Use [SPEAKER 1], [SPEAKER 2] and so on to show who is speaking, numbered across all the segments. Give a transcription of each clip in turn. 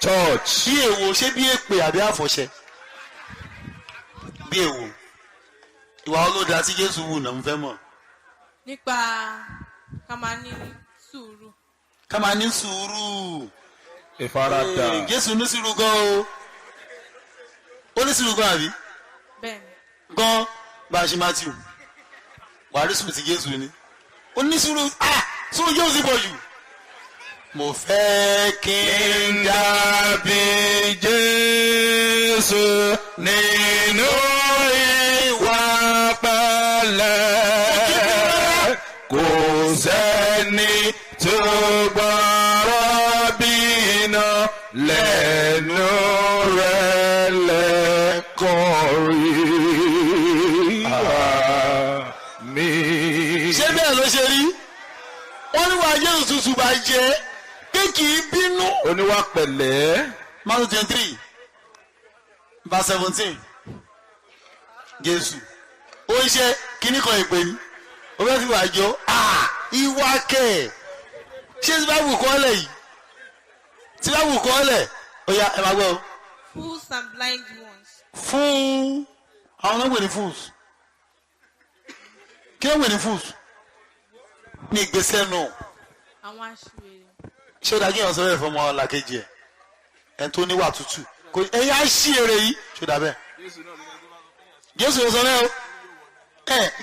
[SPEAKER 1] church.
[SPEAKER 2] bí èwo ṣé bí èpè àbí àfọ̀ṣẹ bí èwo ìwà olóda tí Jésù wù náà ń fẹ́ mọ̀.
[SPEAKER 3] nípa ká máa ní sùúrù.
[SPEAKER 2] ká máa ní sùúrù.
[SPEAKER 1] ìfaradà.
[SPEAKER 2] Jésù ní sùúrù gan o ó ní sùúrù gan àbí
[SPEAKER 3] bẹ́ẹ̀ni.
[SPEAKER 2] gan bá a ṣe Matthew wàá rí sùúrù tí Jésù ní ó ní sùúrù sùúrù yóò sì pọ̀ jù. mo fẹ́ kí n
[SPEAKER 1] dàbí Jésù nínú ìwà pẹ̀lẹ́ kò sẹ́ni tó gbọ́rọ̀ bínú lẹ́nu rẹ̀ lẹ́kọ̀ọ́ rí.
[SPEAKER 2] ṣé bẹ́ẹ̀ ló ṣe rí wọ́n ní wàá Jésù tuntun bá jẹ́ pé kì í bínú.
[SPEAKER 1] oníwà pẹ̀lẹ́.
[SPEAKER 2] Matthew 23 verse 17 Jésù ó ń ṣe kíní kan ìpè ní ó fẹ́ fi wà jọ ìwà kẹ̀ ṣé tí báwù kọ́ lẹ̀ yìí tí báwù kọ́ lẹ̀ ó yá ẹ máa gbọ́.
[SPEAKER 3] fools and blind ones.
[SPEAKER 2] fún àwọn náà ń pè ní fools kí ló ń pè ní fools ní ìgbésẹ̀ náà.
[SPEAKER 3] àwọn aṣiwèrè.
[SPEAKER 2] ṣé ó dájú ìyàn sọ bẹ́ẹ̀ fún ọmọ làkejì ẹ̀ ẹni tó níwà tútù kò ẹ̀yà ṣí èrè yìí ṣó dà bẹ́ẹ̀. Jésù yóò sọ bẹ́ẹ̀ o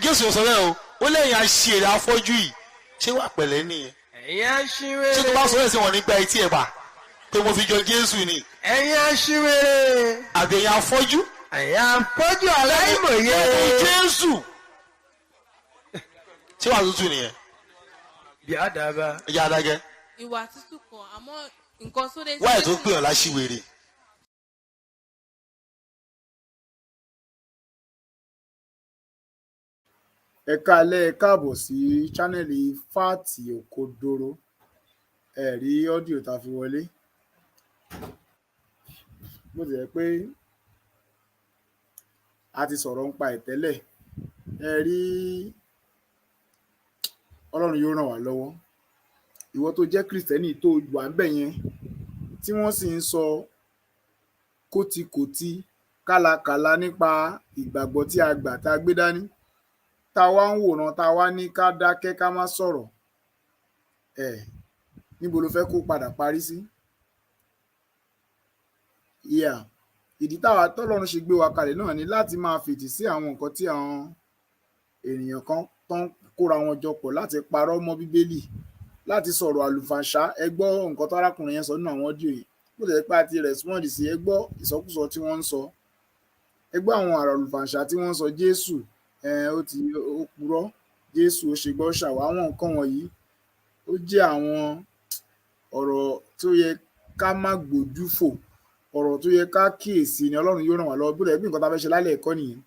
[SPEAKER 2] Jésù yóò sọ bẹ́ẹ̀ o ó lẹ́yìn àṣì èrè afọ́jú yìí ṣé wà pẹ̀lẹ́ nìyẹn.
[SPEAKER 1] ẹ̀yin aṣiwèrè.
[SPEAKER 2] ṣé tó bá sọ bẹ́ẹ̀ sí wọn nígbà etí ẹ̀ pa pé mo fi jọ Jésù ni.
[SPEAKER 1] ẹ̀yin aṣiwèrè.
[SPEAKER 2] àbí ẹ̀yin afọ́jú.
[SPEAKER 1] ẹ̀yin afọ́jú aláìmọ̀ye.
[SPEAKER 2] Jésù ṣé wà tútù nìyẹn.
[SPEAKER 1] bí a dábàá.
[SPEAKER 2] ẹ̀yà adágẹ́.
[SPEAKER 3] ìwà tútù kan àmọ́ nǹkan sóde.
[SPEAKER 2] wáyé tó pè ọ́ láṣìwèrè.
[SPEAKER 4] ẹ káalẹ́ ẹ káàbọ̀ sí chánẹ́ẹ̀lì fáàtì òkodoro ẹ rí ọ́díò tá a fi wọlé bó ti jẹ́ pé a ti sọ̀rọ̀ nípa ẹ̀ tẹ́lẹ̀ ẹ rí Ọlọ́run yóò ràn wá lọ́wọ́ ìwọ tó jẹ́ kìrìsìtẹ́nì tó wà ń bẹ̀ yẹn tí wọ́n sì ń sọ kótíkòtí kálakàla nípa ìgbàgbọ́ tí a gbà tá a gbé dání tá a wá ń wòran tá a wá ní ká dákẹ́ ká má sọ̀rọ̀ níbo ló fẹ́ kó padà parí sí. ìdí táwa tọ́lọ́run ṣe gbé wa kalẹ̀ náà ni láti máa fètì sí àwọn nǹkan tí àwọn ènìyàn kan tán kóra wọn jọ pọ̀ láti parọ́ mọ́ Bíbélì láti sọ̀rọ̀ àlùfàǹṣá ẹ gbọ́ nǹkan tó arákùnrin yẹn sọ nínú àwọn ọ́díò yìí bó ti jẹ́ pé a ti rẹ̀spọ́ǹdì sí ẹ gbọ́ ìsọkúsọ tí wọ́n ń sọ ẹ gbọ́ àwọn àrà àlùfàǹṣá tí wọ́n ń sọ Jésù ó purọ́ Jésù ó ṣe gbọ́ ṣàwọ̀ àwọn nǹkan wọ̀nyí ó jẹ́ àwọn ọ̀rọ̀ tó yẹ ká má gbójú fò ọ̀rọ̀ tó yẹ ká kíyèsí ni Ọlọ́run yóò ràn wá lọ́wọ́ bóyá bí nǹkan tá a fẹ́ ṣe lálẹ́ ẹ̀kọ́ nìyẹn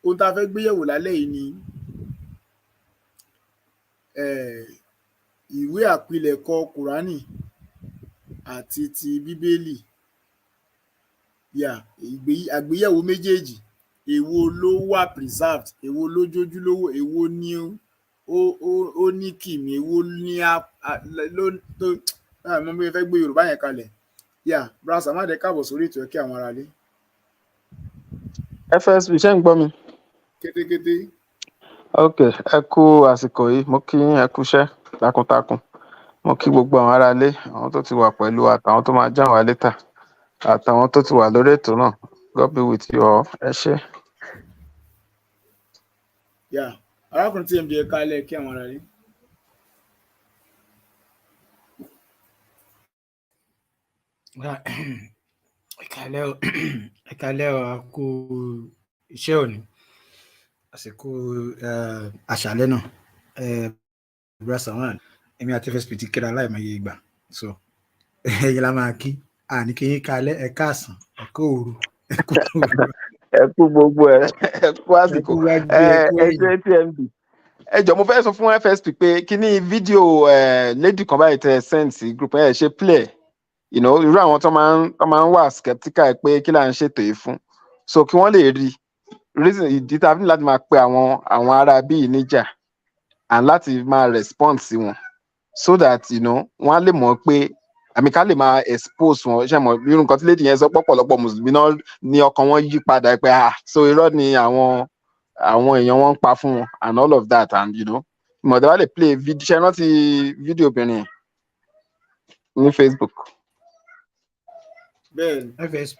[SPEAKER 4] ohun tá a fẹ́ gbéyẹ̀wò lálẹ́ yìí ni ìwé àpilẹ̀kọ Kùránì àti ti Bíbélì àgbéyẹ̀wò méjèèjì èwo ló wà preserved èwo ló jójúlówó èwo ni ó ní kìmí èwo ní mo bí fẹ́ gbé Yorùbá yẹn kalẹ̀ Bras Amade káàbọ̀ sórí ètò ẹ̀kẹ́ àwọn aráalé.
[SPEAKER 5] FSB ṣé ń gbọ́ mi.
[SPEAKER 4] kétékété.
[SPEAKER 5] ok ẹ kú àsìkò yìí mo kí ẹ kúṣẹ́ takuntakun mo kí gbogbo àwọn aráalé àwọn tó ti wà pẹ̀lú àtàwọn tó máa já wà létà àtàwọn tó ti wà lórí ètò náà God be with you all ẹ ṣé.
[SPEAKER 4] arákùnrin tí md ẹ̀ka alẹ́ kí àwọn aráalé.
[SPEAKER 6] ẹ̀kálẹ́ a kú iṣẹ́ òní àsìkò àṣálẹ́ náà Bras Amade èmi àti FSP ti kíra láìmọye ìgbà so ẹ̀yin la máa kí àní kí yín kalẹ́ ẹ káàsán ẹ kú òru
[SPEAKER 5] ẹ kú gbogbo ẹ kú àsìkò ẹjọ tmb ẹ jọ̀ọ́ mo fẹ́ sọ fún FSP pé kí ní fídíò lady kan báyìí tẹ send sí group ẹ ṣe play irú àwọn tó máa ń wà skeptical pé kí là ń ṣètò yìí fún so kí wọ́n lè rí reason ìdí tá a fi ní láti máa pe àwọn ará bíi níjà and láti máa respond sí wọn so that wọ́n á lè mọ̀ pé àmì ká lè máa expose wọn ṣe mọ̀ irú nǹkan tí lady yẹn sọ pọ̀pọ̀lọpọ̀ mùsùlùmí náà ní ọkàn wọn yí padà pé so irọ́ ni àwọn èèyàn wọn ń pa fún wọn and all of that and ìmọ̀dé wa lè play video ṣe rántí fídíò obìnrin ní Facebook.
[SPEAKER 4] bẹ́ẹ̀ni.
[SPEAKER 6] FSP.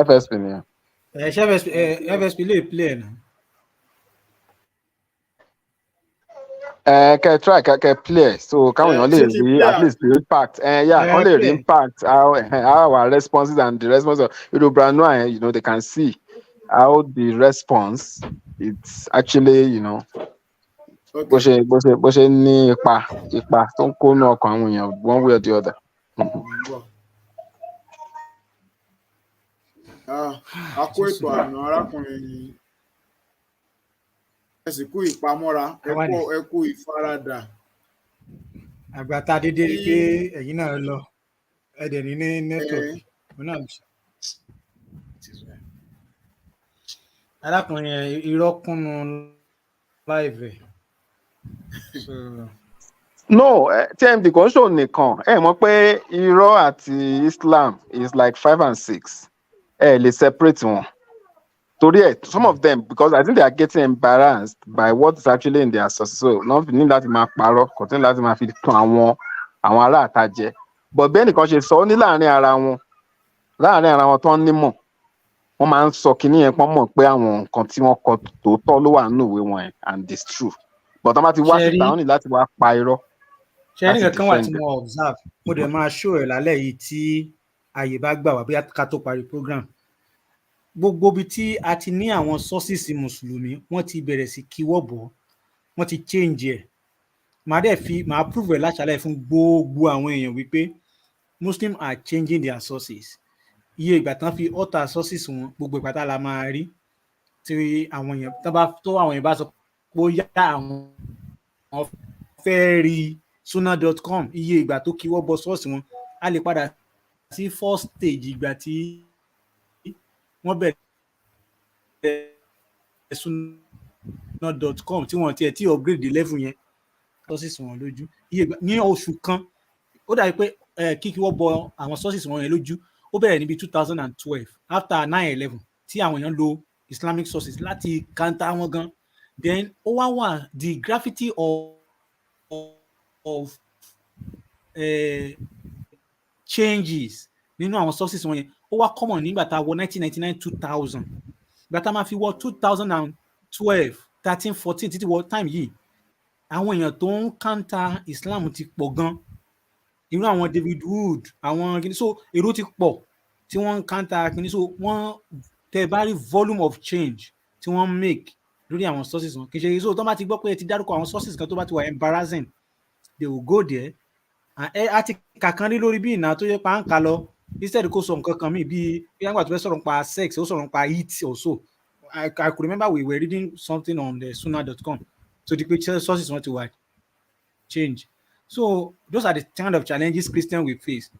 [SPEAKER 5] FSP ni.
[SPEAKER 6] FSP lè play ẹ̀ náà.
[SPEAKER 5] Kẹ try kẹ play so káwọn èèyàn lè rí at least the impact wọ́n lè rí impact how our responses and the response of brand new they can see how the response it's actually bó ṣe ní ipa tó ń kó ní ọkàn àwọn èèyàn one way or the other.
[SPEAKER 4] A kó ètò àná arákùnrin yìí ẹ sì kú ìpamọ́ra ẹ kú ìfaradà.
[SPEAKER 6] Àgbàtà dédé rí pé ẹ̀yin náà lọ ẹ̀dẹ̀ ní nẹ́tọ̀ọ̀kì náà. Arákùnrin irọ́ kúnnu láìvẹ̀.
[SPEAKER 5] No, TMD kò ń ṣò nìkan mọ̀ pé irọ́ àti Islam is like 5 and 6 lè separate wọn. Torí some of them because I think they are getting embarrassed by what is actually in their sources, so not ní láti máa parọ́ kò tí ní láti máa fi tàn àwọn ará àtàjẹ but bẹ́ẹ̀ nìkan ṣe sọ ó ní láàrin ara wọn tó ń nímọ̀ wọ́n máa ń sọ kinní yẹn pọ́n mọ̀ pé àwọn nǹkan tí wọ́n kọ tòótọ́ ló wà nínú ìwé wọn yẹn and it's true but wọ́n bá ti wá síta wọ́n ní láti wá pa irọ́.
[SPEAKER 6] ṣe ní kankan wà tí mo observe mo dẹ̀ máa show ẹ̀ lálẹ́ yìí tí àyè bá gbà wá bóyá ká tó parí program. Gbogbo ibi tí a ti ní àwọn sources mùsùlùmí wọ́n ti bẹ̀rẹ̀ sí kíwọ́ bọ̀ wọ́n ti change ẹ̀ màá prove ẹ̀ láṣálẹ̀ fún gbogbo àwọn èèyàn wípé Muslims are changing their sources. Iye ìgbà tán fi alter sources wọn gbogbo ìgbà tá la máa rí tí àwọn èèyàn bá sọ pé ó yá àwọn fẹ́ rí sunna.com iye ìgbà tó kíwọ́ bọ̀ source wọn a lè padà sí first stage ìgbà tí wọ́n bẹ̀rẹ̀ sunna.com tí wọ́n tiẹ̀ tí upgrade level yẹn sources wọn lójú ní oṣù kan ó dàbí pé kíkí wọ́n bọ àwọn sources wọn yẹn lójú ó bẹ̀rẹ̀ níbi 2012 after 9/11 tí àwọn èèyàn lo Islamic sources láti counter wọn gan then ó wà the gravity of changes nínú àwọn sources wọn yẹn ó wá common nígbà tá a wọ 1999-2000 ìgbà tá a máa fi wọ 2012 13 14 títí wọ time yìí àwọn èèyàn tó ń counter Islam ti pọ̀ gan irú àwọn David Wood àwọn kìíní so èrò ti pọ̀ tí wọ́n ń counter kìíní so wọ́n tẹ bá rí volume of change tí wọ́n make lórí àwọn sources wọn kì í ṣe so tó bá ti gbọ́ pé ẹ ti dárúkọ àwọn sources kan tó bá ti wà embarrassing they will go there àti kàkan rí lórí bí ìná tó yẹ pa ń kà lọ instead kó sọ nǹkan kan mi bíi yàgbà tó fẹ́ sọ̀rọ̀ nípa sex ó sọ̀rọ̀ nípa heat also I could remember we were reading something on the sunna.com so the picture sources want to change so those are the kind of challenges Christians will face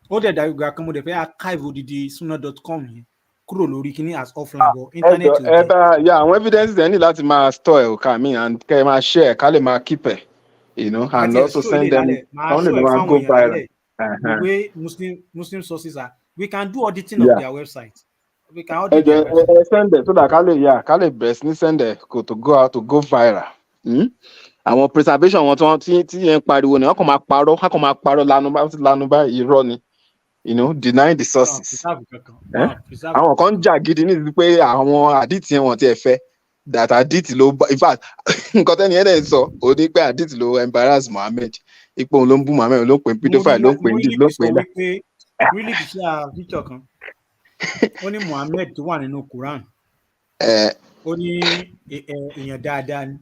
[SPEAKER 6] ó dẹ̀ dàbí ìgbà kan mo dẹ̀ fẹ́ archive odidi sunna.com yẹn kúrò lórí kíní as offline but internet ò jẹ́.
[SPEAKER 5] àwọn evidences ẹ̀ ní láti máa store ẹ̀ òkà mi and kẹ́ ẹ máa share ká lè máa keep ẹ̀ and also send them only the one go viral.
[SPEAKER 6] The way Muslim sources are, we can do auditing of their website. We can audit their website.
[SPEAKER 5] Send it so that ká lè bẹ̀rẹ̀ sí ní send it to go out to go viral. Àwọn preservation wọn tí yẹn pariwo ni wọ́n kàn máa parọ́ lanu bá irọ́ ni denying the sources. Àwọn kan jà gidi ní pé àwọn àdìtì yẹn wọ́n ti ẹ̀ fẹ́ that àdìtì ló in fact nǹkan tẹ́ni ẹ̀ sọ ó ní pé àdìtì ló embarrass Muhammad ipò òun ló ń bú Muhammad ló ń pè pedophile ló ń pè ní ló ń pè ní.
[SPEAKER 6] Really bí ṣe àfíjọ kan ó ní Muhammad tó wà nínú Quran ó ní èèyàn dáadáa ni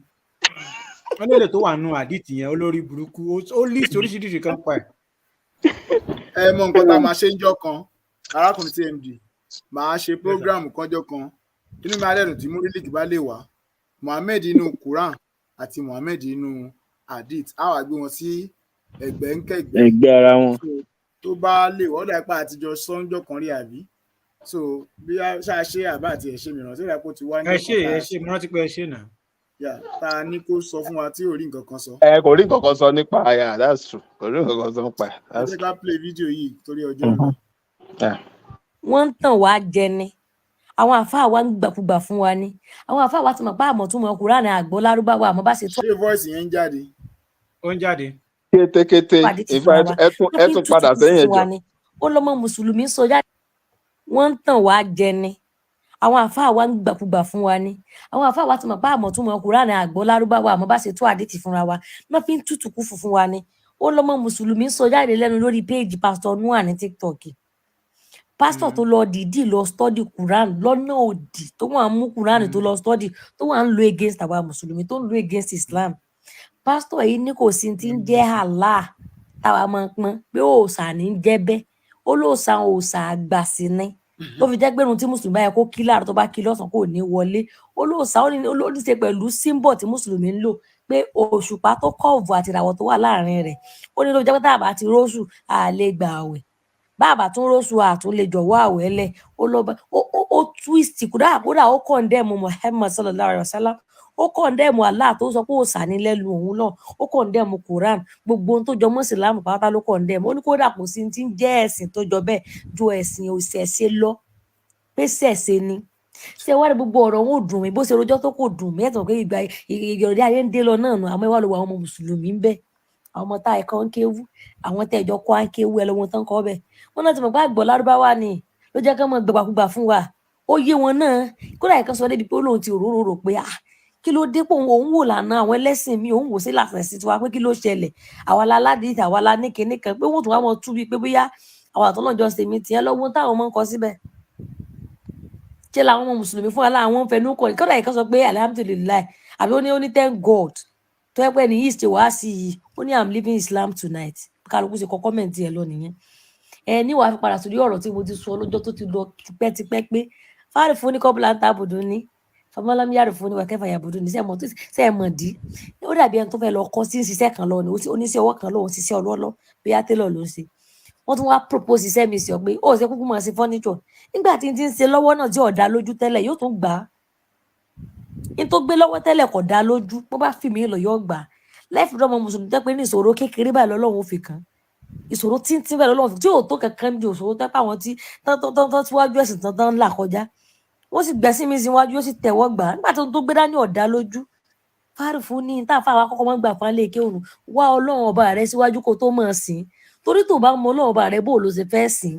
[SPEAKER 6] wọ́n nílò tó wà nínú àdìtì yẹn olórí burúkú ó list oríṣiríṣi kan pa ẹ̀.
[SPEAKER 4] Ẹ mọ nǹkan tá a máa ṣe ń jọ kan arákùnrin TMD máa ṣe program kanjọ kan inú mi adẹ́rùn tí múrílìkì bá lè wá Muhammad inú Quran àti Muhammad inú hadith á wá gbé wọn sí ẹgbẹ́
[SPEAKER 5] ara wọn
[SPEAKER 4] tó bá lè wọ́n dà pa àtijọ́ sọ́njọ́ kan rí àbí so bí a ṣe àbá àti ẹ̀ṣẹ̀ mìíràn tó dà pé ó ti wá ní
[SPEAKER 6] ẹ̀ṣẹ̀ mìíràn ti pé ẹ̀ṣẹ̀ náà
[SPEAKER 4] ta ní kó sọ fún wa tí ò rí nǹkan kan sọ.
[SPEAKER 5] Kò rí nǹkan kan sọ nípa that's true. Kò rí nǹkan kan sọ nípa
[SPEAKER 4] ẹ jẹ́ ká play fídíò yìí torí ọjọ́ ń lọ.
[SPEAKER 7] Wọ́n ń tàn wá jẹ ni. Àwọn àfáà wa ń gbàkúgbà fún wa ni. Àwọn àfáà wa ti mọ̀ pé àmọ̀ tún mọ̀ Kùránì àgbọ̀ Lárúbáwá àmọ́ bá ṣe tó.
[SPEAKER 4] ṣé voice yẹn ń jáde?
[SPEAKER 6] Ó ń jáde.
[SPEAKER 5] Kétékété ẹ tún padà sẹ́yìn ẹjọ́.
[SPEAKER 7] Ó lọ́mọ mùsùlùmí sọ jáde. Wọ́n ń tàn wá jẹ ni. Àwọn àfáà wa ń gbàkúgbà fún wa ni. Àwọn àfáà wa ti mọ̀ pé àmọ̀ tún mọ̀ Kùránì àgbọ̀ Lárúbáwá àmọ́ bá ṣe tó àdìtì fúnra wa. Wọ́n fi ń tútùkú fún wa ni. Ó lọ́mọ mùsùlùmí sọ jáde lẹ́nu lórí péèjì Pastor Noah ní TikTok. Pásítọ̀ tó lọ dìídì lọ study Quran lọ́nà òdì tó wà ń mú Quran tó lọ study tó wà ń lo against àwa mùsùlùmí tó ń lo against Islam. Pásítọ̀ yìí ní kò sí ti ń jẹ́ Allah táwa máa ń pọ́n pé òòṣà ní ń jẹ́ bẹ́ẹ̀ ó lóòṣà òòṣà àgbà sí ni tó fi jẹ́ pé irun tí mùsùlùmí báyẹn kó kí láàárọ̀ tó bá kí lọ́sàn kò ní wọlé ó lóòṣà ó ní ṣe pẹ̀lú symbol tí mùsùlùmí ń lò pé òṣùpá tó kọ́ọ̀vù àti ìràwọ̀ tó wà láàrin rẹ̀ ó ní ló jẹ́ pé tá a bá ti róṣù a lè gbà àwẹ̀ bàbá tún róṣù àtún lè jọ̀wọ́ àwẹ̀ lẹ̀ ó twist kódà ó condemn Muhammad sallallahu alaihi wasallam ó condemn Allah tó sọ pé òòṣà ní lẹ́nu òun náà ó condemn Quran gbogbo ohun tó jọ mọ́ Ìsìlámù pátá ló condemn ó ní kódà kò sí ti ń jẹ́ ẹ̀sìn tó jọ bẹ́ẹ̀ ju ẹ̀sìn òṣèṣe lọ pé ṣẹ̀ṣe ni ṣé wá ní gbogbo ọ̀rọ̀ wọn ò dùn mí bó ṣe rojọ́ tó kò dùn mí ẹ̀tàn pé ìgbà ìyọ̀rẹ́ ayé ń dé lọ náà nù àmọ́ ìwà lọ́wọ́ àwọn ọmọ mùsùlùmí ń bẹ àwọn ọmọ tá ẹ̀kọ́ ń kéwú àwọn tẹ̀ ẹ̀jọ́ kọ́ ń kéwú ẹ lọ́wọ́ tán kọ́ bẹ̀ wọ́n náà ti mọ̀ pé àgbọ̀ Lárúbáwá ni ló jẹ́ ká mọ̀ gbàgbàkúgbà fún wa ó yé wọn náà kódà ìkan sọ débi pé ó lóun ti rò pé kí ló dé pé òun wò lànà àwọn ẹlẹ́sìn mi òun wò sí làṣẹ sí tiwa pé kí ló ṣẹlẹ̀ àwa la aládìí àwa la ní kinní kan pé wọ́n tún wá mọ̀ tú bíi pé bóyá àwọn àtọ́nàjọ sèmi tiẹ̀ lọ́wọ́ táwọn ọmọ ń kọ síbẹ̀ ṣé làwọn ọmọ mùsùlùmí fún wa láwọn ń fẹnu kọ kódà ìkan sọ pé alhamdulilayi àbí ó ní thank God tó yẹ pé ní east wá sí i ó ní I'm living Islam tonight kálukú ṣe kọ kọ́mẹ̀ntì ẹ̀ lọ nìyẹn níwàá fi padà sórí ọ̀rọ̀ tí mo ti sọ lọ́jọ́ tó ti lọ tipẹ́tipẹ́ pé fáàrí fún ní kọ́bùlà ń tàbùdù ní fọmọlámi yàrá fún ní wàkẹ́fà yàbùdù ní sẹ́ẹ̀mọ̀ dí ó dàbí ẹni tó fẹ́ lọ kọ́ sí ṣiṣẹ́ kan lọ ní oníṣẹ́ ọwọ́ kan lọ́wọ́ ṣiṣẹ́ ọlọ́lọ́ bí télọ̀ ló ń ṣe wọ́n tún wá propose iṣẹ́ mi sí ọ pé ó ṣe kúkú máa ṣe furniture nígbà tí n ti ń ṣe lọ́wọ́ náà tí ọ̀dà lójú tẹ́lẹ̀ yóò tún gbà á n tó gbé lọ́wọ́ tẹ́lẹ̀ kò dá lójú bó bá fi mí lọ yóò gbà á lẹ́fì lọ́mọ mùsùlùmí tẹ́ pé ní ìṣòro kékeré báyìí lọ́lọ́run ó fi kàn ìṣòro tíntín báyìí lọ́lọ́run tí ò tó kankan ní ìṣòro tẹ́ pé àwọn tí tán síwájú ẹ̀sìn tán ń là kọjá wọ́n sì gbẹ̀sí mi síwájú ó sì tẹ̀wọ́ gbà á nígbà tó gbé dání ọ̀dá lójú fáàrùfù ní tá a fà wá kọ́kọ́ máa ń gbà fún alẹ́ òun wá ọlọ́run ọba rẹ síwájú kó tó máa sìn torí tó bá mọ ọlọ́run ọba rẹ bó ló ṣe fẹ́ sìn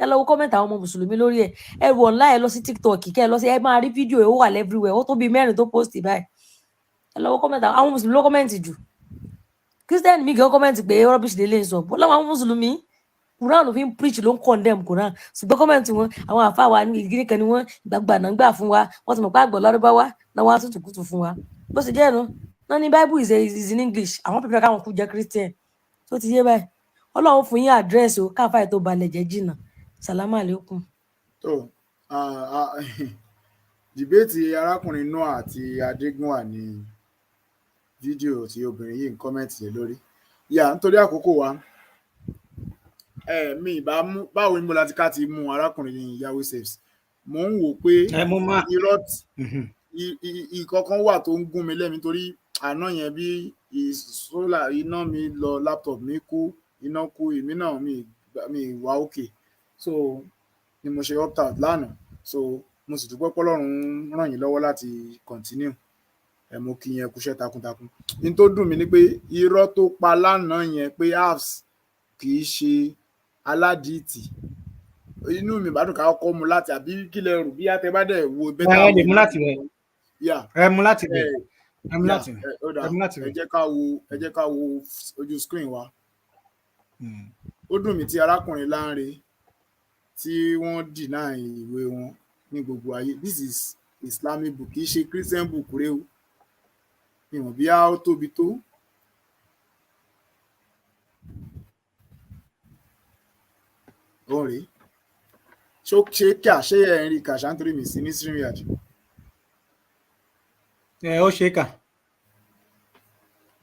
[SPEAKER 7] ẹ lọ wo kọ́mẹ̀ntì àwọn ọmọ mùsùlùmí lórí ẹ wọ ọ̀nlá ẹ lọ sí TikTok kẹ ẹ lọ sí ẹ máa rí fídíò ẹ ó wà everywhere ó tó bíi 4 tó post báyìí ẹ lọ wo kọ́mẹ̀ntì àwọn mùsùlùmí ló kọ́mẹ̀ntì jù Christian mi gan kọ́mẹ̀ntì pé rubbish lè lè sọ bó láwọn àwọn mùsùlùmí Quran ló fi ń preach ló ń condemn Quran ṣùgbọ́n kọ́mẹ̀ntì wọn àwọn àfa wa ní ìdílé kan ni wọ́n ìgbàgbà náà gbà fún wa wọ́n ti mọ̀ pé àgbọ̀ Lárúbáwá náà wọ́n á tún tùkùtù fún wa bó ṣe jẹ́ ẹ̀nu náà ní Bible is in English àwọn pípẹ́ káwọn kú jẹ́ Christian tó ti yé báyìí Ọlọ́run fún yín àdírẹ́sì o káfáì tó balẹ̀ jẹ́ jìnnà sàlámù àlékún.
[SPEAKER 4] tó dìbéètì arákùnrin Noah àti Adégúnwà ní fídíò tí obìnrin yìí ń kọ́mẹ̀ntì lé lórí nítorí àkókò wa mi ìbá mú báwo ni mo láti ká ti mú arákùnrin ní Yahoo saves mo ń wò pé irọ́ ìkọ̀kan wà tó ń gún mi lẹ́mi torí àná yẹn bí ìsólà iná mi lọ laptop mi kú iná kú èmi náà mi wà òkè so ni mo ṣe opt out lánàá so mo sì dúpẹ́ pọ́lọ́run ràn yín lọ́wọ́ láti continue mo kí yẹn kúṣẹ́ takuntakun ní tó dùn mí ni pé irọ́ tó pa lánàá yẹn pé apps kì í ṣe aládìítì inú mi bá dùn ká kọ́ mu láti àbí kílẹ̀ rù bí àtẹ̀bádẹ wo bẹ́tà
[SPEAKER 6] ẹ mú láti rẹ̀ ẹ mú láti rẹ̀
[SPEAKER 4] ẹ jẹ́ ká wo ojú screen wa ó dùn mí tí arákùnrin Lánre tí wọ́n deny ìwé wọn ní gbogbo ayé this is Islamic book kì í ṣe Christian book rẹ o ìwọ̀n bí a ó tóbi tó òun rèé ṣé kí àṣẹ ẹ̀rín rí kàṣà nítorí mi sí ní StreamYard.
[SPEAKER 6] ó ṣe kà.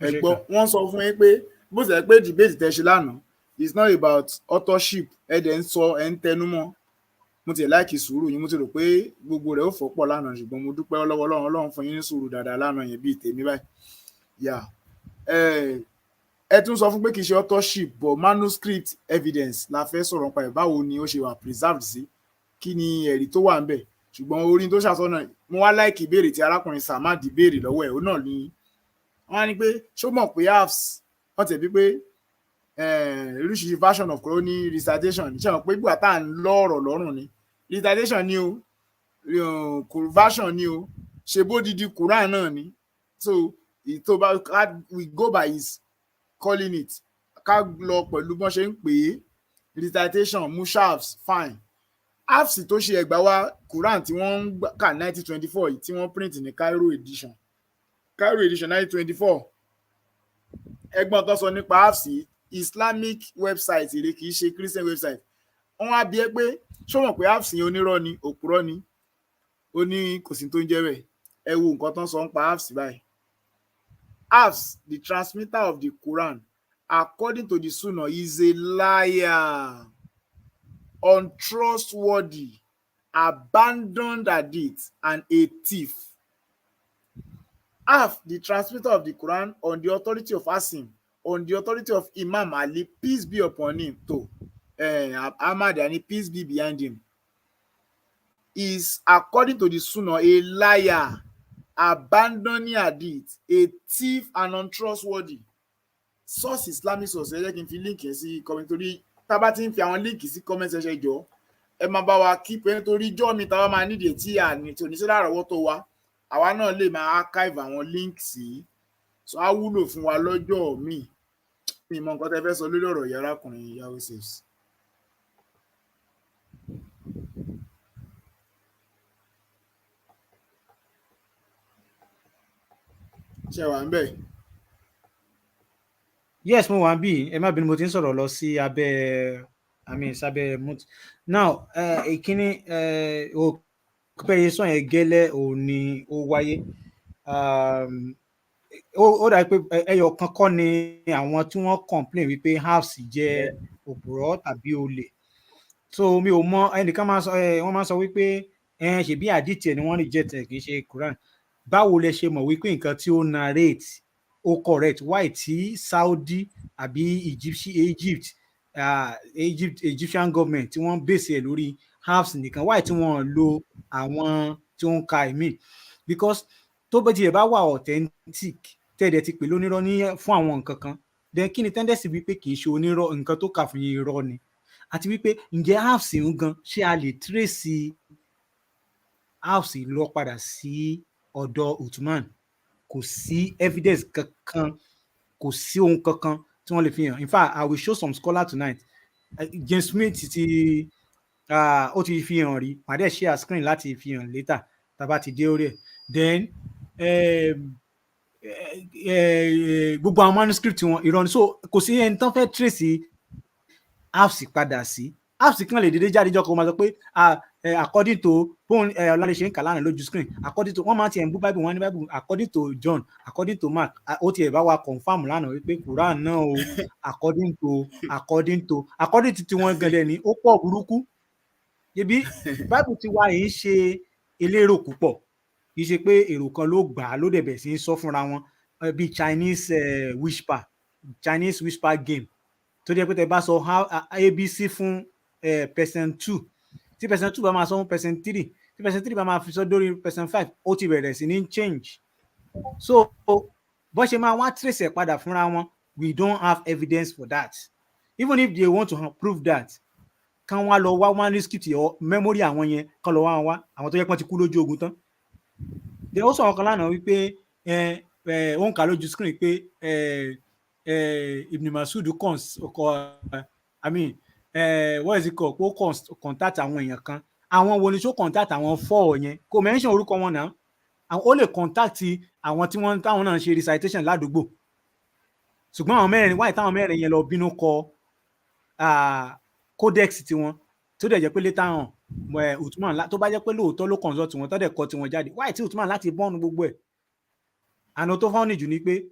[SPEAKER 4] ẹ̀gbọ́n wọ́n sọ fún yín pé bó ṣe pé debate tẹ́ ṣe lánàá it's not about authorship ẹ̀ dẹ̀ ń sọ ẹ̀ ń tẹnu mọ́ mo ti láìkì sùúrù yín, mo ti rò pé gbogbo rẹ̀ ó fọ́pọ̀ lánàá ṣùgbọ́n mo dúpẹ́ lọ́wọ́ Ọlọ́run fún yín ní sùúrù dáadáa lánàá yẹn bíi tèmi báyìí. Yeah. Ẹ tún sọ fún pé kì í ṣe authorship but manuscript evidence la fẹ́ sọ̀rọ̀ nípa ẹ̀, báwo ni ó ṣe wà preserved sí, kí ni ẹ̀rí tó wà ń bẹ̀. Ṣùgbọ́n orin tó ṣàtọ́nà mo wá láìkì ìbéèrè tí arákùnrin Samadi béèrè lọ́wọ́ ẹ̀ ó náà ni wọ́n á ní pé ṣó mọ̀ pé halves wọ́n tẹ̀ bí pé oríṣiríṣi version of Quran ní recitation ṣe mọ̀ pé ìgbà tá à ń lọ ọ̀rọ̀ lọ́rùn ni recitation ni o version ni o ṣe bó didi Quran náà ni, so tó bá we go by his calling it, ká lọ pẹ̀lú bọ́n ṣe ń pè é recitation mushafs fine. Halves tó ṣe ẹgbàá wa Quran tí wọ́n ń kà 1924 yìí tí wọ́n print ní Cairo edition 1924 ẹgbọ́n tó sọ nípa halves Islamic website rẹ̀ kì í ṣe Christian website. Wọ́n wá bi ẹ́ pé ṣó mọ̀ pé halves yẹn onírọ́ ni òpùrọ́ ni, ó ní kò sí tó ń jẹ́ bẹ́ẹ̀. Ẹ wo nǹkan tó ń sọ nípa halves báyìí. Halves, the transmitter of the Quran, according to the Sunnah, is a liar, untrustworthy, abandoned hadith, and a thief. Half, the transmitter of the Quran, on the authority of Asim, on the authority of Imam Ali, peace be upon him, to Ahmad Ali, peace be behind him, is, according to the Sunnah, a liar, abandoning hadith, a thief, and untrustworthy. Source Islamic source ẹ jẹ́ kí n fi líǹkì sí comment torí tá bá ti ń fi àwọn líǹkì sí comment section jọ ẹ máa bá wa keep ẹ torí jọ́ mi táwa máa nídìí tí àní tí oníṣẹ́ lárọ̀ọ́wọ́tó wa àwa náà lè máa archive àwọn líǹkì sí so á wúlò fún wa lọ́jọ́ míì. Mi mọ nǹkan tẹ́ fẹ́ sọ lórí ọ̀rọ̀ ìyá arákùnrin Yahoo Saves. Ṣé wà ń bẹ̀?
[SPEAKER 6] Yes, mo wà ń bí ẹ má bínú mo ti ń sọ̀rọ̀ lọ sí abẹ́ sábẹ́ mut. Now ìkíní pẹ́yẹ sọ yẹn gẹ́lẹ́ òun ni ó wáyé. Ó dà pé ẹyọ kan kọ́ ni àwọn tí wọ́n complain wípé halves jẹ́ òpùrọ́ tàbí olè. So mi ò mọ ẹnìkan máa sọ wọ́n máa sọ wípé ṣèbí àdìtì ẹ̀ ni wọ́n reject ẹ̀ kì í ṣe Quran. Báwo lẹ ṣe mọ̀ wípé nǹkan tí ó narrate ó correct? Why tí Saudi àbí Egyptian government tí wọ́n base ẹ̀ lórí halves nìkan, why tí wọ́n lo àwọn tí wọ́n ń ka ẹ̀mí? Because tó bá tiẹ̀ bá wà authentic tẹ́ẹ̀dẹ̀ ti pè lónírọ́ ní fún àwọn nǹkan kan, then kí ni tendency wípé kì í ṣe onírọ́ nǹkan tó kà fún irọ́ ni? Àti wípé ǹjẹ́ halves ń gan ṣé a lè trace halves lọ padà sí ọ̀dọ̀ Uthman? Kò sí evidence kankan, kò sí ohun kankan tí wọ́n lè fi hàn. In fact, I will show some scholar tonight. James Smith ti ó ti fi hàn rí, màá dẹ̀ share screen láti fi hàn later tá bá ti dé orí ẹ̀. Then gbogbo àwọn manuscript wọn irọ́ ni, so kò sí ẹni tán fẹ́ trace halves padà sí. Halves kan lè dédé jáde jọ́ kó máa sọ pé according to bóun ọ̀làlẹ̀ ṣe ń kà lánàá lójú screen, according to wọ́n máa ti ẹ̀ ń bú Bible wọn ní Bible according to John, according to Mark, ó ti ẹ̀ bá wa confam lánàá wípé Quran náà o according to tiwọn gẹ̀lẹ́ ni ó pọ̀ burúkú. Ibi Bible ti wá yìí ṣe elérò púpọ̀, kì í ṣe pé èrò kan ló gbà á ló dẹ̀ bẹ̀ sí í sọ fúnra wọn bí Chinese whisper game tó jẹ́ pé tẹ bá sọ ABC fún percent 2 tí percent 2 bá máa sọ fún percent 3 tí percent 3 bá máa fi sọ dórí percent 5 ó ti bẹ̀rẹ̀ sí ní change. So bó ṣe máa wá trace ẹ̀ padà fúnra wọn, we don't have evidence for that. Even if they want to prove that, kán wá lọ wá manuscript memory àwọn yẹn kán lọ wá àwọn tó yẹ pọ́n ti kú lójú ogun tán. They also ọ̀kan lánàá wípé ó ń kà lójú screen pé Ibn Masud what is it called? Ó contact àwọn èèyàn kan. Àwọn wo ni tó contact àwọn 4 yẹn? Kò mention orúkọ wọn náà. Ó lè contact àwọn tí wọ́n táwọn náà ṣe recitation ládùúgbò. Ṣùgbọ́n àwọn mẹ́rin wáyé táwọn mẹ́rin yẹn lọ bínú kọ codex tiwọn tó dẹ̀ jẹ́ pé later on Uthman tó bá jẹ́ pé lóòótọ́ ló consult wọn tó dẹ̀ kọ tiwọn jáde. Wáyé tí Uthman láti bọ́ọ̀nù gbogbo ẹ̀. Àná tó fọ́nì jù ni pé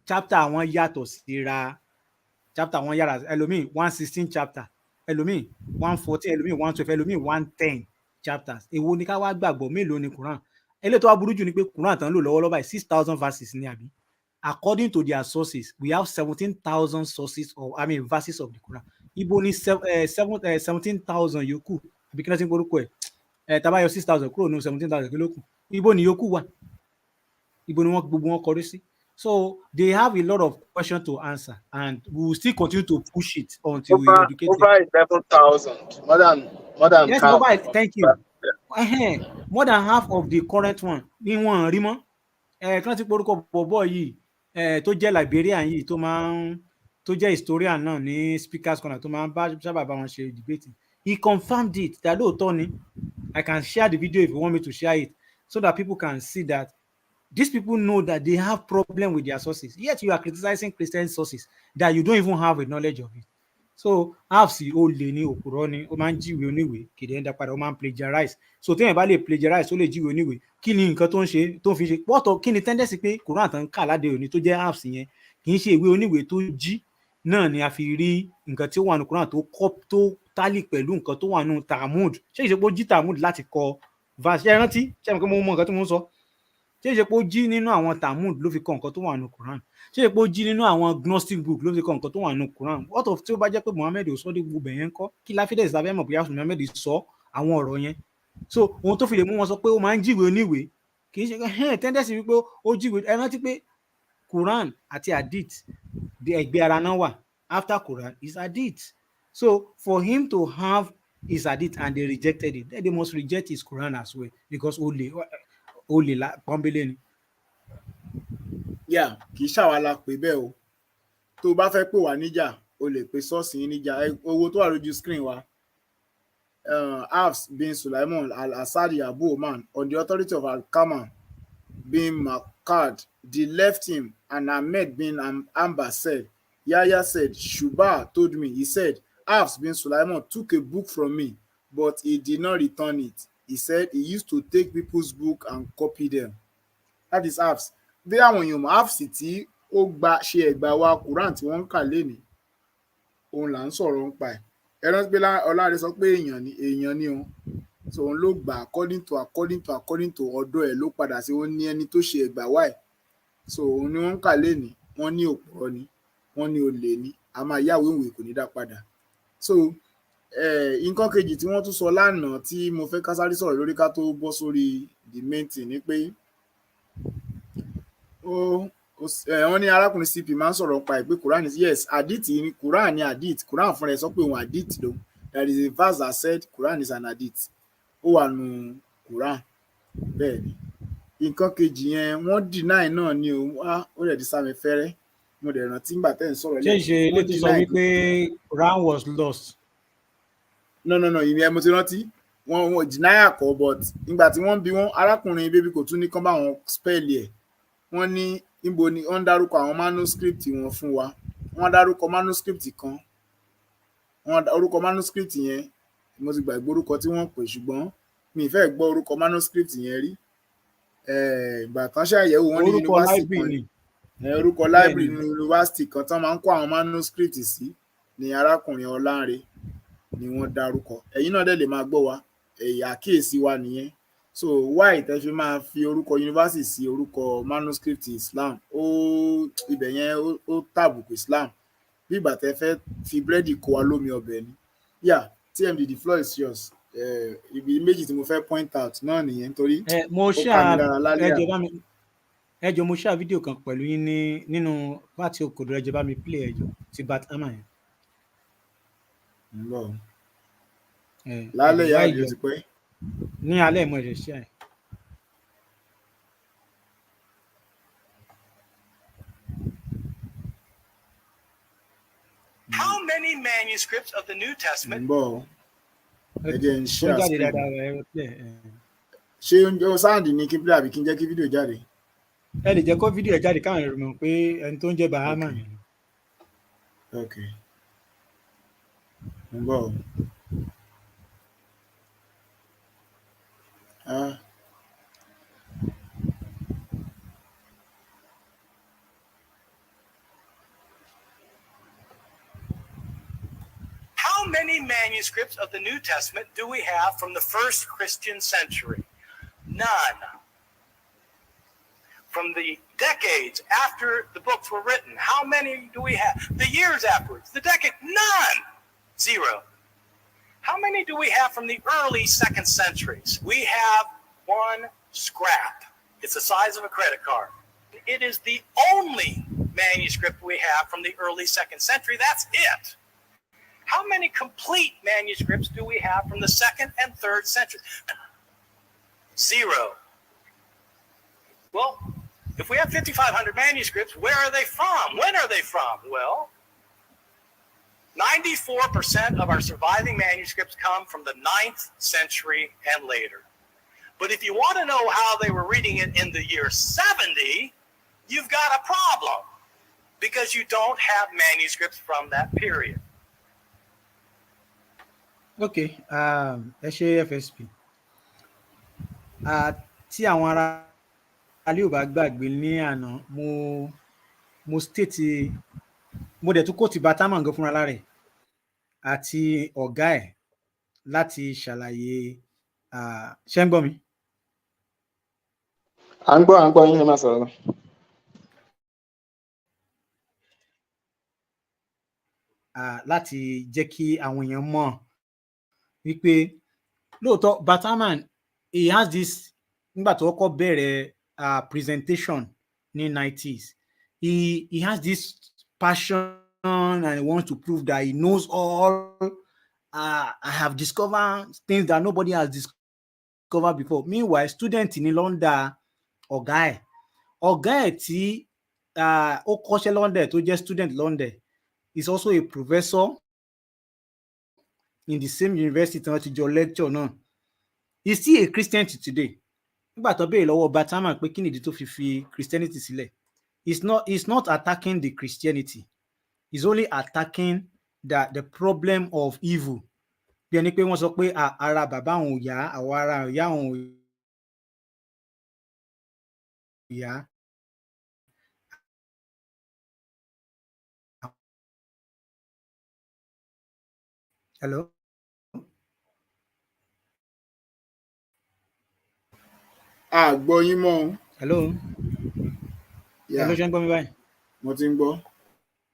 [SPEAKER 6] chapter àwọn yàtọ̀ síra, chapter àwọn yàrá ẹlòmíì 116 chapter ẹlòmíì 114 ẹlòmíì 112 ẹlòmíì 110 chapters èwo ni ká wá gbàgbọ́ mélòó ni Quran eléyìí tó wá burú jù ni pé Quran tán lò lọ́wọ́lọ́wọ́ báyìí 6,000 verses ni àbí according to their sources we have 17,000 sources of verses of the Quran ibo ni 17,000 yòókù àbí kí ló ti ń porúkọ ẹ̀ tá bá yọ 6,000 kúrò ní 17,000 kí ló kù ibo ni yòókù wà ibo ni wọ́n gbogbo wọn kọrí sí. So they have a lot of questions to answer, and we will still continue to push it until we educate them.
[SPEAKER 5] Over 11,000, more than
[SPEAKER 6] yes,
[SPEAKER 5] half.
[SPEAKER 6] thank you. More than half of the current one ni wọ́n rí mọ́. Kan ti porúkọ bọ̀bọ̀ yìí tó jẹ́ Liberian yìí tó jẹ́ historian náà ní speakers corner tó máa ń sábà bá wọn ṣe debate. He confirmed it that lóòótọ́ ni. I can share the video if you want me to share it so that people can see that these people know that they have problem with their sources, yet you are criticizing Christian sources that you don't even have a knowledge of it. So half o lè ní òpùrọ́ ni ó máa ń jíwèé oníwèé kìdí ẹ̀ńdà padà ó máa ń plagiarize. So téèyàn bá lè plagiarize ó lè jíwèé oníwèé kí ni nǹkan tó ń ṣe tó ń fi ṣe pọ́tọ̀ kí ni tendency pé Quran tán kà ládé òní tó jẹ́ half yẹn kì í ṣe ìwé oníwèé tó jí náà ni a fi rí nǹkan tí ó wà ní Quran tó tálì pẹ̀lú nǹkan tó wà nínú Talmud. Ṣé ìṣepò jí Talmud láti kọ verse ẹ rántí ṣé mo mọ nǹkan tí mo ń sọ ṣé ìṣepò jí nínú àwọn Talmud ló fi kọ nǹkan tó wà nínú Quran ṣé ìṣepò jí nínú àwọn Gnostic book ló fi kọ nǹkan tó wà nínú Quran what of tí ó bá jẹ́ pé Muhammad ò sọ dé gbogbo ẹ̀yẹn kọ́ kí láfídẹ̀ ìsàfẹ́ mọ̀ bóyá Muhammad sọ àwọn ọ̀rọ̀ yẹn so ohun tó fi lè mú wọn sọ pé ó máa ń jíwèé oníwèé kì í ṣe tẹ́ndẹ̀sì wípé ó jíwèé ẹ rántí pé Quran àti hadith ẹgbẹ́ ara náà wà after Quran is hadith so for him to have his hadith and they rejected it then they must reject his Quran as well because ó lè pọ́nbélé ni.
[SPEAKER 4] kì í ṣàwálà pé bẹ́ẹ̀ o tó o bá fẹ́ pè wá níjà o lè pe ṣọ́ọ̀ṣì yín níjà owó tó wà lójú screen wa Hafs bin Sulaiman al-Assadi Abu Oman on the authority of Al-Kaman bin Makad they left him and Ahmed bin Amba said Yahya said Shuba told me he said Hafs bin Sulaiman took a book from me but he did not return it. He said he used to take people's book and copy them. That is Hafs. Bí àwọn èèyàn Hafs tí ó ṣe ẹ̀gbà wa Quran tí wọ́n ń kà lénìí òun là ń sọ̀rọ̀ ń pa ẹ̀. Ẹ rántí pé Ọláre sọ pé èèyàn ni òun. So òun ló gbà according to ọ̀dọ̀ ẹ̀ ló padà sí òun ní ẹni tó ṣe ẹ̀gbà wa ẹ̀. So òun ni wọ́n ń kà lénìí. Wọ́n ní òpùrọ́ ni. Wọ́n ní olè ni. A máa yáwó ìwé kò ní dá padà. So nǹkan kejì tí wọ́n tún sọ lánàá tí mo fẹ́ ká sáré sọ̀rọ̀ lórí ká tó bọ́ sórí the main thing ni pé wọ́n ní arákùnrin CP máa ń sọ̀rọ̀ pa ìpè Quran is yes hadith ni Quran ni hadith Quran fúnra ẹ̀ sọ pé òun hadith lòun there is a verse that said Quran is an hadith ó wà nù Quran bẹ́ẹ̀ ni nǹkan kejì yẹn wọ́n deny náà ni òun wá ó rẹ̀ di sámi fẹ́rẹ́ mo dẹ̀ rántí nígbà tẹ́ ń sọ̀rọ̀
[SPEAKER 6] lẹ́yìn ṣe ilé tó sọ wípé Quran was lost.
[SPEAKER 4] no ìyẹn mo ti rántí wọn deny àkọ́ but nígbà tí wọ́n bí wọ́n arákùnrin bébí kò tún ní kán bá wọn spell ẹ̀ wọ́n ní níbo ni wọ́n dárúkọ àwọn manuscript wọn fún wa wọ́n dárúkọ manuscript kan orúkọ manuscript yẹn mo ti gbàgbé orúkọ tí wọ́n pè ṣùgbọ́n mi ì fẹ́ gbọ́ orúkọ manuscript yẹn rí ìgbà kan ṣàyẹ̀wò wọn ní yunifásitì kan orúkọ library ní yunifásitì kan tán máa ń kó àwọn manuscript sí ní arákùnrin Ọlánre ni wọ́n dárúkọ ẹ̀yin náà dẹ̀ lè máa gbọ́ wa àkíyèsí wa nìyẹn so why tẹ́ fi máa fi orúkọ yunifásitì sí orúkọ manuscript Islam ibẹ̀ yẹn ó tàbùkù Islam bí ìgbà tẹ́ fẹ́ fi búrẹ́dì kó wa lómi ọbẹ̀ ni TMD the floor is yours ibi méjì tí mo fẹ́ point out náà nìyẹn nítorí
[SPEAKER 6] mo ẹjọ mo ṣáà fídíò kan pẹ̀lú yín nínú pàtí òkòdó ẹjọ bá mi play ẹjọ ti bat ama yẹn.
[SPEAKER 4] lálẹ́ ìyá ìjọ ti pẹ́.
[SPEAKER 6] ní alẹ́ ìmọ̀ ẹ̀rẹ̀ ṣe ẹ̀.
[SPEAKER 8] How many manuscripts of the New Testament?
[SPEAKER 4] Ṣé oúnjẹ sáàndì ní kí n play àbí kí n jẹ́ kí fídíò jáde?
[SPEAKER 6] Ẹ lè jẹ́ kó fídíò jáde káwọn èrò mọ̀ pé ẹni tó ń jẹ́ Bahama yẹn.
[SPEAKER 4] Ok. ń bọ̀.
[SPEAKER 8] How many manuscripts of the New Testament do we have from the first Christian century? None. From the decades after the books were written, how many do we have? The years afterwards, the decade, none. 0. How many do we have from the early second centuries? We have 1 scrap. It's the size of a credit card. It is the only manuscript we have from the early second century. That's it. How many complete manuscripts do we have from the second and third centuries? 0. Well, if we have 5,500 manuscripts, where are they from? When are they from? Well, 94% of our surviving manuscripts come from the 9th century and later. But if you want to know how they were reading it in the year 70, you've got a problem because you don't have manuscripts from that period.
[SPEAKER 6] Okay, ẹ ṣe FSP. Tí àwọn ará alẹ́ ò bá gbàgbé ní àná, mo state, mo dẹ̀ tún kó ti Bataman gan fúnra lára ẹ̀ àti ọ̀gá ẹ̀ láti ṣàlàyé, ṣé ń gbọ́ mi?
[SPEAKER 5] À ń gbọ́ yín, ẹ máa sọ̀rọ̀ lọ.
[SPEAKER 6] Láti jẹ́ kí àwọn èèyàn mọ̀ wípé lóòótọ́ Bataman, he has this, nígbà tó kọ́kọ́ bẹ̀rẹ̀ presentation ní 90s, he has this passion and he wants to prove that he knows all. I have discovered things that nobody has discovered before. Meanwhile, student ní London ọ̀gá ẹ̀ tí ó kọ́ṣẹ́ London tó jẹ́ student London is also a professor in the same university tí wọ́n ti jọ lecture náà. He's still a Christian today. Nígbà tó béèrè lọ́wọ́ Bataman pé kí nìdí tó fi Christianity sílẹ̀, he's not attacking the Christianity. He's only attacking the problem of evil. Bí ẹni pé wọ́n sọ pé ara bàbá òun ò yá, àwọn ara ìyá òun ò yá. Hello?
[SPEAKER 4] Gbọ́ yín mọ́.
[SPEAKER 6] Hello? Hello, ṣé ń gbọ́ mi báyìí?
[SPEAKER 4] Mo ti ń gbọ́.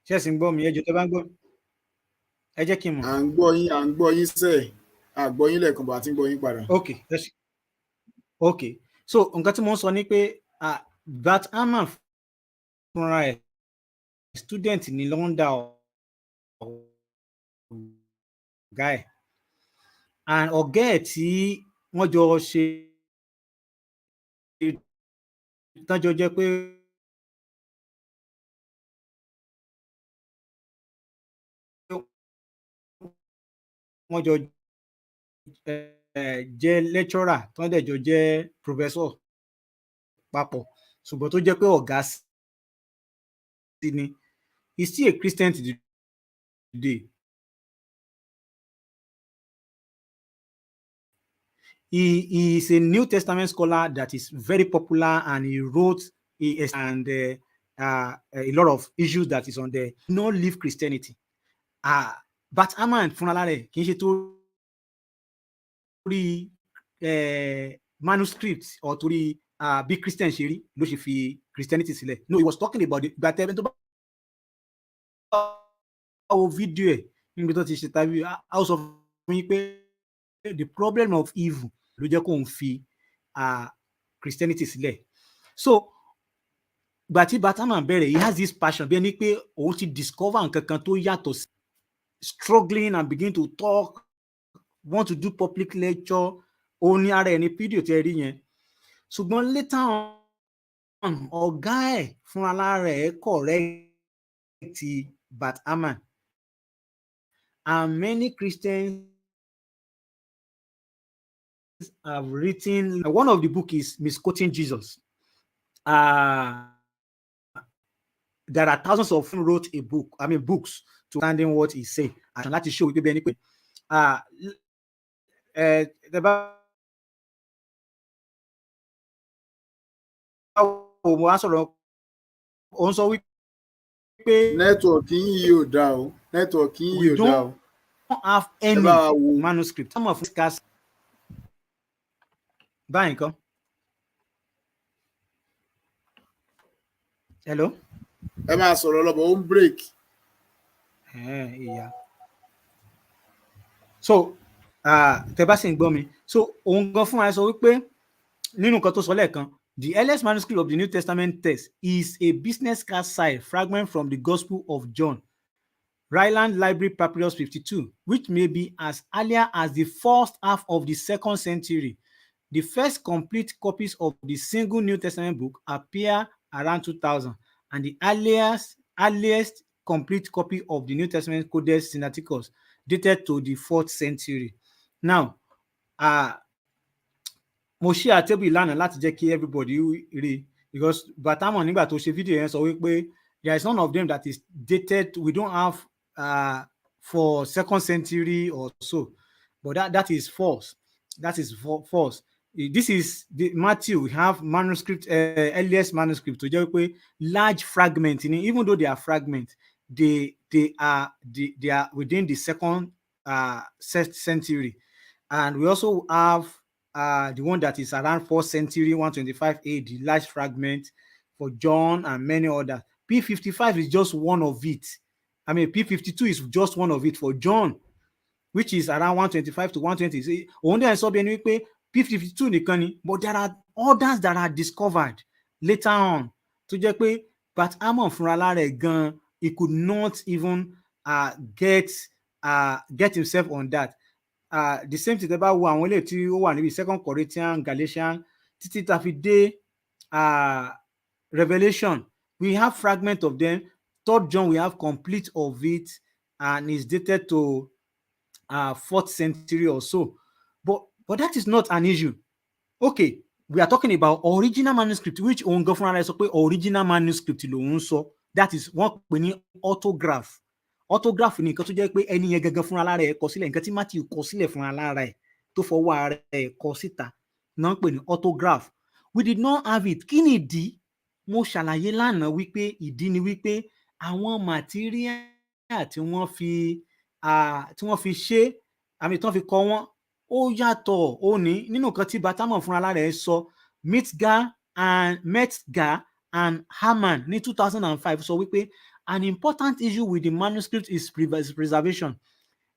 [SPEAKER 6] Ṣé ẹ sì ń gbọ́ mi? Ẹ jọ̀ọ́ tẹ́ bá ń gbọ́, ẹ jẹ́ kí n mọ̀.
[SPEAKER 4] À ń gbọ́ yín sẹ́ẹ̀. À gbọ́ yín lẹ́ẹ̀kan bọ̀ àti ń gbọ́ yín padà.
[SPEAKER 6] Okay. So nǹkan tí mo ń sọ ni pé Bataman fúnra ẹ̀ student ní London ọ̀gá ẹ̀, and ọ̀gá ẹ̀ tí wọ́n jọ ṣe tọ́jọ́ jẹ́ pé wọ́n jọ jẹ́ lecturer tí wọ́n dẹ̀ jọ jẹ́ professor papọ̀, ṣùgbọ́n tó jẹ́ pé ọ̀gá sí ni. He's still a Christian today. He is a New Testament scholar that is very popular, and he wrote a lot of issues that is on the no live Christianity. Bataman fúnra lára ẹ̀ kì í ṣe torí manuscript or torí bí Christian ṣe rí ló ṣe fi Christianity sílẹ̀. No, he was talking about it. But tó bá wo fídíò ẹ̀ níbi tó ti ṣe tàbí a ó sọ fún yín pé the problem of evil ló jẹ́ kó ń fi Christianity sílẹ̀. So gbà tí Bataman bẹ̀rẹ̀, he has this passion bí ẹni pé òun ti discover nǹkan kan tó yàtọ̀ sí, struggling and begin to talk, want to do public lecture. Òun ní ara ẹ̀ ní fídíò tí ẹ rí yẹn. Ṣùgbọ́n later on, ọ̀gá ẹ̀ fúnra lára ẹ̀ correct Bataman, and many Christians have written. One of the book is Misquoting Jesus. There are thousands of who wrote books to understand what he say, and láti show wípé bẹ́ẹ̀ ni pé mo á sọ̀rọ̀, òun sọ wípé
[SPEAKER 4] nẹ́tíwọ̀kì yìí ò dá o.
[SPEAKER 6] don't have any manuscript. Some of us báyìí kan. Hello.
[SPEAKER 4] ẹ máa sọ̀rọ̀ lọ́bọ̀ ó ń break.
[SPEAKER 6] Ìyá. So tẹ́ bá sì ń gbọ́ mi, so òun gan fún wa sọ wípé nínú nǹkan tó sọ lẹ́ẹ̀kan, the earliest manuscript of the New Testament text is a business card side fragment from the Gospel of John, Ryland Library Papyrus 52, which may be as earlier as the first half of the 2nd century. The first complete copies of the single New Testament book appear around 2000, and the earliest complete copy of the New Testament Codex Sinaiticus dated to the 4th century. Now, mo share table ìlànà láti jẹ́ kí everybody rí, because Batamon nígbà tó ṣe fídíò yẹn sọ wípé there is none of them that is dated. We don't have for 2nd century or so, but that is false. That is false. This is the Matthew. We have manuscript, earliest manuscript to jẹ́ wípé large fragment. Even though they are fragments, they are within the 2nd century, and we also have the one that is around 4th century, 125 AD, large fragment for John and many others. P55 is just one of it. I mean, P52 is just one of it for John, which is around 125 to 120. Only I saw P52 nìkan ni, but there are others that are discovered later on. To jẹ́ pé but Amon fúnra lára ẹ̀ gan, he could not even get himself on that. The same thing about wo àwọn ilé tí ó wà níbi 2 Corinthians, Galatians, títí tá fi dé Revelation. We have fragment of them. 3rd John, we have complete of it, and is dated to 4th century or so. But that is not an issue. Okay, we are talking about original manuscript, which òun gan fúnra rẹ̀ sọ pé original manuscript lòun sọ. That is wọ́n pè ní autograph. Autograph ni nǹkan tó jẹ́ pé ẹni yẹn gangan fúnra lára ẹ̀ kọ sílẹ̀, nǹkan tí Matthew kọ sílẹ̀ fúnra lára ẹ̀ tó fọwọ́ ara ẹ̀ kọ síta náà pè ní autograph. We did not have it. Kí ni ìdí? Mo ṣàlàyé lánàá wípé ìdí ni wípé àwọn material tí wọ́n fi ṣe àmì tí wọ́n fi kọ wọ́n ó yàtọ̀. Ó ní nínú nǹkan tí Batamon fúnra lára ẹ̀ sọ, Metzger and Harman ní 2005 sọ wípé an important issue with the manuscript is preservation.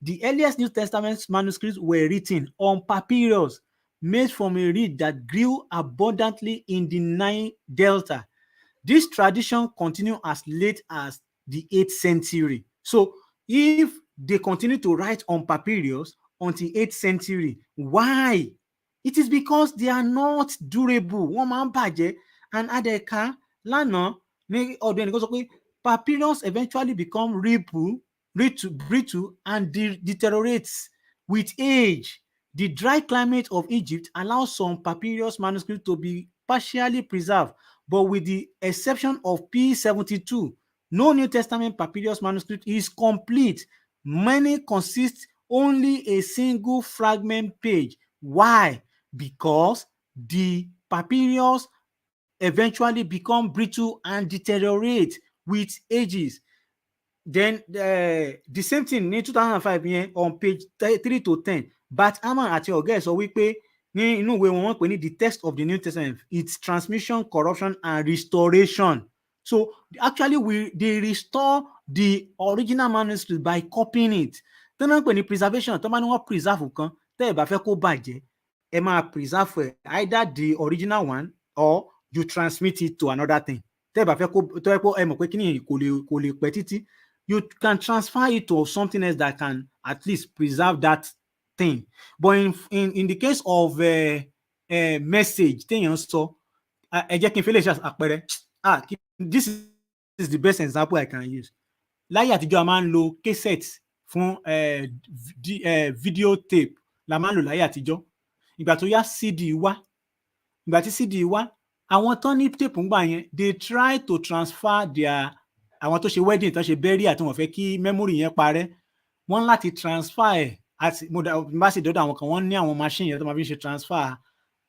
[SPEAKER 6] The earliest New Testament manuscripts were written on papyrus made from a reed that grew abundantly in the Nile Delta. This tradition continued as late as the 8th century. So if they continue to write on papyrus until 8th century, why? It is because they are not durable. Wọ́n máa ń bàjẹ́. And adeka lánàá ní ọdún ẹnìkan sọ pé papyrus eventually become brittle and deteriorates with age. The dry climate of Egypt allows some papyrus manuscripts to be partially preserved, but with the exception of P72, no New Testament papyrus manuscript is complete. Many consist only a single fragment page. Why? Because the papyrus eventually become brittle and deteriorate with ages. Then the same thing in 2005 yẹn on page 3 to 10, Batamon àti ọ̀gá ẹ̀ sọ wípé ní inú ìwé wọn pè ní the text of the New Testament, its transmission, corruption and restoration. So actually they restore the original manuscript by copying it. Tó náà pè ní preservation, tó máa ní wọ́n preserve kan, tẹ́ ẹ̀ bá fẹ́ kó bàjẹ́, ẹ máa preserve either the original one or you transmit it to another thing. Tẹ́ ẹ̀ bá fẹ́ kó tó ẹ pé ẹ mọ̀ pé kíni kò lè pẹ́ títí, you can transfer it to something else that can at least preserve that thing. But in the case of message téèyàn sọ, ẹ jẹ́ kí n fi lè ṣe àpẹẹrẹ. This is the best example I can use. Láyé àtijọ́ a máa ń lo cassette fún video tape la máa ń lò láyé àtijọ́. Ìgbà tó yá CD wá, ìgbà tí CD wá, àwọn tán ní tape ń gbà yẹn, they try to transfer their àwọn tó ṣe wedding tán ṣe burial àti wọ́n fẹ́ kí memory yẹn parẹ́, wọ́n láti transfer ẹ̀ àti mo bá sì dọ́dọ̀ àwọn kan wọ́n ní àwọn machine yẹn tó máa fi ṣe transfer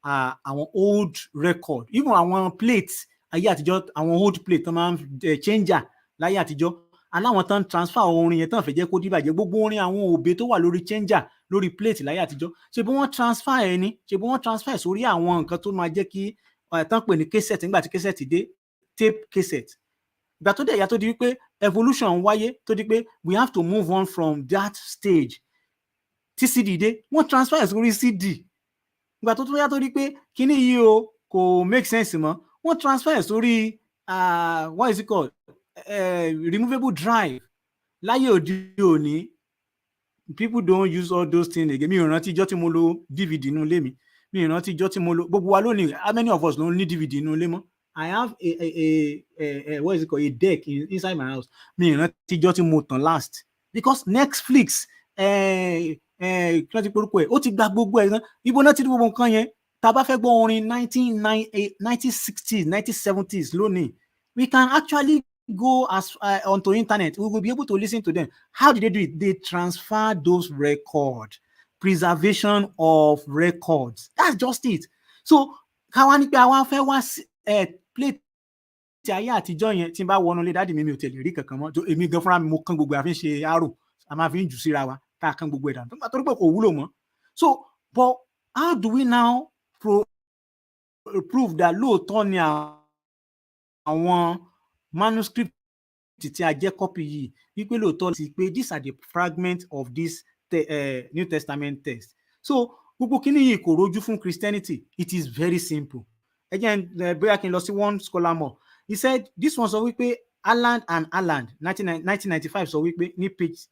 [SPEAKER 6] àwọn old record, even àwọn plates ayé àtijọ́, àwọn old plate tó máa ń changer láyé àtijọ́, aláwọn tán transfer orin yẹn tán fẹ́ jẹ́ kó dìbàjẹ́ gbogbo orin àwọn òbí tó wà lórí changer lórí plate láyé àtijọ́ ṣe bí wọ́n transfer ẹ̀ ní ṣe bí wọ́n transfer sórí àwọn nǹkan tó máa jẹ́ kí tán pè ní cassette nígbà tí cassette dé tape cassette ìgbà tó dẹ̀ yà tó di wípé evolution wáyé tó di pé we have to move on from that stage tí CD dé wọ́n transfer sórí CD ìgbà tó yà tó di pé kíní yìí o kò make sense mọ́ wọ́n transfer sórí what is it called removable drive láyé òde òní people don't use all those things again mi ò rántí ijọ́ tí mo lo DVD inú ilé mi ò rántí ijọ́ tí mo lo gbogbo wa lónìí how many of us ló ní DVD inú ilé mọ́ I have a what is it called a deck inside my house mi ò rántí ijọ́ tí mo tàn last because Netflix kí wọ́n ti porúkọ ẹ̀ ó ti gba gbogbo ẹ̀ gan ibo náà ti di gbogbo nǹkan yẹn tá a bá fẹ́ gbọ́ orin 1960s 1970s lónìí we can actually go onto internet. We will be able to listen to them. How did they do it? They transfer those records. Preservation of records. That's just it. So, káwa ní pé àwa fẹ́ wá play ti ayé àtijọ́ yẹn tí n bá wọnú ilé dáàdì mi ò tẹ̀lé rí kankan mọ́. Èmi gan fúnra mi mo kán gbogbo àfi ń ṣe àrò. A máa fi ń jù síra wa. Ká kán gbogbo ẹ̀dá. Torí pé kò wúlò mọ́. So, but how do we now prove that lóòótọ́ ni àwọn manuscript tí a jẹ́ copy yìí wípé lóòótọ́ sí pé these are the fragments of this New Testament text. So gbogbo kíní yìí kò rojú fún Christianity. It is very simple. Again, bóyá kí n lọ sí one scholar more. He said this one sọ wípé Alland 1995 sọ wípé ní page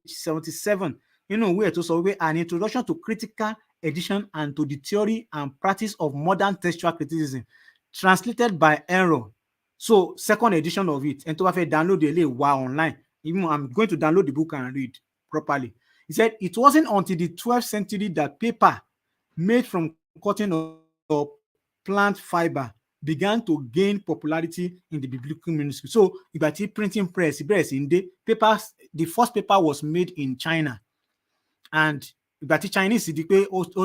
[SPEAKER 6] 77 nínú ìwé ẹ̀ tó sọ wípé an introduction to critical edition and to the theory and practice of modern textual criticism translated by Enron. So second edition of it, and to have download the online. Even I'm going to download the book and read properly. He said it wasn't until the 12th century that paper made from cotton or plant fiber began to gain popularity in the biblical manuscript. So about the printing press in the papers, the first paper was made in China, and but the Chinese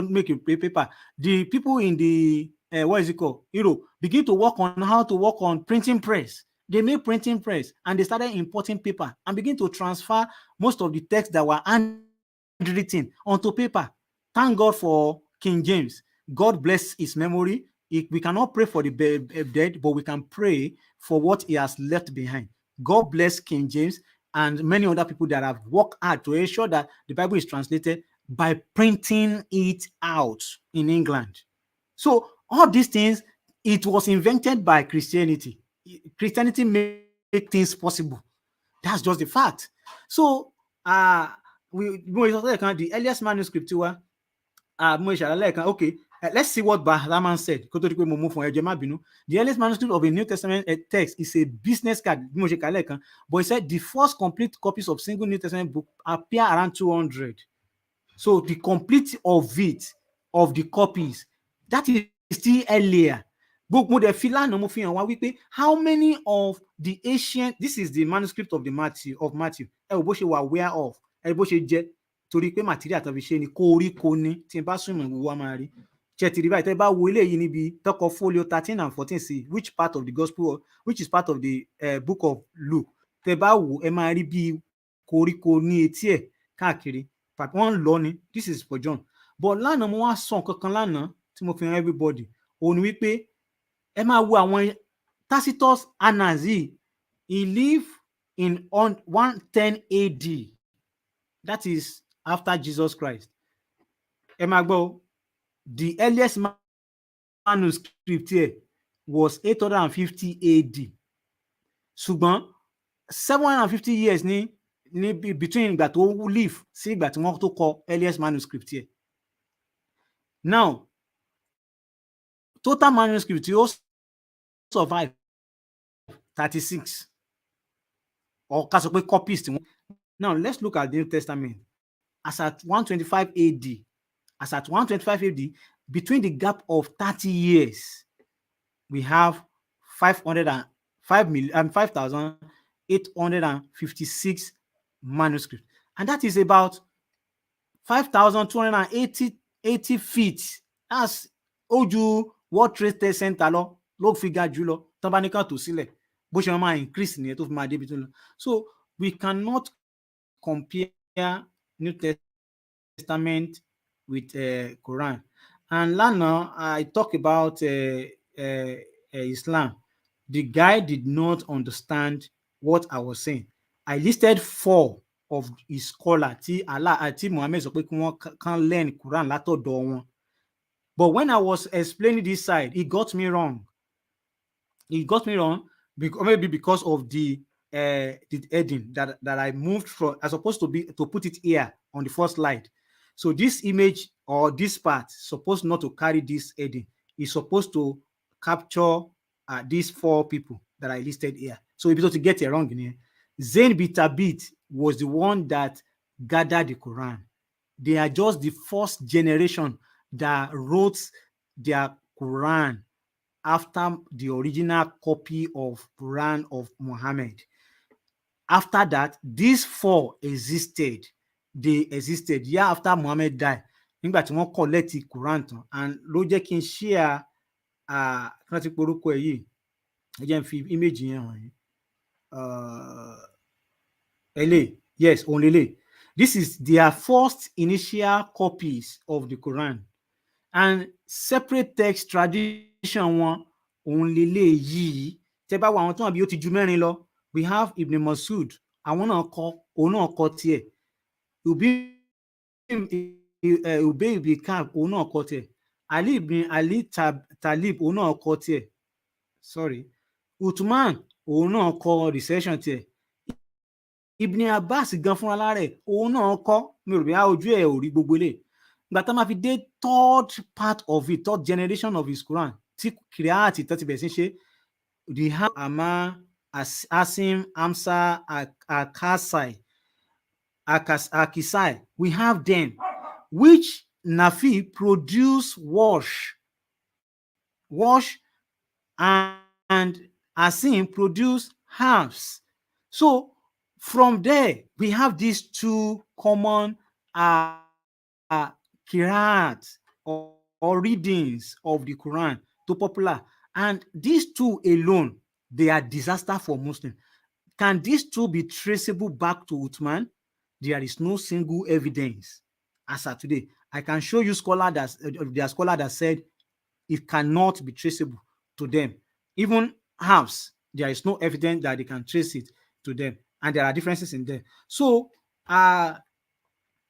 [SPEAKER 6] make a paper. The people in the what is it called? Europe begin to work on how to work on printing press. They made printing press and they started importing paper and begin to transfer most of the texts that were handwritten onto paper. Thank God for King James. God bless his memory. We cannot pray for the dead, but we can pray for what he has left behind. God bless King James and many other people that have worked hard to ensure that the Bible is translated by printing it out in England. So all these things, it was invented by Christianity. Christianity made things possible. That's just the fact. So the earliest manuscript okay, let's see what Bahraman said. The earliest manuscript of a New Testament text is a business card, but he said the first complete copies of single New Testament book appear around 200. So the complete of it, of the copies, that is still earlier. How many of the ancient, this is the manuscript of Matthew. Aware of torí pé material tó fi ṣe ni koríko ni tí n bá súnmọ́ ìwọ wa máa rí ṣètìrí báyìí tẹ́ bá wo eléyìí níbi tọkọ folio 13 and 14 sí which part of the gospel, which is part of the book of Luke, tẹ́ bá wo ẹ máa rí bí koríko ní etí ẹ̀ káàkiri part 1 lọ ni. This is for John. But lánàá mo wá sọ nǹkan kan lánàá tí mo fi hàn everybody òun ni wípé ẹ máa wo àwọn Tacitus Annals yìí. He lived in 110 AD. That is after Jesus Christ. The earliest manuscript here was 850 AD. Ṣùgbọ́n 750 years ní between ìgbà tó live sí ìgbà tí wọ́n tó kọ earliest manuscript here. Now, total manuscript ó survive 36. Or ká sọ pé copies. Now, let's look at the New Testament. As at 125 AD, between the gap of 30 years, we have 5,856 manuscripts. And that is about 5,280 feet. That's Oju World Trade Center log figure julo. Tabanika to sile. Increase ni to fi ma debi to lo. So we cannot compare New Testament with Quran. And lana I talk about Islam. The guy did not understand what I was saying. I listed 4 of his scholar tí Allah àti Muhammad sọ pé kí wọ́n can learn Quran látọ̀dọ̀ wọn. But when I was explaining this side, he got me wrong. He got me wrong because maybe because of the heading that I moved from. I supposed to put it here on the first slide. So this image or this part supposed not to carry this heading. It's supposed to capture these 4 people that I listed here. So if you to get it wrong in here, Zain Bitabit was the one that gathered the Quran. They are just the first generation that wrote their Quran after the original copy of Quran of Muhammad. After that, these 4 existed. They existed year after Muhammad died. Nígbà tí wọ́n collect Quran tán, and ló jẹ́ kí n share rántí porúkọ ẹ̀ yìí. Ẹ jẹ́ n fi image yẹn hàn yín. Yes, only. This is their first initial copies of the Quran, and separate text tradition wọn òun lélẹ̀ yìí. Tẹ́ bá wo àwọn tó wà bí ó ti ju 4 lọ. We have Ibn Masud, àwọn náà kọ, òun náà kọ tiẹ̀. Ubay ibn Ka'b, òun náà kọ tiẹ̀. Ali ibn Ali Talib, òun náà kọ tiẹ̀. Sorry. Uthman, òun náà kọ recession tiẹ̀. Ibn Abbas gan fúnra lára ẹ̀, òun náà kọ. Mi rò bí ojú ẹ̀ ò rí gbogbo eléyìí. Ìgbà tá máa fi dé third part of it, third generation of his Quran, tí kìrìàtì tó ti bẹ̀rẹ̀ sí ṣe, they have Amma, Asim, Amsa, Akisai. We have them, which Nafi produce wash, and Asim produce herbs. So from there, we have these 2 common qira'at or readings of the Quran to popular, and these 2 alone, they are disaster for Muslims. Can these 2 be traceable back to Uthman? There is no single evidence as of today. I can show you their scholar that said it cannot be traceable to them. Even herbs, there is no evidence that they can trace it to them, and there are differences in there. So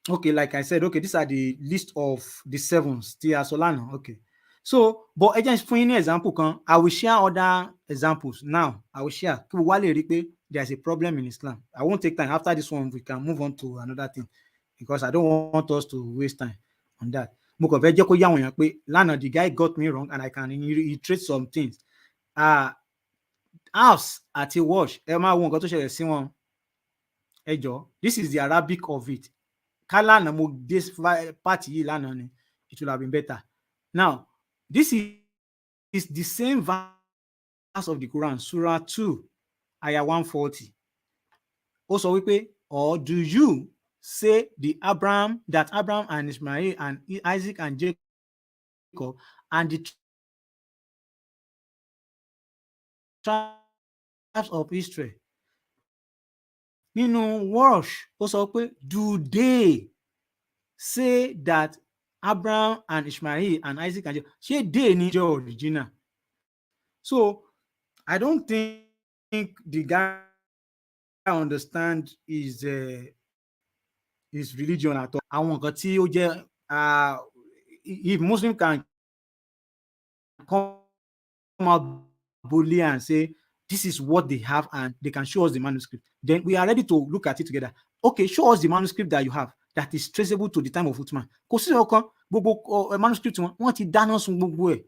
[SPEAKER 6] okay, like I said, okay, these are the list of the 7s. Tia Solana, okay. So, but again, for any example, I will share other examples. Now, I will share. There's a problem in Islam. I won't take time. After this one, we can move on to another thing, because I don't want us to waste time on that. The guy got me wrong, and I can reiterate some things. House at a wash. This is the Arabic of it. This part, it should have been better. Now, this is the same verse of the Quran, Surah 2, Ayah 140. Also, or do you say that Abraham and Ishmael and Isaac and Jacob and the tribes of Israel? Wash, also, do they say that Abraham and Ishmael and Isaac and Jacob, they need your original? So I don't think the guy understand his religion at all. Àwọn nǹkan tí ó jẹ́ if Muslim can come out boldly and say this is what they have and they can show us the manuscript, then we are ready to look at it together. Okay, show us the manuscript that you have that is traceable to the time of Uthman. Kò sí ọ̀kan, gbogbo manuscript wọn ti dáná sun gbogbo ẹ̀.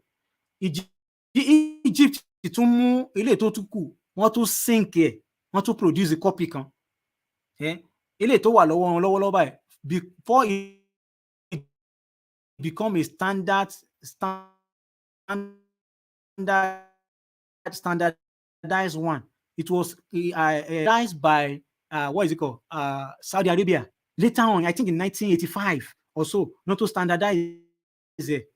[SPEAKER 6] Egypt tún mú eléyìí tó tún kù, wọ́n tún sync ẹ̀, wọ́n tún produce a copy kan. Eléyìí tó wà lọ́wọ́ wọn lọ́wọ́lọ́wọ́ báyìí, before it become a standardized one, it was standardized by what is it called? Saudi Arabia. Later on, I think in 1985 or so, not to standardize it.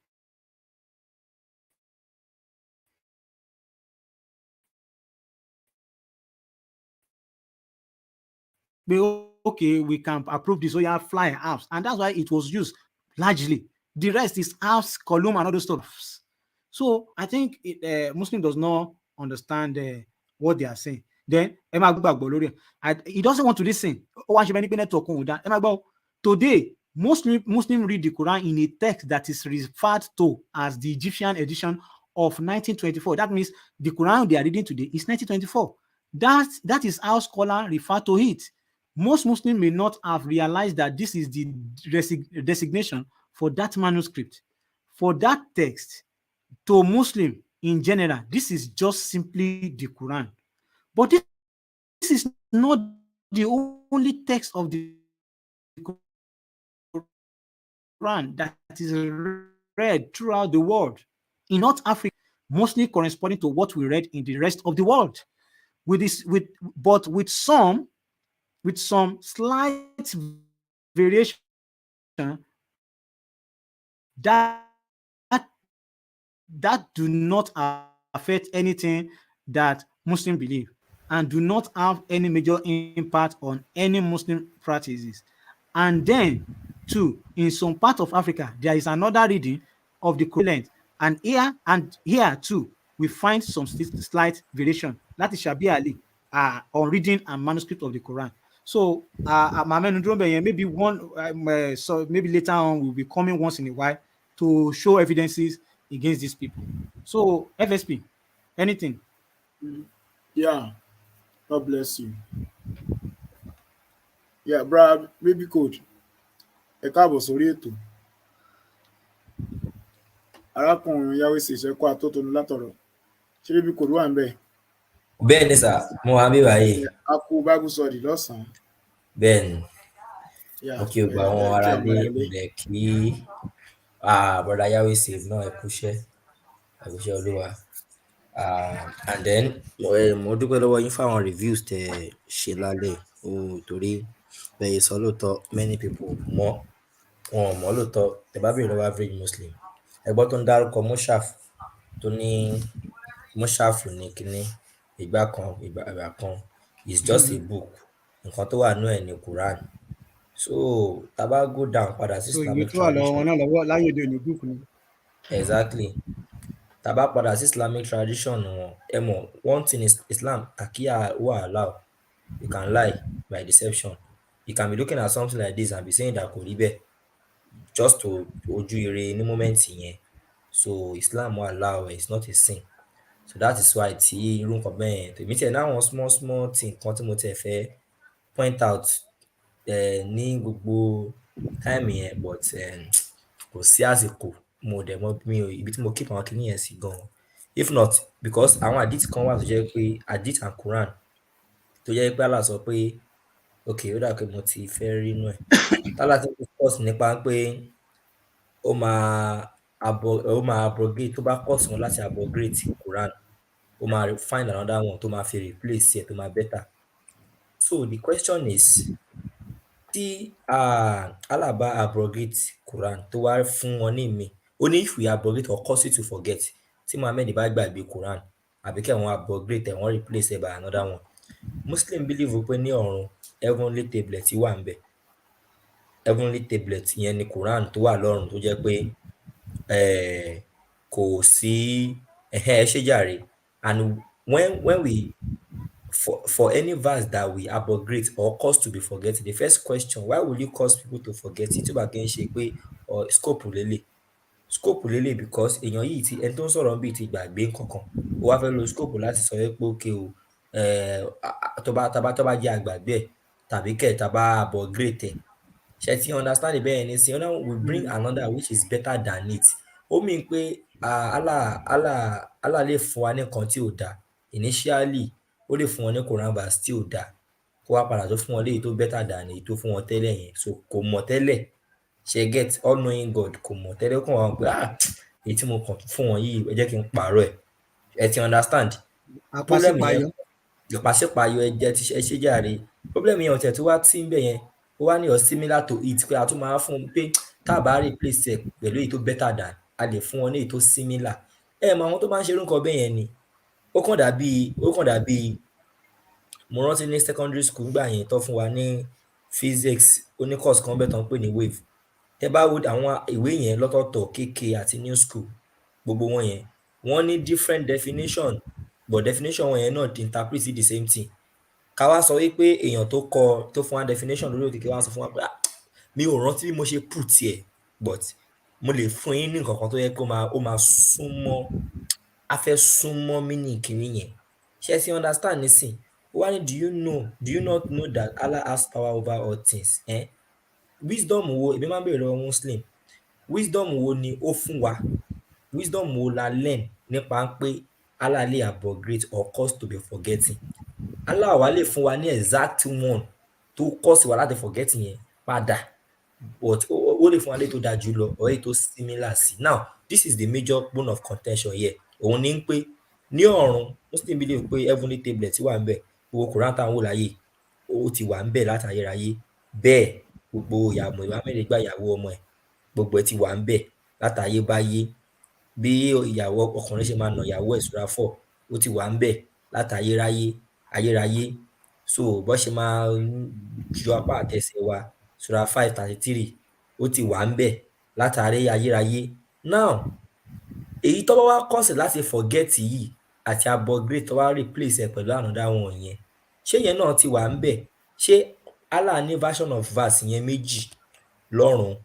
[SPEAKER 6] okay, we can approve this, so you have fly apps, and that's why it was used largely. The rest is apps, column, and other stuff. So I think Muslim does not understand what they are saying. Then he doesn't want to listen. Today, Muslim read the Quran in a text that is referred to as the Egyptian edition of 1924. That means the Quran they are reading today is 1924. That is how scholars refer to it. Most Muslims may not have realized that this is the designation for that manuscript. For that text, to Muslim in general, this is just simply the Quran. But this is not the only text of the Quran that is read throughout the world. In North Africa, mostly corresponding to what we read in the rest of the world. But with some slight variation that do not affect anything that Muslims believe and do not have any major impact on any Muslim practices. And then, too, in some part of Africa, there is another reading of the Quran, and here too, we find some slight variation. That is Shabi Ali on reading and manuscript of the Quran. So, maybe so maybe later on we'll be coming once in a while to show evidences against these people. So, FSP, anything?
[SPEAKER 4] Yeah, God bless you. Yeah, Brad, baby code. Ẹ káàbọ̀ sórí ètò. Arákùnrin Yahweh ṣe ìṣẹ́kọ́ atótónu látọ̀rọ̀. Ṣé baby code wà ń bẹ̀?
[SPEAKER 9] Bẹ́ẹ̀ ni sà, mo wà bí báyìí.
[SPEAKER 4] A kú Bible study lọ́sàn-án.
[SPEAKER 9] Bẹ́ẹ̀ ni,
[SPEAKER 4] Yeah,
[SPEAKER 9] mo kí o gba àwọn ará lé ilẹ̀ kí brother Yahweh save náà ẹ kúṣẹ́ Olúwa. And then mo dúpẹ́ lọ́wọ́ yín fáwọn reviews tẹ́ ṣe lálẹ́ torí bẹ́ẹ̀ sọ lóòótọ́ many people mọ̀ wọn ò mọ̀ lóòótọ́ tẹ́ bá béèrè lọ́wọ́ average Muslim ẹgbọ́n tó ń dárúkọ Mushaf tó ní Mushaf ní kínní ìgbà kan is just a book nǹkan tó wà nú ẹ̀ ní Quran. So tá bá go down padà sí Islamic tradition. Exactly. Tá bá padà sí Islamic tradition wọn ẹ mọ̀ one thing is Islam takiya wà allow. You can lie by deception. You can be looking at something like this and be saying that kò rí bẹ́ẹ̀ just to ojú ire ní moment yẹn. So Islam wà allow, it's not a sin. So that is why tí irú nǹkan bẹ́ẹ̀ tèmi tiẹ̀ náwọn small thing kan tí mo tiẹ̀ fẹ́ point out ní gbogbo time yẹn but kò sí àsìkò mo dẹ̀ mọ̀ ibi tí mo keep àwọn kìíní yẹn sí gan. If not because àwọn hadith kan wà tó jẹ́ pé hadith and Quran tó jẹ́ pé Allah sọ pé okay ó dà pé mo ti fẹ́ rí inú ẹ̀ tálá tí mo discuss nípa pé ó máa abrogate tó bá course wọn láti abrogate Quran ó máa find another one tó máa fi replace ẹ̀ tó máa better. So the question is tí Allah bá abrogate Quran tó wá fún wọn ní ìmí ó ní if we abrogate or cause you to forget tí Muhammad bá gbàgbé Quran àbí kí àwọn abrogate ẹ̀ wọ́n replace ẹ̀ by another one. Muslim believe pé ní ọ̀run heavenly tablet wà ń bẹ̀. Heavenly tablet yẹn ni Quran tó wà lọ́run tó jẹ́ pé kò sí ṣé jàre. And when we for any verse that we abrogate or cause to be forgotten, the first question, why will you cause people to forget it? Tó bá kí n ṣe pé scope lélẹ̀ because èèyàn yìí ti ẹni tó ń sọ̀rọ̀ bíi ti gbàgbé nǹkankan ó wá fẹ́ lo scope láti sọ pé okay o tó bá jẹ́ àgbàgbé ẹ̀ tàbí kẹ̀ tá bá abrogate ẹ̀ ṣe ti understand bẹ́ẹ̀ ni sí ọ̀nà we bring another which is better than it. Ó mean pé Allah lè fún wa ní nǹkan tí ò dáa initially ó lè fún wọn ní Quran verse tí ò dáa kó wá padà tó fún wọn léyìí tó better than èyí tó fún wọn tẹ́lẹ̀ yẹn. So kò mọ̀ tẹ́lẹ̀ ṣe get all knowing God kò mọ̀ tẹ́lẹ̀ kàn wọ́n pé èyí tí mo kàn fún wọn yìí ẹ jẹ́ kí n pààrọ̀ ẹ ti understand. Problem yẹn ìpàṣípààyọ ẹ̀jẹ̀ ti ṣe jàre. Problem yẹn ọ̀tẹ̀ tó wá tí ń bẹ̀ yẹn ó wá ní similar to it pé a tún máa fún un pé tá a bá replace ẹ̀ pẹ̀lú èyí tó better than a lè fún wọn ní èyí tó similar. Mọ àwọn tó bá ń ṣe irú nǹkan bẹ́ẹ̀ yẹn ni ó kàn dàbí mo rántí ní secondary school nígbà yẹn tó fún wa ní physics ó ní course kan bẹ́ẹ̀ tó ń pè ní wave. Tẹ́ bá wo àwọn ìwé yẹn lọ́tọ̀ọ̀tọ̀ KK àti new school gbogbo wọn yẹn wọ́n ní different definition but definition wọn yẹn náà interpret the same thing. Ká wá sọ wípé èèyàn tó fún wa definition lórí òkìkí wá sọ fún wa pé mi ò rántí bí mo ṣe put ẹ̀ but mo lè fún yín ní nǹkan kan tó yẹ kó ó máa súnmọ́ a fẹ́ súnmọ́ meaning kìíní yẹn. Ṣé ẹ ti understand nísìn? Ó wá ní do you not know that Allah has power over all things? Wisdom wo èmi máa ń béèrè lọ́wọ́ Muslim wisdom wo ni ó fún wa wisdom wo la learn nípa pé Allah lè abrogate or cause to be forgetting. Allah wá lè fún wa ní exact one tó cause wa láti forget yẹn padà but ó lè fún wa lè tó dáa jù lọ or èyí tó similar sí. Now this is the major bone of contention here. Òun ni pé ní ọ̀run Muslim believe pé heavenly tablet wà ń bẹ̀ gbogbo Quran tá à ń wò láyé ó ti wà ń bẹ̀ láti ayérayé bẹ́ẹ̀ gbogbo ìyàwó ìwà mẹ́rin gbà ìyàwó ọmọ ẹ̀ gbogbo ẹ̀ ti wà ń bẹ̀ láti ayébáyé bí ìyàwó ọkùnrin ṣe máa nà ìyàwó ẹ̀ Surah 4 ó ti wà ń bẹ̀ láti ayérayé so bó ṣe máa ju apá àtẹsẹ̀ wa Surah 5:33 ó ti wà ń bẹ̀ látàrí ayérayé. Now èyí tó bá wá kọ̀sẹ̀ láti forget yìí àti abrogate tó wá replace ẹ̀ pẹ̀lú another one yẹn ṣé yẹn náà ti wà ń bẹ̀? Ṣé Allah ní version of verse yẹn méjì lọ́run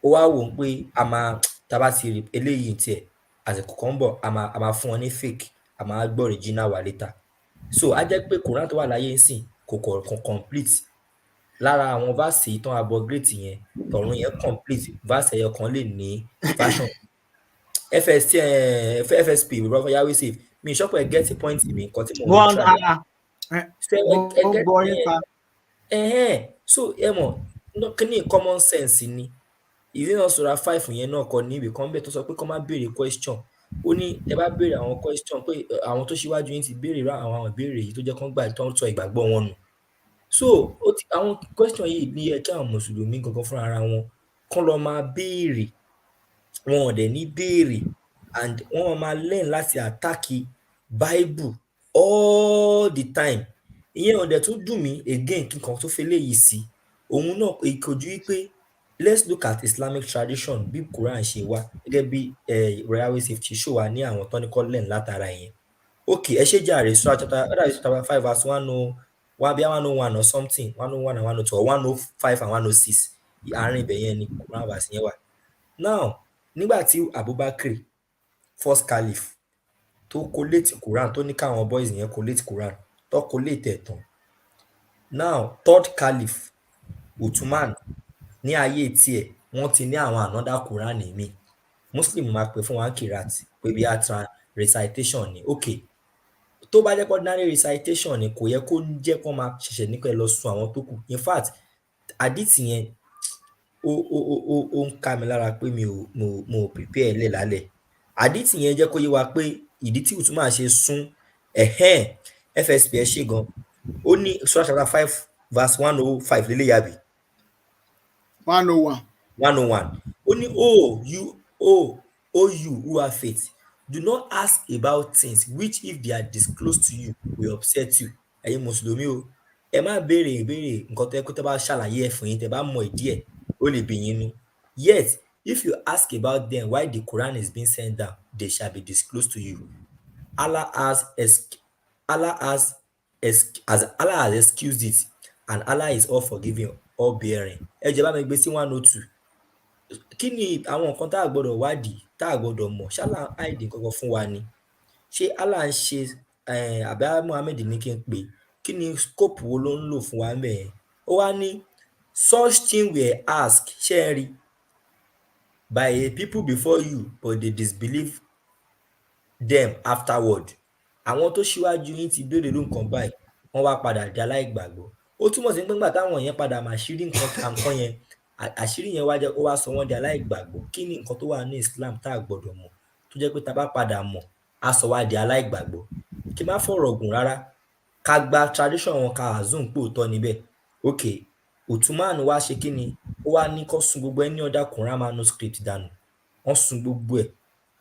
[SPEAKER 9] ó wá wò ó pé a máa tá a bá ti rí eléyìí tiẹ̀ àsìkò kan bọ̀ a máa fún wọn ní fake a máa gbọ́ original wá later. So á jẹ́ pé Quran tó wà láyé ńsìn kò complete lára àwọn verse yìí tán abrogate yẹn tọ̀run yẹn complete verse ẹyọ kan lè ní version FSP Brother Yahweh Save mi ìṣọ́pọ̀ ẹ̀ get point mi nǹkan tí mo ń try. So ẹ mọ̀ kí ni common sense ni ìwé náà Surah 5 yẹn náà kọ ní ibì kan bẹ́ẹ̀ tó sọ pé kó má béèrè question ó ní ẹ bá béèrè àwọn question pé àwọn tó ṣíwájú yín ti béèrè àwọn ìbéèrè yìí tó jẹ́ kán gbà tó ń sọ ìgbàgbọ́ wọn nù. So àwọn question yìí ní ẹ kí àwọn mùsùlùmí gangan fúnra ara wọn kán lọ máa béèrè wọn ò dẹ̀ ní béèrè and wọ́n máa learn láti attack Bible all the time. Ìyẹn ò dẹ̀ tún dùn mí again kí nǹkan tó fi léyìí sí òun náà ìkojú wípé let's look at Islamic tradition bí Quran ṣe wá gẹ́gẹ́ bí Yahweh Save ti show wa ní àwọn tó ní kọ́ learn látara yẹn. Okay ẹ ṣe jàre Surah chapter 5 verse 101 or something 101 and 102 or 105 and 106 àárín ibẹ̀ yẹn ni Quran verse yẹn wà. Now nígbà tí Abubakar first caliph tó collate Quran tó ní káwọn boys yẹn collate Quran tó collate ẹ̀ tán. Now third caliph Uthman ní ayé tiẹ̀ wọ́n ti ní àwọn another Quran mi Muslim máa pè fún wa kirat pé bí atra recitation ni okay tó bá jẹ́ pé ordinary recitation ni kò yẹ kó jẹ́ kó máa ṣẹ̀ṣẹ̀ ní pé lọ sun àwọn tó kù in fact àdìtì yẹn ó ń ká mi lára pé mo prepare lẹ̀ lálẹ́ àdìtì yẹn jẹ́ kó yé wa pé ìdí tí Uthman ṣe sún FSP ẹ ṣe gan ó ní Surah chapter 5 verse 105 lélẹ́yàbí 101 ó ní you who have faith do not ask about things which if they are disclosed to you will upset you. Ẹ̀yin mùsùlùmí o ẹ má béèrè nǹkan tó yẹ kó tẹ́ bá ṣàlàyé ẹ̀ fún yín tẹ́ bá mọ ìdí ẹ̀ ó lè bí yín nú. Yet if you ask about them why the Quran is being sent down they shall be disclosed to you. Allah has excused it and Allah is all forgiving all bearing. Ẹ jẹ́ bá mi gbé sí 102. Kí ni àwọn nǹkan tá a gbọ́dọ̀ wádìí tá a gbọ́dọ̀ mọ̀ ṣálà àìdí kankan fún wa ni ṣé Allah ń ṣe àbí Muhammad ní kí n pè kí ni scope wo ló ń lò fún wa mẹ́ẹ̀ ó wá ní such thing were asked ṣé ẹ rí by a people before you but they disbelieve them afterward. Àwọn tó ṣíwájú yín ti béèrè ló nǹkan báyìí wọ́n wá padà di aláìgbàgbọ́ ó túmọ̀ sí pé nígbà táwọn yẹn padà máa ṣírí nǹkan yẹn àṣírí yẹn wá jẹ́ ó wá sọ wọ́n di aláìgbàgbọ́. Kí ni nǹkan tó wà ní Islam tá a gbọ́dọ̀ mọ̀ tó jẹ́ pé tá a bá padà mọ̀ á sọ wá di aláìgbàgbọ́. Kí má fọ̀rọ̀ gùn rárá ká gba tradition wọn ká assume pé òótọ́ níbẹ̀. Okay Uthman wá ṣe kí ni ó wá ní kó sun gbogbo ẹni other Quran manuscript dànù wọ́n sun gbogbo ẹ̀.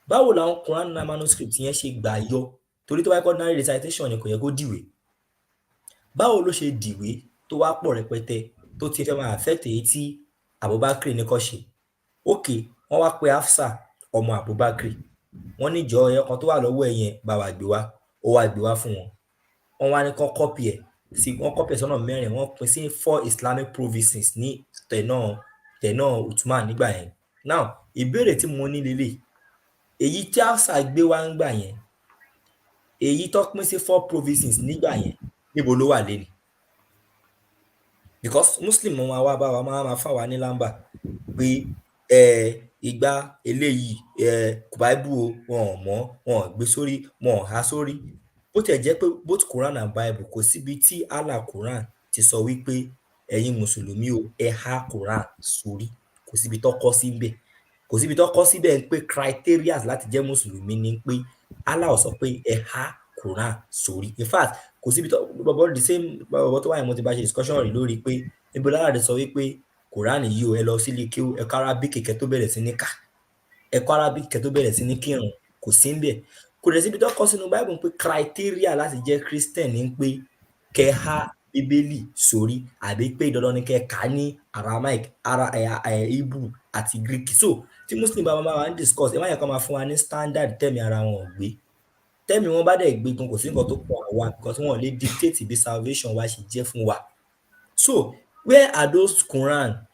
[SPEAKER 9] Báwo làwọn Quran manuscript yẹn ṣe gbà yọ torí tó bá kọ́ ordinary recitation ni kò yẹ kó dìwé. báwo ló ṣe dìwé tó wá pọ̀ rẹpẹtẹ tó ti fẹ́ máa affect èyí tí Abubakar ní kó ṣe? Ókè, wọ́n wá pe Hafsa ọmọ Abubakar, wọ́n ní jọ̀ọ́ ẹyọ kan tó wà lọ́wọ́ ẹ yẹn bá wa gbé wá, ó wá gbé wá fún wọn. Wọ́n wá ní kán copy ẹ̀ sí, wọ́n copy ẹ̀ sọ́nà mẹ́rin, wọ́n pín sí 4 Islamic provinces ní tẹ̀nà Uthman nígbà yẹn. Now, ìbéèrè tí mo ní leléyìí, èyí tí Hafsa gbé wá ńgbà yẹn, èyí tó pín sí 4 provinces nígbà yẹn, níbo ló wà lénìí? Because Muslim máa wá bá wa máa fà wá ní lámbà pé ìgbà eléyìí Bible o, wọn ò mọ̀, wọn ò gbé sórí, wọn ò há sórí. Bó tiẹ̀ jẹ́ pé both Quran and Bible kò síbi tí Allah Quran ti sọ wípé ẹ̀yin Mùsùlùmí o, ẹ há Quran sórí. Kò síbi tó kọ́ síbẹ̀. Kò síbi tó kọ́ síbẹ̀ ń pé criteria láti jẹ́ Mùsùlùmí ni pé Allah ò sọ pé ẹ há Quran sórí. In fact, kò síbi tó bọ̀bọ̀ the same bọ̀bọ̀ tó wà ní mo ti bá ṣe discussion rí lórí pé níbo lára rẹ̀ sọ wípé Quran yìí o, ẹ lọ sílé kéwú, ẹ kọ́ Arabic kẹ́ tó bẹ̀rẹ̀ sí ní kà. Ẹ kọ́ Arabic kẹ́ tó bẹ̀rẹ̀ sí ní kírun, kò sí ńbẹ̀. Kò dẹ̀ síbi tó kọ́ sínú Bible pé criteria láti jẹ́ Christian ni pé kẹ́ há Bíbélì sórí àbí pé dandan ni kẹ́ kà á ní Aramaic, Hebrew àti Greek. So tí Muslim bá máa wá ń discuss, ẹ má yẹ kó máa fún wa ní standard tẹ̀mí ara wọn ò gbé. Tẹ́mi wọn bá dẹ̀ gbé gan, kò sí nǹkan tó kàn àwa because wọn ò lè dictate bí salvation wa ṣe jẹ́ fún wa. So where are those Quran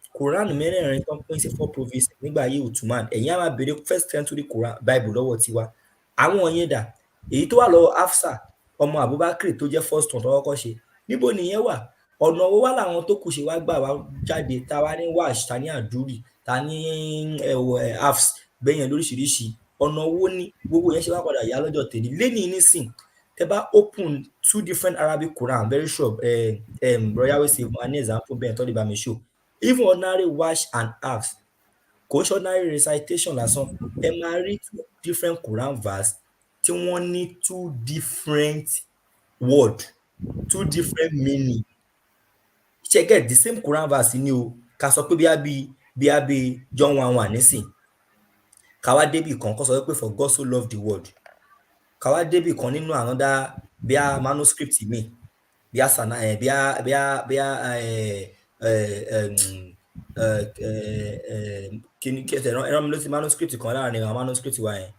[SPEAKER 9] mẹ́rẹ̀ẹ̀rin tó ń pín sí 4 provinces nígbà ayé Uthman? Ẹ̀yin á máa béèrè first century Quran Bible lọ́wọ́ tiwa. Àwọn yẹn dà? Èyí tó wà lọ́wọ́ Hafsa ọmọ Abubakar tó jẹ́ first one tó kọ́kọ́ ṣe, níbo nìyẹn wà? Ọ̀nà wo wá làwọn tó kù ṣe wá gbà wá jáde, ta wá ní Wash, ta ní Aduri, ta ní Hafs bẹ́yẹn lóríṣiríṣi? Ọ̀nà wo ni gbogbo yẹn ṣe wá padà yá lọ́jọ́ tèmi? Lénìí nísìn, tẹ bá open 2 different Arabic Quran, very sure Royal Way Save an example bẹ́ẹ̀ tó lè bá mi show. Even ordinary Wash and Hafs, kò ṣe ordinary recitation lásán, ẹ máa rí 2 different Quran verse tí wọ́n ní 2 different word, 2 different meaning. Ṣé get the same Quran verse ni o, ká sọ pé bí John 1:1 nísìn, ká wá débì kan kó sọ pé for God so loved the world, ká wá débì kan nínú another bí a manuscript mi, bí a sana bí a kíni ẹran mi ló ti manuscript kan láàrin àwọn manuscript wa yẹn.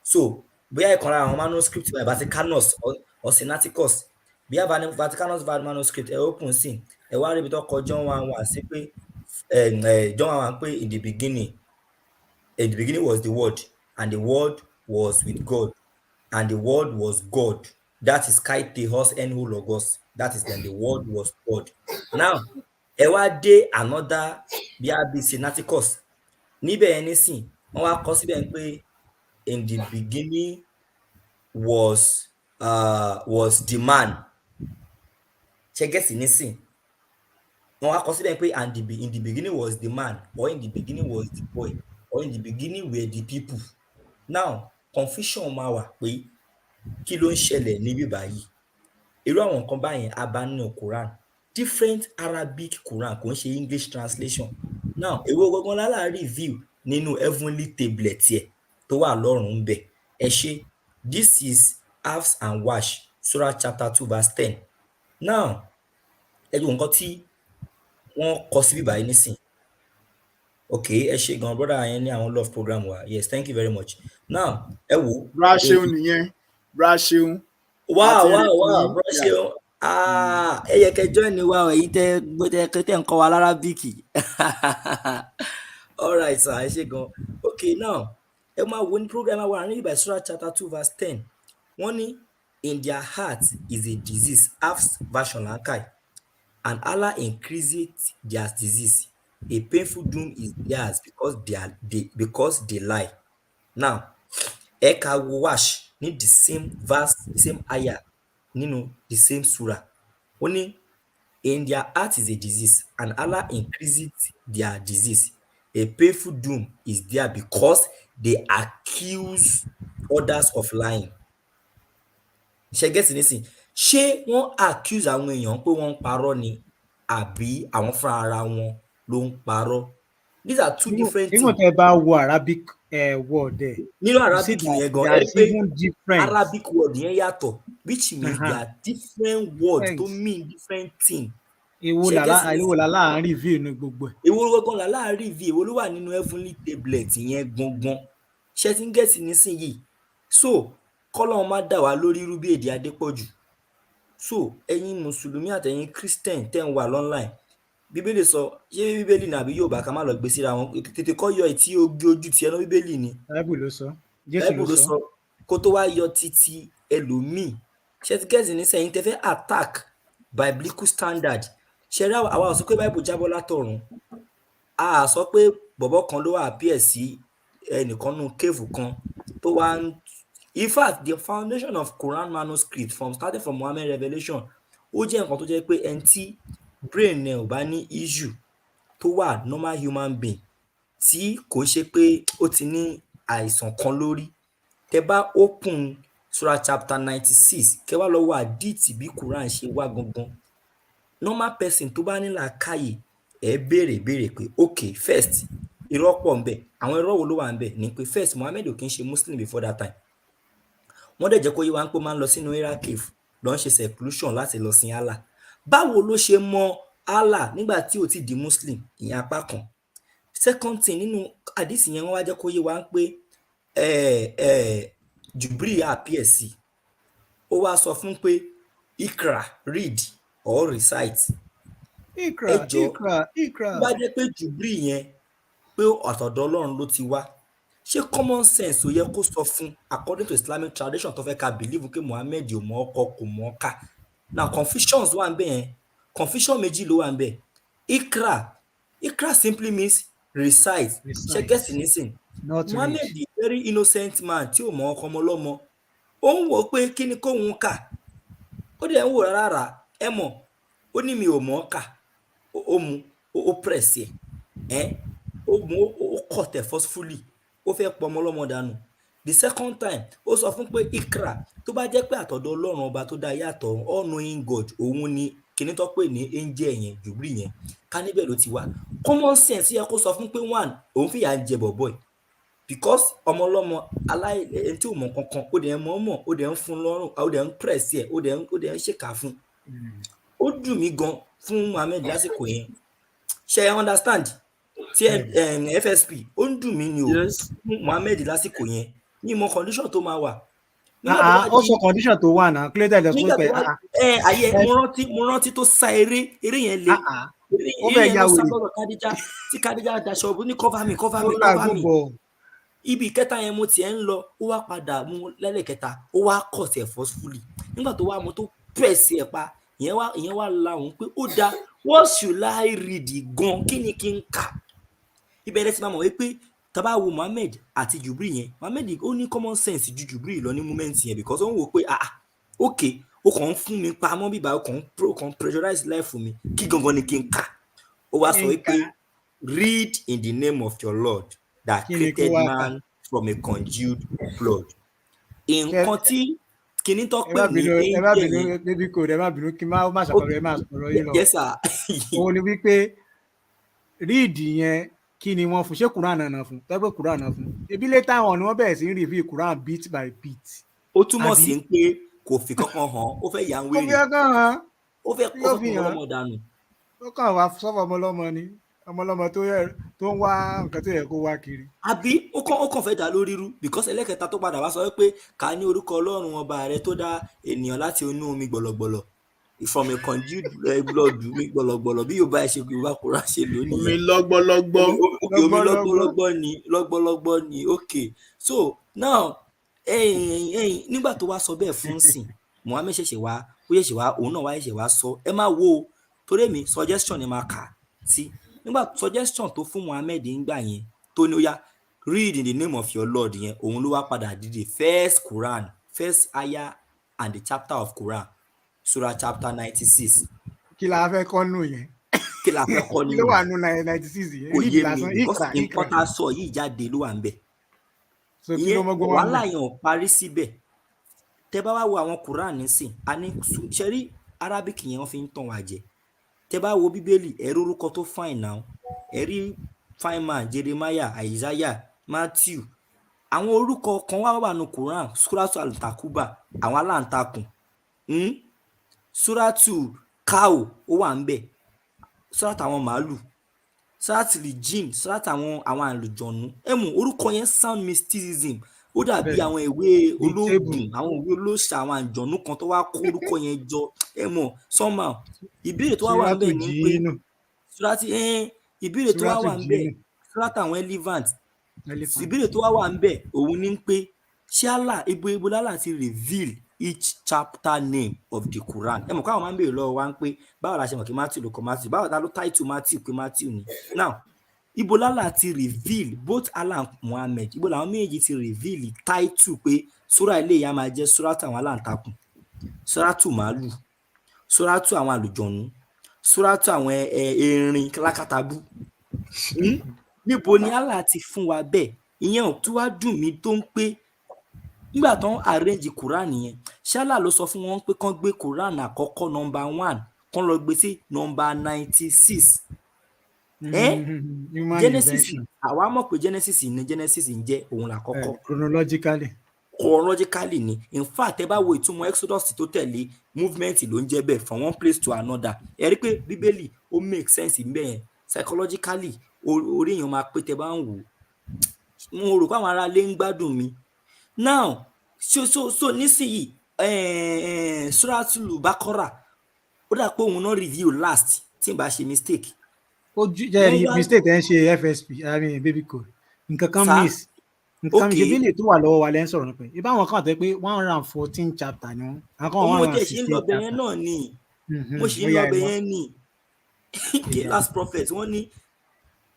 [SPEAKER 9] So bóyá ìkan lára àwọn manuscript wa Vaticanus or Sinaiticus, bí a Vaticanus manuscript ẹ open sí, ẹ wá rí ibi tó kọ John 1:1 sí pé John 1:1 pé in the beginning was the word, and the word was with God, and the word was God. That is kai theos en logos. That is then the word was God. Now, ẹ wá dé another bí Sinaiticus. Níbẹ̀ yẹn nísìn, wọ́n wá kọ síbẹ̀ pé in the beginning was the man. Ṣé gẹ̀ẹ́sì nísìn? Wọ́n wá kọ síbẹ̀ pé in the beginning was the man, or in the beginning was the boy, or in the beginning were the people. Now, confusion máa wà pé kí ló ń ṣẹlẹ̀ níbí báyìí? Irú àwọn nǹkan báyẹn a bá nínú Quran, different Arabic Quran, kò ń ṣe English translation. Now, èwo gangan lálá review nínú heavenly tablet yẹ tó wà lọ́rùn ń bẹ̀? Ẹ ṣé, this is Hafs and Wash, Surah chapter 2 verse 10. Now, ẹ wo nǹkan tí wọ́n kọ síbí báyìí nísìn. Okay, ẹ ṣé gan brother yẹn ní àwọn love program wa. Yes, thank you very much. Now, ẹ wo.
[SPEAKER 4] Bra ṣeun nìyẹn, bra ṣeun.
[SPEAKER 9] Wow, bra ṣeun. Ẹ yẹ kẹ́ join ni wa èyí tẹ́ ń kọ́ wa l'Arabic. All right, sir, ẹ ṣé gan. Okay, now, ẹ máa wo ní program wa ní by Surah chapter 2 verse 10. Wọ́n ní in their heart is a disease, Hafs version lankai, and Allah increases their disease. A painful doom is theirs because they lie. Now, ẹ ká wo Wash ní the same verse, the same ayah, nínú the same surah. Ó ní in their heart is a disease, and Allah increases their disease. A painful doom is there because they accuse others of lying. Ṣé gẹ́sì nísìn? Ṣé wọ́n accuse àwọn èèyàn pé wọ́n ń parọ́ ni, àbí àwọn fúnra ara wọn ló ń parọ́? These are two different
[SPEAKER 6] Even
[SPEAKER 9] things.
[SPEAKER 6] tẹ́ bá wo Arabic word there,
[SPEAKER 9] Nínú
[SPEAKER 6] you see
[SPEAKER 9] Arabic
[SPEAKER 6] that
[SPEAKER 9] yẹn gan, ẹ
[SPEAKER 6] there's
[SPEAKER 9] rí pé
[SPEAKER 6] even difference.
[SPEAKER 9] Arabic word yẹn yàtọ̀, which means there are different words tó mean different thing.
[SPEAKER 6] Èwo là láàárín review ní gbogbo ẹ̀.
[SPEAKER 9] Èwo gangan là láàárín review, èwo ló wà nínú heavenly tablet yẹn gangan. Ṣé ti ń gẹ̀ẹ́sì nísìnyìí? So kọ́lọ́run má dà wá lórí irú bí èdè Adépọ̀jù. So ẹ̀yin Mùsùlùmí àtẹ̀yin Christian tẹ́ ń wà online, Bíbélì sọ, ṣé Bíbélì ni àbí Yorùbá ká má lọ gbé síra wọn? Tètè kọ́ yọ ìtí oge ojú tiẹ̀ náà, Bíbélì ni.
[SPEAKER 6] Bible ló sọ. Jésù ló
[SPEAKER 9] Bible ló
[SPEAKER 6] sọ.
[SPEAKER 9] sọ kó tó wá yọ títí ẹlòmíì. Ṣé ti gẹ̀ẹ́sì nísìnyìí tẹ́ fẹ́ attack biblical standard? Ṣé rí àwa ò sọ pé Bible jábọ́ látọ̀run? A sọ pé bọ̀bọ́ kan ló wà appear sí ẹnìkan nínú cave kan tó wá ń. In fact, the foundation of Quran manuscript starting from Muhammad revelation, ó jẹ́ nǹkan tó jẹ́ pé ẹni tí brain ẹ̀ ò bá ní issue tó wà normal human being tí kò ṣe pé ó ti ní àìsàn kan lórí, tẹ bá open Surah chapter 96 kẹ wá lọ wo àdìtì bí Quran ṣe wá gangan, normal person tó bá ní làákàyè ẹ béèrè pé okay, first irọ́ pọ̀ ń bẹ, àwọn irọ́ wo ló wà ń bẹ ni pé first Muhammad ò kí ń ṣe Muslim before that time. Wọ́n dẹ̀ jẹ́ kó yé wa pé máa ń lọ sínú Hira cave lọ ń ṣe seclusion láti lọ sin Allah. Báwo ló ṣe mọ Allah nígbà tí ò ti di Muslim? Ìyẹn apá kan. Second thing, nínú àdìsí yẹn wọ́n wá jẹ́ kó yé wa pé Jubril appear sí, ó wá sọ fún pé Ikra, read or recite.
[SPEAKER 6] Ikra.
[SPEAKER 9] Bá jẹ́ pé Jubril yẹn pé ọ̀tọ̀dọ̀ Ọlọ́run ló ti wá, ṣé common sense ò yẹ kó sọ fún according to Islamic tradition tó fẹ́ ká believe pé Muhammad ò mọ̀ ọkọ kò mọ̀ ọ́kà? Now confusions wà ń bẹ̀ yẹn, confusion méjì ló wà ń bẹ̀. Ikra simply means recite. Ṣé gẹ̀ẹ́sì nísìn? Muhammad the very innocent man tí ò mọ̀ ọkọ ọmọ ọlọ́mọ, ó ń wò pé kí ni kóun kà, ó dẹ̀ ń wò rárá ẹ mọ̀, ó ní mi ò mọ̀ ọ́kà, ó mu ó press ẹ̀ ó mu ó cut ẹ̀ forcefully, ó fẹ́ pọ ọmọ ọlọ́mọ dànù. The second time ó sọ fún pé Ikra, tó bá jẹ́ pé àtọ̀dọ̀ Ọlọ́run ọba tó dá yàtọ̀ all knowing God, òun ni kíní tó pè ní angel yẹn Jubril yẹn, ká níbẹ̀ ló ti wá. Common sense yẹ kó sọ fún pé one, òun fìyà ń jẹ bọ̀bọ̀ ẹ̀ because ọmọ ọlọ́mọ ẹni tí ò mọ̀ kankan, ó dẹ̀ ń mọ̀ ó dẹ̀ ń fún lọ́rùn, ó dẹ̀ ń press ẹ̀, ó dẹ̀ ń ṣèkà fún. Ó dùn mí gan fún Muhammad lásìkò yẹn. Ṣé ẹ understand? Tí FSP ó ń dùn mí ni o fún Muhammad lásìkò yẹn, ní mọ condition tó máa wà.
[SPEAKER 6] Ó sọ condition tó wà náà, kílódé lọ sọ pé
[SPEAKER 9] ayé mo rántí tó sá eré yẹn le.
[SPEAKER 6] Ó bẹ̀ ya wèrè.
[SPEAKER 9] Sọ́dọ̀ Kadija tí Kadija daṣọ ní cover me. Ibi kẹta yẹn mo tiẹ̀ ń lọ, ó wá padà mú lẹ́lẹ̀kẹta, ó wá cut ẹ̀ forcefully. Nígbà tó wá mo tó press ẹ̀ pa, ìyẹn wá láwọn pé ó dáa, what should I read gan, kí ni kí n kà? Ìbẹ̀rẹ̀ ti máa mọ̀ wípé tàbá wo Muhammad àti Jubril yẹn, Muhammad ó ní common sense ju Jubril lọ ní moment yẹn because ó ń wò pé okay, ó kàn ń fún mi pamọ́ bíbá, ó kàn ń pressurize life fún mi, kí gangan ni kí n kà? Ó wá sọ wípé read in the name of your Lord that created man from a congealed blood. Nǹkan tí kìíní tó pè ní
[SPEAKER 6] ẹ má bínú baby code, ẹ má bínú kí má ṣàkọrọ ẹ má sọ̀rọ̀ yín lọ.
[SPEAKER 9] Yes sir.
[SPEAKER 6] Ó ní wípé read yẹn kí ni wọ́n fún, ṣé Quran náà fún? Tẹ́gbẹ́ Quran náà fún. Ebi later on ni wọ́n bẹ̀rẹ̀ sí review Quran bit by bit.
[SPEAKER 9] Ó túmọ̀ sí pé kò fi kankan hàn, ó fẹ́ yà ń wèrè. Ó fẹ́ kó fún ọmọ dànù.
[SPEAKER 6] Ó kàn wá sọ́fọ̀ ọmọlọ́mọ ni, ọmọlọ́mọ tó ń wá nǹkan tó yẹ kó wá kiri.
[SPEAKER 9] Àbí ó kàn fẹ́ dà lórí rú because ẹlẹ́kẹta tó padà wá sọ pé ká ní orúkọ Ọlọ́run ọba rẹ tó dá ènìyàn láti inú omi gbọ̀lọ̀gbọ̀lọ̀, from a congealed blood, mi gbọ̀lọ̀gbọ̀lọ̀ bí Yorùbá ẹ ṣe Yorùbá Quran ṣe lónìí.
[SPEAKER 4] Omi lọ́gbọ́lọ́gbọ́.
[SPEAKER 9] Omi lọ́gbọ́lọ́gbọ́ ni okay. So now nígbà tó wá sọ bẹ́ẹ̀ fún sìn, Muhammad ṣẹ̀ṣẹ̀ wá òun náà wá ṣẹ̀ṣẹ̀ wá sọ, ẹ máa wo torí mi suggestion ni máa kà sí. Nígbà suggestion tó fún Muhammad ńgbà yẹn tó ní ó yá read in the name of your Lord yẹn, òun ló wá padà dìde first ayah and the chapter of Quran, Surah chapter 96.
[SPEAKER 6] Kí la fẹ́ kọ́ nù yẹn?
[SPEAKER 9] Kí la fẹ́ kọ́ nù yẹn?
[SPEAKER 6] Kí ló wà nù 96 yẹn?
[SPEAKER 9] Kò yé mi because nǹkan tá a sọ yìí jáde ló wà ń bẹ̀. Ìyẹn wàhálà yẹn ò parí síbẹ̀. Tẹ bá wá wo àwọn Quran nísìn, a ní ṣẹ́rí Arabic yẹn wọ́n fi ń tàn wá jẹ. Tẹ bá wo Bíbélì, ẹ rí orúkọ tó fine now, ẹ rí Fireman, Jeremiah, Isaiah, Matthew. Àwọn orúkọ kan wà nù Quran, Suratu Al-Takuba, àwọn aláǹtakùn. Suratu Cow ó wà ń bẹ̀. Suratu àwọn màálù. Suratu Jinn, Suratu àwọn àlùjọ̀nù. Orúkọ yẹn sound mysticism. Ó dàbí àwọn ìwé ológun, àwọn ìwé olóòṣà, àwọn àjọ̀nù kan tó wá kó orúkọ yẹn jọ. Somehow. Ìbéèrè tó wà ń bẹ̀ ni pé ìbéèrè tó wà ń bẹ̀, Suratu àwọn elephant. Ìbéèrè tó wà ń bẹ̀ òun ni pé ṣé Allah ibo Allah ti reveal each chapter name of the Quran. Káwọn máa ń béèrè lọ́wọ́ wa ń pé báwo la ṣe mọ̀ kí Matthew ló kọ Matthew, báwo ta ló title Matthew pé Matthew ni. Now ibo Allah ti reveal, both Allah and Muhammad, ibo làwọn méjèèjì ti reveal title pé sura ilé ìyá máa jẹ́ suratu àwọn aláǹtakùn, suratu màálù, suratu àwọn àlùjọ̀nù, suratu àwọn erin lákàtàbú. Níbo ni Allah ti fún wa bẹ́ẹ̀? Ìyẹn ò tún wá dùn mí tó ń pé nígbà tó ń arrange Quran yẹn, ṣálà ló sọ fún wọn pé kán gbé Quran àkọ́kọ́ number 1 kán lọ gbé sí number 96. Genesis, àwa mọ̀ pé Genesis ń jẹ́ òun làkọ́kọ́. Chronologically ni. In fact, ẹ bá wo ìtumọ̀ Exodus tó tẹ̀lé, movement ló ń jẹ́ bẹ́ẹ̀ from one place to another. Ẹ rí pé Bíbélì ó make sense níbẹ̀ yẹn. Psychologically, orí èèyàn máa pé tẹ bá ń wò. Mo rò pé àwọn ará ilé ń gbádùn mi. Now, so nísìnyí, Suratul Baqarah, ó dà pé òun náà review last tí n bá ṣe mistake.
[SPEAKER 6] Ó jẹ́ mistake ẹ̀ ń ṣe FSP, baby code. Nǹkan kan miss. Nǹkan mi ṣe bí lè tó wà lọ́wọ́ wa lẹ́ ń sọ̀rọ̀ nípa ẹ̀. Ìbáwọn kan tẹ́ pé 114 chapter ni wọ́n.
[SPEAKER 9] Mo tẹ̀ ṣe ń lọ bẹ̀ yẹn náà ni. Mo ṣe ń lọ bẹ̀ yẹn ni. The last prophet, wọ́n ní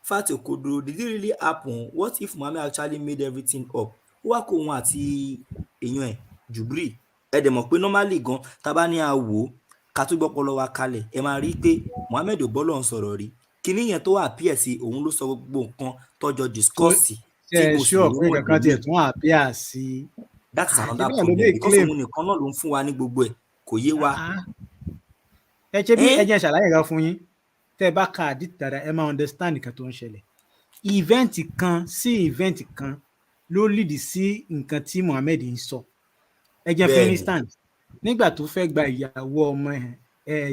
[SPEAKER 9] Fati Okodoro, did it really happen? What if Muhammad actually made everything up? Ó wá kó wọn àti èèyàn ẹ̀ Jubril. Ẹ dẹ̀ mọ̀ pé normally gan tá bá ní a wò ká tó gbọ́ pọlọ wa kalẹ̀, ẹ máa rí pé Muhammad ò bọ́lọ̀ ń sọ̀rọ̀ rí. Kíní yẹn tó wà appear sí òun ló sọ gbogbo nǹkan tọ́jọ́ discuss.
[SPEAKER 6] Tí mo sì ní wọ́n kan tiẹ̀ tún appear sí.
[SPEAKER 9] That is another problem because òun nìkan náà ló ń fún wa ní gbogbo ẹ̀, kò yé wa.
[SPEAKER 6] Ẹ ṣe bí ẹ jẹ́ ṣàlàyé ra fún yín. Tẹ́ bá ka àdìtì dáadáa, ẹ máa understand nǹkan tó ń ṣẹlẹ̀. Event kan sí event kan ló lead sí nǹkan tí Muhammad ń sọ. Ẹ jẹ́ for instance, nígbà tó fẹ́ gba ìyàwó ọmọ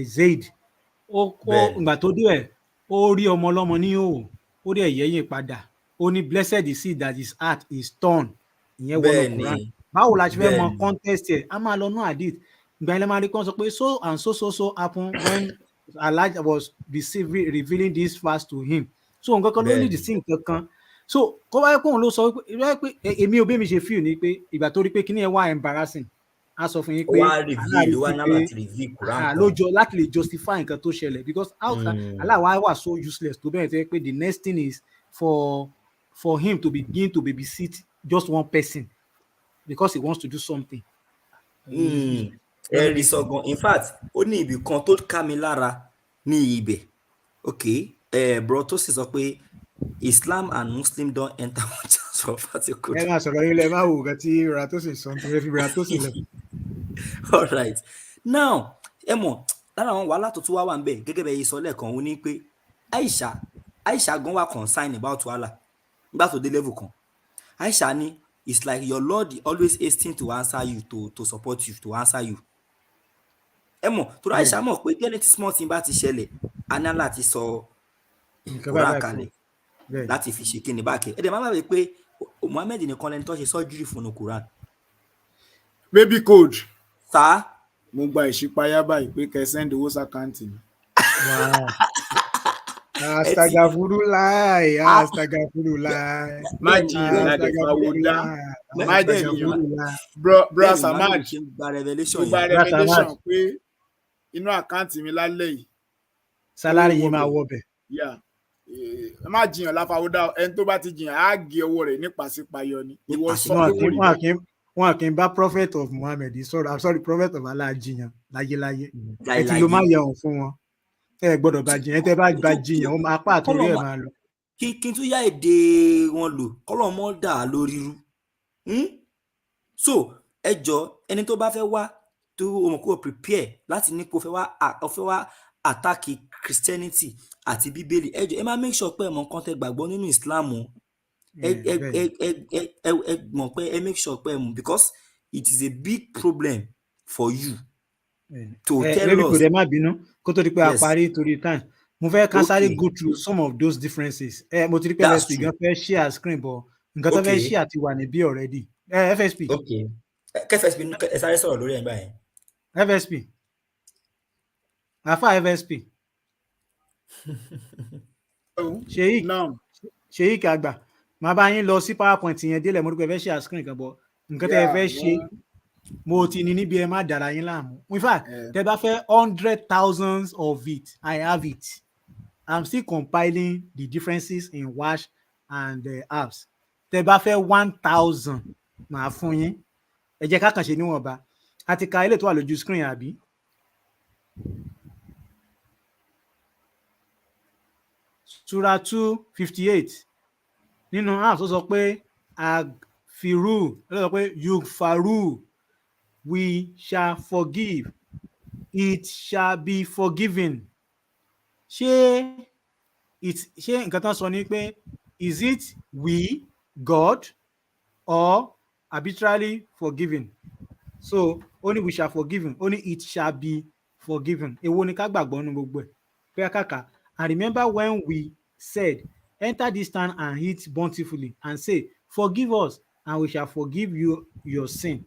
[SPEAKER 6] Zaid, ìgbà tó dé ẹ̀, ó rí ọmọ ọlọ́mọ ní òwò, ó rí ẹ̀yẹ́yìn padà, ó ní blessed is he that his heart is torn. Ìyẹn wọnú Quran. Báwo la ṣe fẹ́ mọ context ẹ̀? A máa lọ nú hadith. Ìgbà ilẹ̀ máa rí kan sọ pé so and so happen when Allah was revealing this verse to him. So nǹkan kan ló lead sí nǹkan kan. So kó wáyé pé òun ló sọ pé èmi ò bí mi ṣe feel ni pé ìgbà tó rí pé kíní ẹ wá embarrassing, a sọ fún yín pé lójó láti lè justify nǹkan tó ṣẹlẹ̀ because Allah wà so useless tó bẹ́ẹ̀ tẹ́ pé the next thing is for him to begin to babysit just one person because he wants to do something.
[SPEAKER 9] Ẹ rí sọgan, in fact ó ní ibì kan tó ká mi lára ní ibẹ̀. Bro tó sì sọ pé Islam and Muslim don enter one church of particular.
[SPEAKER 6] Ẹ máa sọ̀rọ̀ ilẹ̀ máa wò gan tí ra tó sì sọ nítorí fi ra tó sì lọ.
[SPEAKER 9] All right. Now, ẹ mọ̀ lára àwọn wàhálà tó tún wà ń bẹ̀ gẹ́gẹ́ bẹ́ẹ̀ yìí sọ lẹ́ẹ̀kan òun ni pé Aisha gan wà concerned about wàhálà nígbà tó dé level kan. Aisha ní it's like your Lord always hasten to answer you, to support you, to answer you. Ẹ mọ̀ torí Aisha mọ̀ pé bí ẹni tí small thing bá ti ṣẹlẹ̀ aná láti sọ Quran kalẹ̀ láti fi ṣe kíni báàkì. Ẹ̀dẹ̀ máa bàbá pé Muhammad nìkan lẹni tó ṣe surgery fún Quran.
[SPEAKER 4] Baby code.
[SPEAKER 9] Sá.
[SPEAKER 4] Mo gba ìṣípayá báyìí pé kẹ́ send owó sákàǹtì mi.
[SPEAKER 6] Astagfirullah.
[SPEAKER 4] Má jiyàn láti fáwọ́ dá. Má jiyàn. Bro Samad, gba revelation pé inú àkáǹtì mi lálẹ́ yìí.
[SPEAKER 6] Sálárì yìí máa wọ bẹ̀.
[SPEAKER 4] Má jiyàn láfàwọ́dá, ẹni tó bá ti jiyàn á gé owó rẹ̀ nípasípayọ ni. Ìwọ sọ pé
[SPEAKER 6] wọn kì í bá prophet of Muhammad prophet of Allah jiyàn láyéláyé. Ẹ ti ló máa yẹ òun fún wọn. Ẹ gbọ́dọ̀ bá jiyàn, tẹ́ bá jiyàn wọn apá àtúndì ẹ̀ máa lọ.
[SPEAKER 9] Kí n tún yá èdè wọn lò kọ́lọ̀ mọ́ dà lórí rú. So ẹ jọ ẹni tó bá fẹ́ wá tó o mọ̀ kó o prepare láti ní kó o fẹ́ wá attack Christianity àti Bíbélì ẹ jọ̀ọ́ ẹ máa make sure pé ẹ mọ nǹkan tẹ́ gbàgbọ́ nínú Islam o ẹ mọ̀ pé ẹ make sure pé ẹ mọ̀ because it is a big problem for you to tell us.
[SPEAKER 6] kò dẹ̀ má bínú kó tó di pé a parí torí time mo fẹ́ ká sáré go through some of those differences mo ti rí pé FSP gan fẹ́ share screen but nǹkan tó fẹ́ share ti wà níbí already FSP.
[SPEAKER 9] okay FSP ẹ sáré sọ̀rọ̀ lórí ẹ̀ báyìí.
[SPEAKER 6] FSP àfa FSP Sheik àgbà màá bá yín lọ sí PowerPoint yẹn délẹ̀ mo rí pé ẹ fẹ́ share screen kan but nǹkan tẹ́ ẹ fẹ́ ṣe mo ti ní níbi ẹ má dára yín láàmú in fact tẹ́ bá fẹ́ 100,000 of it I have it I'm still compiling the differences in wash and herbs tẹ́ bá fẹ́ 1,000 màá fún yín ẹ jẹ́ ká kàn ṣe níwọ̀nba àti ka ilé tó wà lójú screen àbí. Sura 258 nínú herbs ó sọ pé agfiru ó sọ pé yugfaru we shall forgive it shall be forgiven ṣé nǹkan tán sọ ni pé is it we God or arbitrarily forgiven so only we shall forgive only it shall be forgiven èwo ni ká gbàgbọ́ nínú gbogbo ẹ̀ pé kàkà and remember when we said enter this town and eat bountifully and say forgive us and we shall forgive you your sin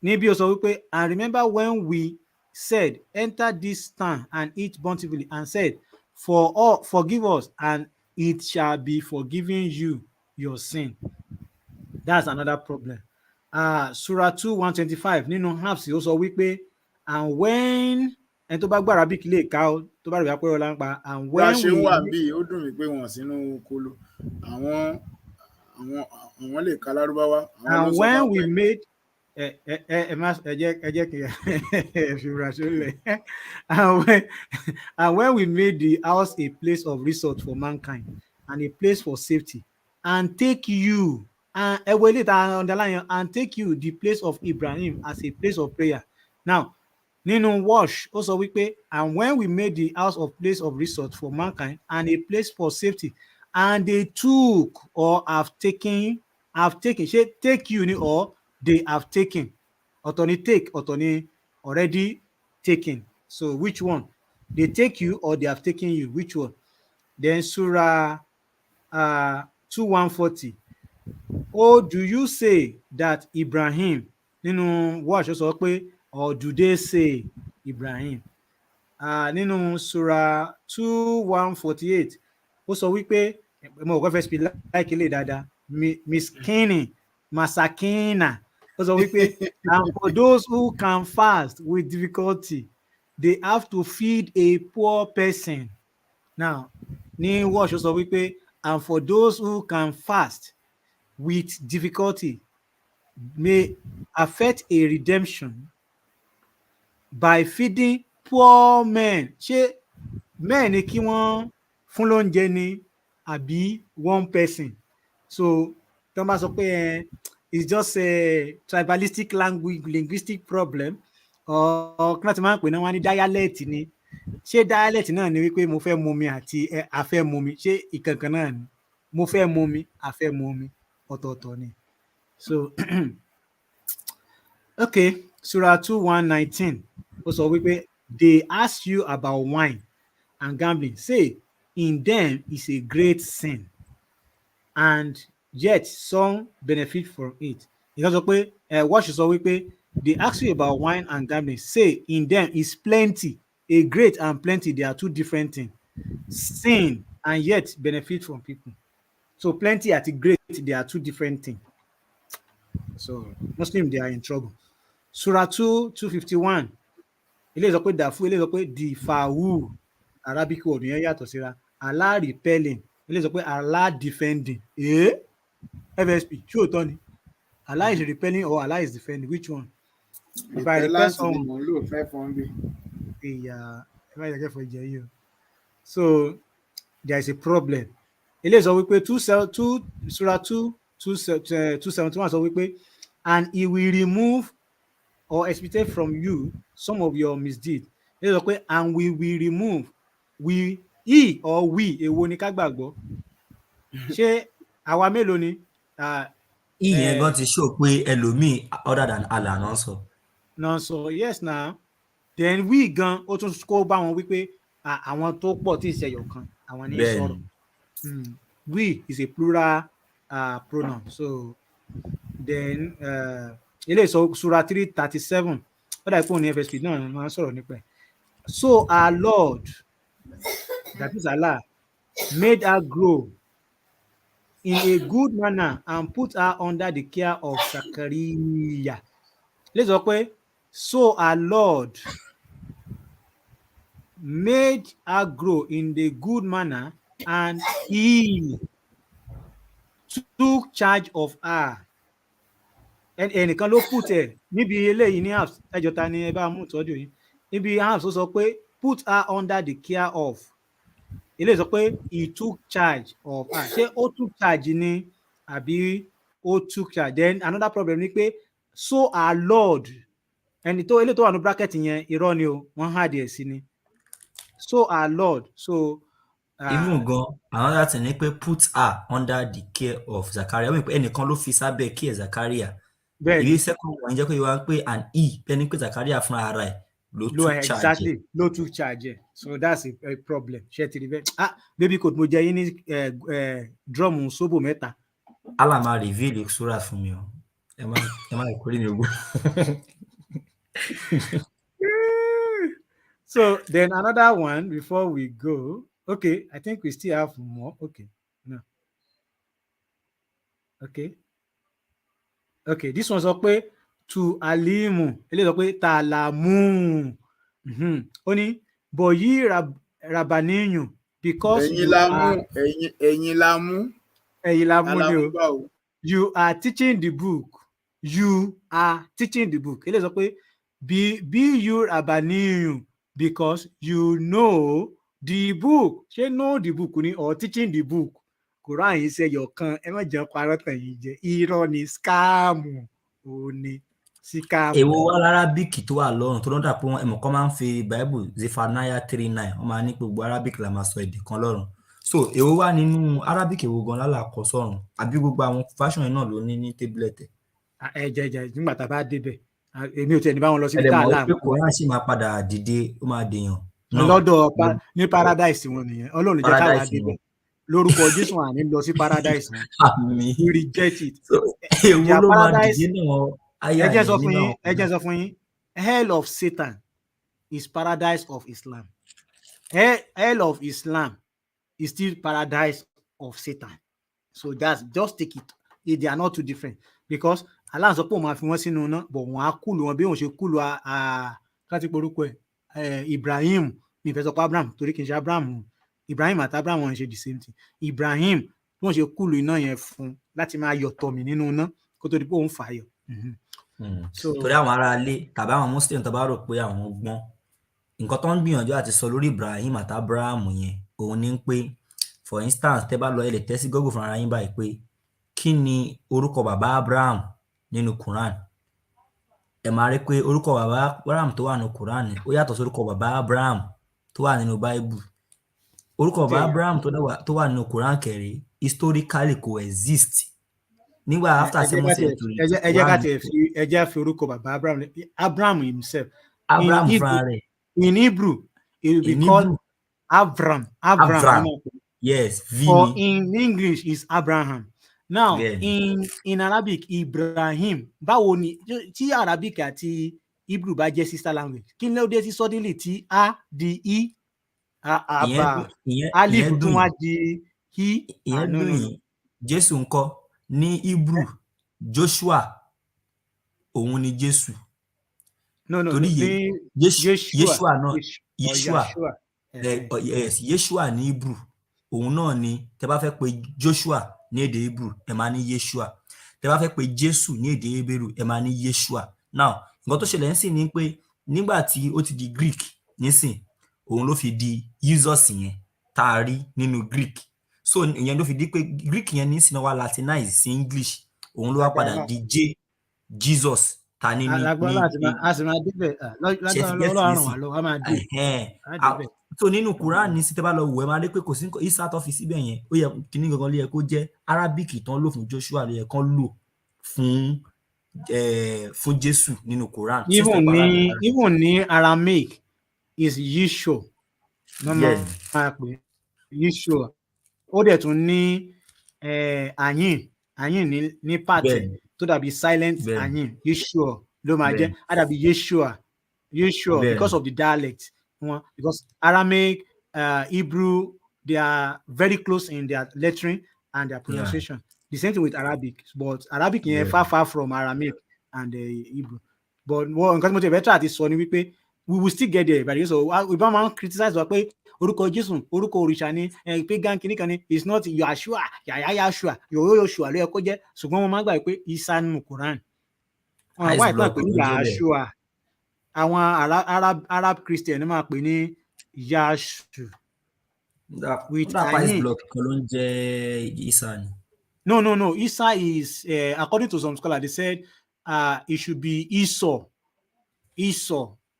[SPEAKER 6] níbi ó sọ wípé and remember when we said enter this town and eat bountifully and said forgive us and it shall be forgiven you your sin. That's another problem. Surah 2:125 nínú herbs ó sọ wípé and when ẹni tó bá gbọ́ Arabic lè ká ọ tó bá rẹ̀ wá pé ọlá ń pa and when
[SPEAKER 4] we. ṣe wà bí ó dùn mí pé wọ́n sínú kolo àwọn lè ka Lárúbáwá.
[SPEAKER 6] And when we made ẹ jẹ́ kí ẹ fi ra sílẹ̀ and when we made the house a place of resort for mankind and a place for safety and take you and underline and take you the place of Ibrahim as a place of prayer. Now nínú wash ó sọ wípé and when we made the house of place of resort for mankind and a place for safety and they took or have taken ṣé take you ni or they have taken ọ̀tọ̀ ni take ọ̀tọ̀ ni already taken so which one they take you or they have taken you which one. Then Surah 2:140 oh do you say that Ibrahim nínú wash ó sọ pé or do they say Ibrahim nínú Surah 2:148 ó sọ wípé mo kọ́ fẹ́ speak like ilé dáadáa miskini masakina ó sọ wípé and for those who can fast with difficulty they have to feed a poor person. Now ní wash ó sọ wípé and for those who can fast with difficulty may affect a redemption by feeding poor men. Ṣé men ni kí wọ́n fún lóúnjẹ ni àbí one person? So tó bá sọ pé it's just a tribalistic linguistic problem or kí wọ́n ti máa ń pè náà wọ́n ní dialect ni ṣé dialect náà ni wípé mo fẹ́ mumi àti a fẹ́ mumi ṣé ìkankan náà ni mo fẹ́ mumi a fẹ́ mumi ọ̀tọ̀ọ̀tọ̀ ni. So okay Surah 2:119 ó sọ wípé they ask you about wine and gambling say in them is a great sin and yet some benefit from it. Ìkan sọ pé wash sọ wípé they ask you about wine and gambling say in them is plenty a great and plenty they are two different things sin and yet benefit from people. So plenty àti great they are two different things. So Muslim they are in trouble. Surah 2:251 ilé sọ pé dàfú ilé sọ pé difawu Arabic word yẹn yàtọ̀ síra Allah repelling ilé sọ pé Allah defending FSP ṣé òótọ́ ni Allah is repelling or Allah is defending which one? If I repel someone so there is a problem. Ilé sọ wípé Surah 2:271 sọ wípé and he will remove or expiate from you some of your misdeeds Ilé sọ pé and we will remove he or we èwo ni ká gbàgbọ́? Ṣé àwa mélòó ni?
[SPEAKER 9] ìyẹn gan ti show pé ẹlòmíì other than Allah náà sọ.
[SPEAKER 6] Náà sọ yes na then we gan ó tún kó bá wọn wípé àwọn tó pọ̀ tí ìṣẹ̀yọ̀ kan àwọn ní sọ̀rọ̀. We is a plural pronoun. So then ilé ìsọ Surah 337 ó dàbí pé òun ní FSP náà máa ń sọ̀rọ̀ nípa ẹ̀. So our Lord, that is Allah, made her grow in a good manner and put her under the care of Zachariah. Let's sọ pé so our Lord made her grow in the good manner and he took charge of her. Ẹnìkan ló put ẹ níbi eléyìí ní apps ẹjọ ta ni ẹ bá mú ìtọ́jú yìí níbi apps ó sọ pé put her under the care of eléyìí sọ pé he took charge of her. Ṣé ó took charge ni àbí ó took charge? Then another problem ni pé so our Lord ẹni tó eléyìí tó wà ní bracket yẹn irọ́ ni o wọ́n há díẹ̀ sí ni so our Lord so.
[SPEAKER 9] Even gan another thing ni pé put her under the care of Zachariah wọ́n pé ẹnìkan ló fi sábẹ́ care Zachariah. Ìwé second one jẹ́ pé wọ́n pé an he bẹ́ẹ̀ pé Zachariah fúnra ara ẹ̀ ló took charge.
[SPEAKER 6] Exactly ló took charge. So that's a problem. Ṣé ti rí bẹ́ẹ̀? Baby coat mo jẹ yín ní drum sóbò mẹ́ta.
[SPEAKER 9] Allah máa reveal sura fún mi o. Ẹ má ìkórè mi ògbó.
[SPEAKER 6] So then another one before we go. Okay, I think we still have more. Okay, no. Okay, this one sọ pé to alimu eléyìí sọ pé talamu ó ní bọ̀yí rabaniyun because
[SPEAKER 4] ẹ̀yin la mú
[SPEAKER 6] ni o you are teaching the book eléyìí sọ pé be you rabaniyun because you know the book. Ṣé know the book ni or teaching the book? Quran yìí ṣe yọ̀kan ẹ má jẹ́ parọ́ tàn yìí jẹ́ irọ́ ni skáàmù ò ní síkáàmù.
[SPEAKER 9] Èwo wá lárábíkì tó wà lọ́rùn tó lọ́dà pé ẹ̀mọ̀ kan máa ń fi Bible Zephaniah 3:9 wọ́n máa ní pé gbogbo Arabic la máa sọ èdè kan lọ́rùn. So èwo wá nínú Arabic èwo gan lálàkọ sọ́run àbí gbogbo àwọn fashion yẹn náà ló ní tablet.
[SPEAKER 6] Ẹ jẹ́ nígbà tá a bá débẹ̀ èmi ò tiẹ̀ ní bá wọn lọ síbi tá a láàmú.
[SPEAKER 9] Ẹ̀dẹ̀ mọ̀ pé Quran sì máa padà dìde ó máa dèèyàn.
[SPEAKER 6] Lọ́dọ̀ ní paradise wọn nìyẹn Ọlọ́run jẹ́ káwa débẹ̀ lórúkọ Jésù àní lọ sí paradise wọn. We reject it.
[SPEAKER 9] Èwo ló máa dìde náà ayé
[SPEAKER 6] ẹ jẹ́ sọ fún yín hell of Satan is paradise of Islam. Hell of Islam is still paradise of Satan. So that's just take it. They are not too different because Allah sọ pé òun máa fi wọ́n sínú iná bọ̀ wọ́n á kúlù wọn bí òun ṣe kúlù káti porúkọ ẹ̀ Ibrahim mi fẹ́ sọ pé Abraham torí kì í ṣe Abraham Ibrahim àti Abraham wọn ṣe the same thing. Ibrahim bí wọ́n ṣe kúlù iná yẹn fún láti máa yọ̀ tọ̀mì nínú iná kó tó di pé òun fà á yọ.
[SPEAKER 9] Torí àwọn ará ilé tàbí àwọn Muslim tó bá rò pé àwọn gbọ́n nǹkan tó ń gbìyànjú àti sọ lórí Ibrahim àti Abraham yẹn òun ni pé for instance tẹ́ bá lọ ẹ lè tẹ́ sí Google fúnra yín báyìí pé kí ni orúkọ bàbá Abraham nínú Quran ẹ máa rí pé orúkọ bàbá Abraham tó wà nínú Quran ó yàtọ̀ sí orúkọ bàbá Abraham tó wà nínú Bible. Orúkọ bàbá Abraham tó wà nínú Quran kẹrì historically coexist nígbà after 7 century.
[SPEAKER 6] ẹ jẹ́ fi orúkọ bàbá Abraham himself
[SPEAKER 9] Abraham fúnra rẹ̀
[SPEAKER 6] in Hebrew it will be called Avram.
[SPEAKER 9] Yes,
[SPEAKER 6] or in English is Abraham. Now
[SPEAKER 9] yeah.
[SPEAKER 6] in Arabic Ibrahim báwo ni tí Arabic àti Hebrew bá jẹ́ sister language kí ló dé sí suddenly tí a di i àbá alif tún wá di hi.
[SPEAKER 9] Ìyẹn dùn yín Jésù ńkọ́ ní Hebrew Joshua òun ni Jésù.
[SPEAKER 6] Torí
[SPEAKER 9] Yeshua náà Yeshua ní Hebrew òun náà ni tẹ́ bá fẹ́ pè Joshua ní èdè Hebrew ẹ máa ní Yeshua, tẹ́ bá fẹ́ pè Jésù ní èdè Hebrew ẹ máa ní Yeshua. Now nǹkan tó ṣẹlẹ̀ nísìn ni pé nígbà tí ó ti di Greek nísìn òun ló fi di Jesus yẹn tá a rí nínú Greek, so ìyẹn ló fi di pé Greek yẹn nísìn náà wá Latinize sí English òun ló wá padà di Jesus ta ní
[SPEAKER 6] Lágbára a sì máa débẹ̀ lágbára Ọlọ́run wà lọ a máa dé a débẹ̀.
[SPEAKER 9] So nínú Quran ní sí tẹ́ bá lọ wò ẹ máa rí pé kò sí Isa tó fi síbẹ̀ yẹn ó yẹ kíní gangan ló yẹ kó jẹ́ Arabic tán lò fún Joshua ló yẹ kán lò fún Jésù nínú Quran.
[SPEAKER 6] Even ní Aramaic is Yeshua ló máa pè Yeshua ó dẹ̀ tún ní ayin ní pàtẹ tó dàbí silent ayin Yeshua ló máa jẹ́ á dàbí Yeshua because of the dialect because Aramaic Hebrew they are very close in their lettering and their pronunciation. The same thing with Arabic, but Arabic is far from Aramaic and Hebrew. But nǹkan tí mo ti better àti sọ ni wípé we will still get there. But so we don't criticize wa pé orúkọ Jésù orúkọ òrìṣà ni pagan kìnìkan ni is not Yahshua Yahshua Yoshua ló yẹ kó jẹ́ ṣùgbọ́n mo máa gbà pé Isa nínú Quran wọn wá ìpín pé Yahshua àwọn Arab Christian máa pè ní Yahshua
[SPEAKER 9] with ice block kan ló ń jẹ́ Isa ni.
[SPEAKER 6] No. Isa is according to some scholars they said it should be Esau.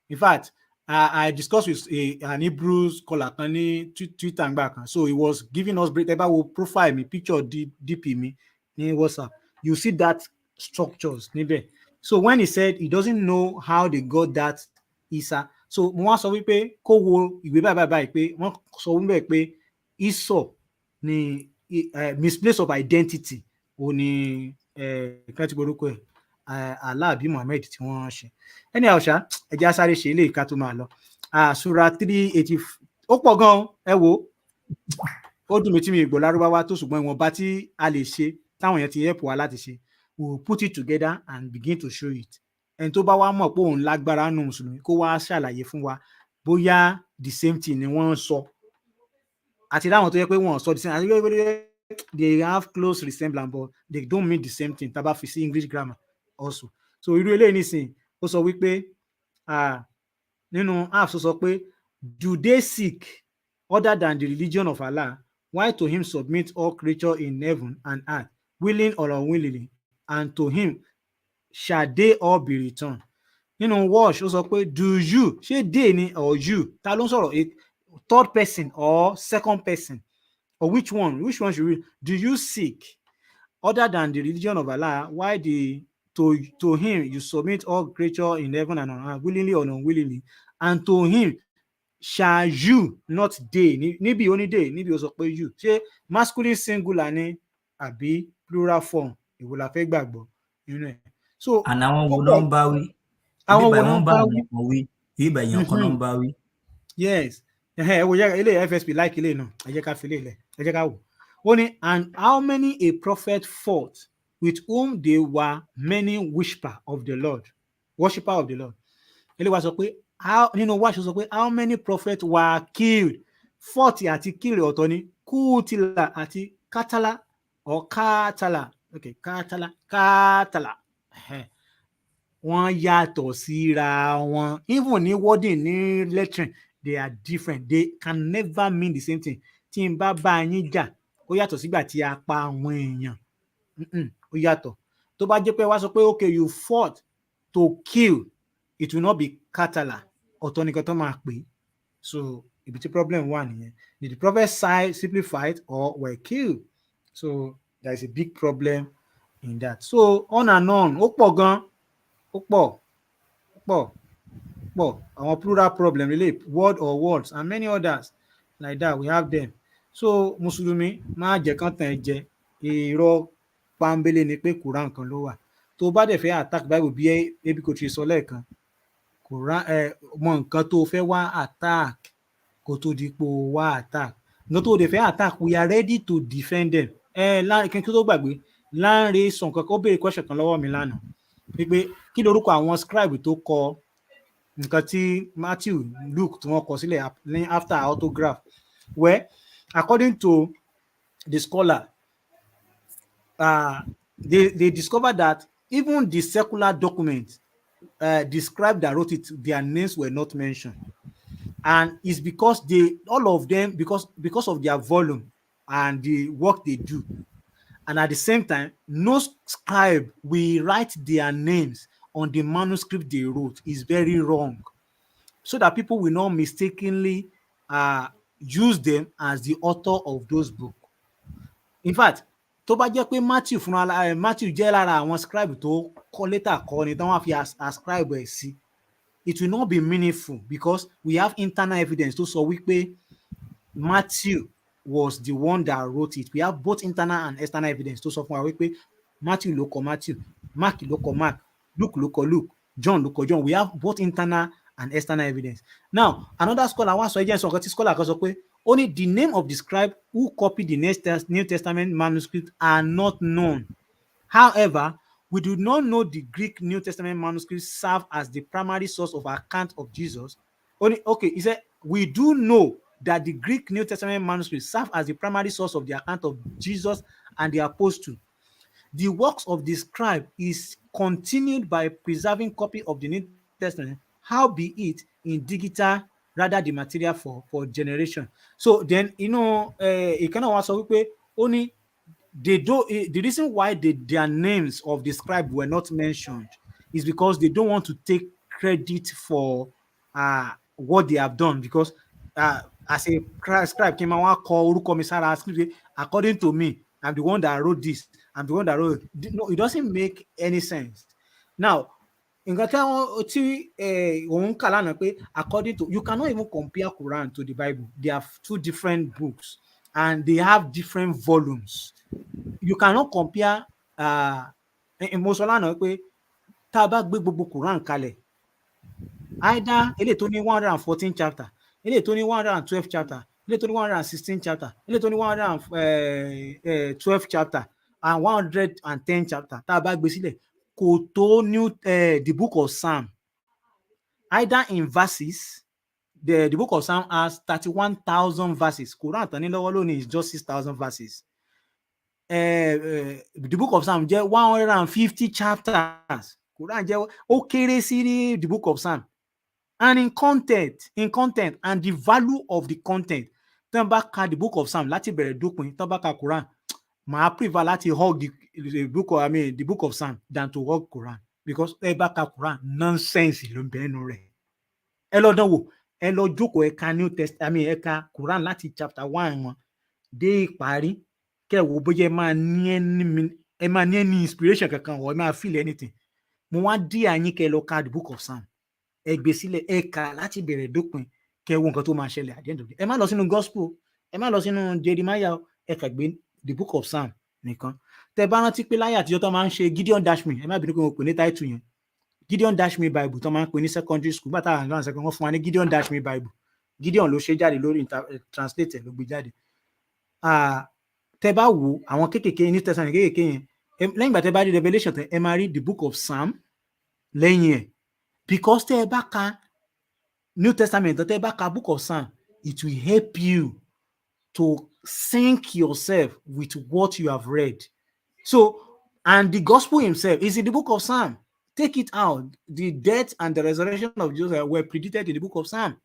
[SPEAKER 6] In fact, I discussed with an Hebrew scholar kan ní Twitter and back, so he was giving us about profile me picture DP me in WhatsApp. You see that structures níbẹ̀. So when he said he doesn't know how they got that Isa, so mo wá sọ wípé kó wo ìwé báyìí pé wọ́n sọ wípé pé Esau ni misplace of identity ó ní kan tí gbórúkọ ẹ̀ Allah àbí Muhammad tí wọ́n ṣe. Anyhow ṣá ẹjẹ́ sáré ṣe ilé ìka tó máa lọ. Sura 380 ó pọ̀ gan-an ẹ wo ó dùn mí tí mi gbọ́ Lárúbáwá tó ṣùgbọ́n ìwọ̀nba tí a lè ṣe táwọn yẹn ti help wa láti ṣe we will put it together and begin to show it. Ẹni tó bá wá mọ̀ pé òun lágbára nù mùsùlùmí kó wá ṣàlàyé fún wa bóyá the same thing ni wọ́n ń sọ àti láwọn tó yẹ pé wọ́n sọ the same àti they have close resemblance but they don't mean the same thing tá bá fi sí English grammar also. So irú eléyìí nísìn ó sọ wípé nínú apps ó sọ pé do they seek other than the religion of Allah why to him submit all creature in heaven and earth willing or unwillingly and to him shall they all be returned. Nínú wash ó sọ pé do you ṣé they ni or you ta ló ń sọ̀rọ̀ a third person or second person or which one should we do you seek other than the religion of Allah why to him you submit all creature in heaven and on earth willingly or unwillingly and to him shall you not they níbi ó ní they níbi ó sọ pé you ṣé masculine singular ni àbí plural form èwo la fẹ́ gbàgbọ́ nínú ẹ̀. So
[SPEAKER 9] àwọn wo ló ń bá wí àwọn wo ló ń bá wí ibà èèyàn kan ló ń bá wí.
[SPEAKER 6] Yes ẹ wo ilé FSP like ilé náà ẹ jẹ́ ká fi ilé ẹ jẹ́ ká wò ó ní and how many a prophet fought with whom they were many worshipper of the Lord. Ilé wa sọ pé nínú wáṣọ sọ pé how many prophets were killed 40 àti kill ọ̀tọ̀ ni kútìlà àti kátàlà or kátàlà okay kátàlà wọ́n yàtọ̀ síra wọn even ní wording ní lettering they are different they can never mean the same thing. Tí n bá yín jà ó yàtọ̀ sígbà tí a pa àwọn èèyàn ó yàtọ̀ tó bá jẹ́ pé wá sọ pé okay you fought to kill it will not be katala ọ̀tọ̀ nìkan tó máa pè. So ibi tí problem wà nìyẹn. Did the prophet simply fight or were killed? So there is a big problem in that. So on and on ó pọ̀ gan ó pọ̀ àwọn plural problem relate word or words and many others like that we have them. So mùsùlùmí máa jẹ́ kán tàn ẹ́ jẹ irọ́ pàmbélé ni pé Quran kan ló wà tó bá dẹ̀ fẹ́ attack Bible bí ebi kò tí sọ lẹ́ẹ̀kan Quran mọ nǹkan tó fẹ́ wá attack kó tó di pò wá attack nǹkan tó dẹ̀ fẹ́ attack we are ready to defend them. Kí n tó gbàgbé Láńre sọ nǹkan ó béèrè question kan lọ́wọ́ mi lánàá wípé kí lorúkọ àwọn scribe tó kọ nǹkan tí Matthew Luke tí wọ́n kọ sílẹ̀ after autograph. Well, according to the scholar they discovered that even the secular documents described that wrote it their names were not mentioned and it's because all of them because of their volume and the work they do and at the same time no scribe will write their names on the manuscript they wrote is very wrong, so that people will not mistakenly use them as the author of those books. In fact, tó bá jẹ́ pé Matthew jẹ́ lára àwọn scribe tó kọ létà kọ ni tí wọ́n fi ascribe ẹ̀ sí, it will not be meaningful because we have internal evidence tó sọ wípé Matthew was the one that wrote it. We have both internal and external evidence tó sọ fún wa wípé Matthew ló kọ Matthew, Mark ló kọ Mark, Luke ló kọ Luke, John ló kọ John. We have both internal and external evidence. Now, another scholar wá sọ ẹjẹ́ sọ scholar kan sọ pé only the name of the scribe who copied the New Testament manuscript are not known. However, we do not know the Greek New Testament manuscript serve as the primary source of account of Jesus. Okay, he said, we do know that the Greek New Testament manuscript serve as the primary source of the account of Jesus and the apostle. The works of the scribe is continued by preserving copy of the New Testament, howbeit in digital rather the material for generation. So then, it kind of also only they don't. The reason why their names of the scribe were not mentioned is because they don't want to take credit for what they have done. Because as a scribe came out, according to me, I'm the one that wrote this. I'm the one that wrote it. No, it doesn't make any sense. Now, according to, you cannot even compare Quran to the Bible. They have two different books and they have different volumes. You cannot compare Quran kalẹ̀, either eléyìí tó ní 114 chapter, eléyìí tó ní 112 chapter, eléyìí tó ní 116 chapter, eléyìí tó ní 112 chapter and 110 chapter. Tá a bá gbé sílẹ̀ kò tó the book of Psalm. Either in verses, the book of Psalm has 31,000 verses. Quran tán ní lọ́wọ́ lónìí is just 6,000 verses. The book of Psalm jẹ́ 150 chapters. Quran jẹ́ ó kéré sí the book of Psalm. And in content and the value of the content, tán bá ka the book of Psalm láti bẹ̀rẹ̀ dópin, tán bá ka Quran, màá prefer láti hug the book of Psalm than to hug Quran, because ẹ bá ka Quran nonsense ló ń bẹ nínú rẹ̀. Ẹ lọ dánwò, ẹ lọ jókòó ẹ ka New Testament, ẹ ka Quran láti chapter 1 wọn dé ìparí, kẹ́ wo bóyá ẹ máa ní any inspiration kankan or ẹ máa feel anything. Mo wá dí àyín kẹ́ lọ ka the book of Psalm. Ẹ gbé sílẹ̀, ẹ kà láti bẹ̀rẹ̀ dópin, kẹ́ wo nǹkan tó máa ṣẹlẹ̀ at the end of the day. Ẹ má lọ sínú gospel, ẹ má lọ sínú Jeremiah, ẹ kà gbé the book of Psalm nìkan. Tẹ́ bá rántí pé láyé àtijọ́ tó máa ń ṣe Gideon Dash Me, ẹ má bínú pé mo pè ní title yẹn, Gideon Dash Me Bible tó máa ń pè ní secondary school, bàtà àwọn second wọ́n fún wa ní Gideon Dash Me Bible. Gideon ló ṣe jáde lórí translate ló gbé jáde. Tẹ́ bá wo àwọn kéékèèké New Testament kéékèèké yẹn, lẹ́yìn ìgbà tẹ́ bá rí Revelation tẹ́ ẹ máa rí the book of Psalm lẹ́yìn ẹ̀, because tẹ́ ẹ bá ka New Testament tẹ́ ẹ bá ka book of Psalm, it will help you to sync yourself with what you have read. So, and the gospel himself is in the book of Psalm. Take it out. The death and the resurrection of Jesus were predicted in the book of Psalm.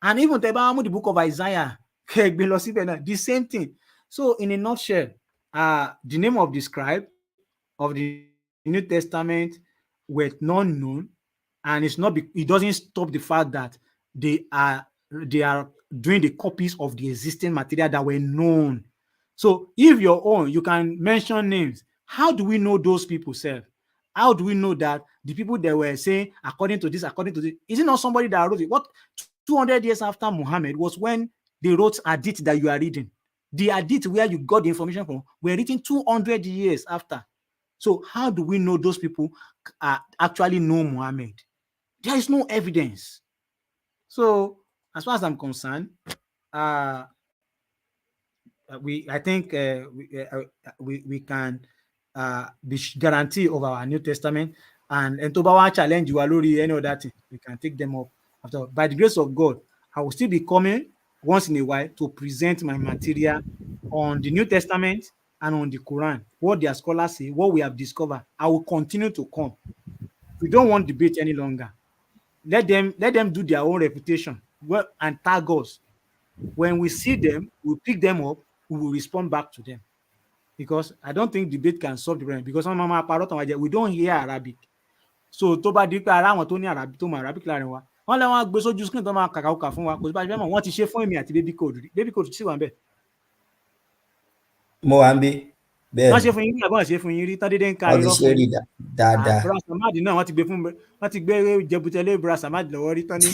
[SPEAKER 6] And even the book of Isaiah, the same thing. So, in a nutshell, the name of the scribe of the New Testament were not known, and it doesn't stop the fact that they are doing the copies of the existing material that were known. So, if your own, you can mention names. How do we know those people, sir? How do we know that the people that were saying, according to this, is it not somebody that wrote it? What 200 years after Muhammad was when they wrote Hadith that you are reading. The Hadith where you got the information from were written 200 years after. So how do we know those people actually know Muhammad? There is no evidence. So as far as I'm concerned, I think we can be guarantee of our New Testament, and to our challenge you already any other thing, we can take them up after. By the grace of God, I will still be coming once in a while to present my material on the New Testament and on the Quran, what their scholars say, what we have discovered. I will continue to come. We don't want debate any longer. Let them do their own reputation and tag us. When we see them, we'll pick them up, we will respond back to them. Because I don't think debate can solve the problem. Because we don't hear Arabic. so tó bá di pé ara àwọn tó ní Arabic tó mọ Arabic láàrin wa wọ́n lẹ́wọ̀n gbé sójú screen tó máa kàkàkà fún wa kò sí bá ṣe fẹ́ mọ̀ wọ́n ti ṣe fún èmi àti baby code rí baby code sì wà ń bẹ̀.
[SPEAKER 9] mo wà ń bí bẹ́ẹ̀
[SPEAKER 6] wọ́n
[SPEAKER 9] ni
[SPEAKER 6] ṣe fún yín rí àbọ̀ ṣe fún yín rí tán dédé ń ka
[SPEAKER 9] wọ́n ti
[SPEAKER 6] irọ́
[SPEAKER 9] ṣe
[SPEAKER 6] fún
[SPEAKER 9] rí
[SPEAKER 6] yín.
[SPEAKER 9] dáadáa.
[SPEAKER 6] Bra Samad náà wọ́n ti gbé jẹbutẹ́lé Bra Samad lọ́wọ́ rí tán ní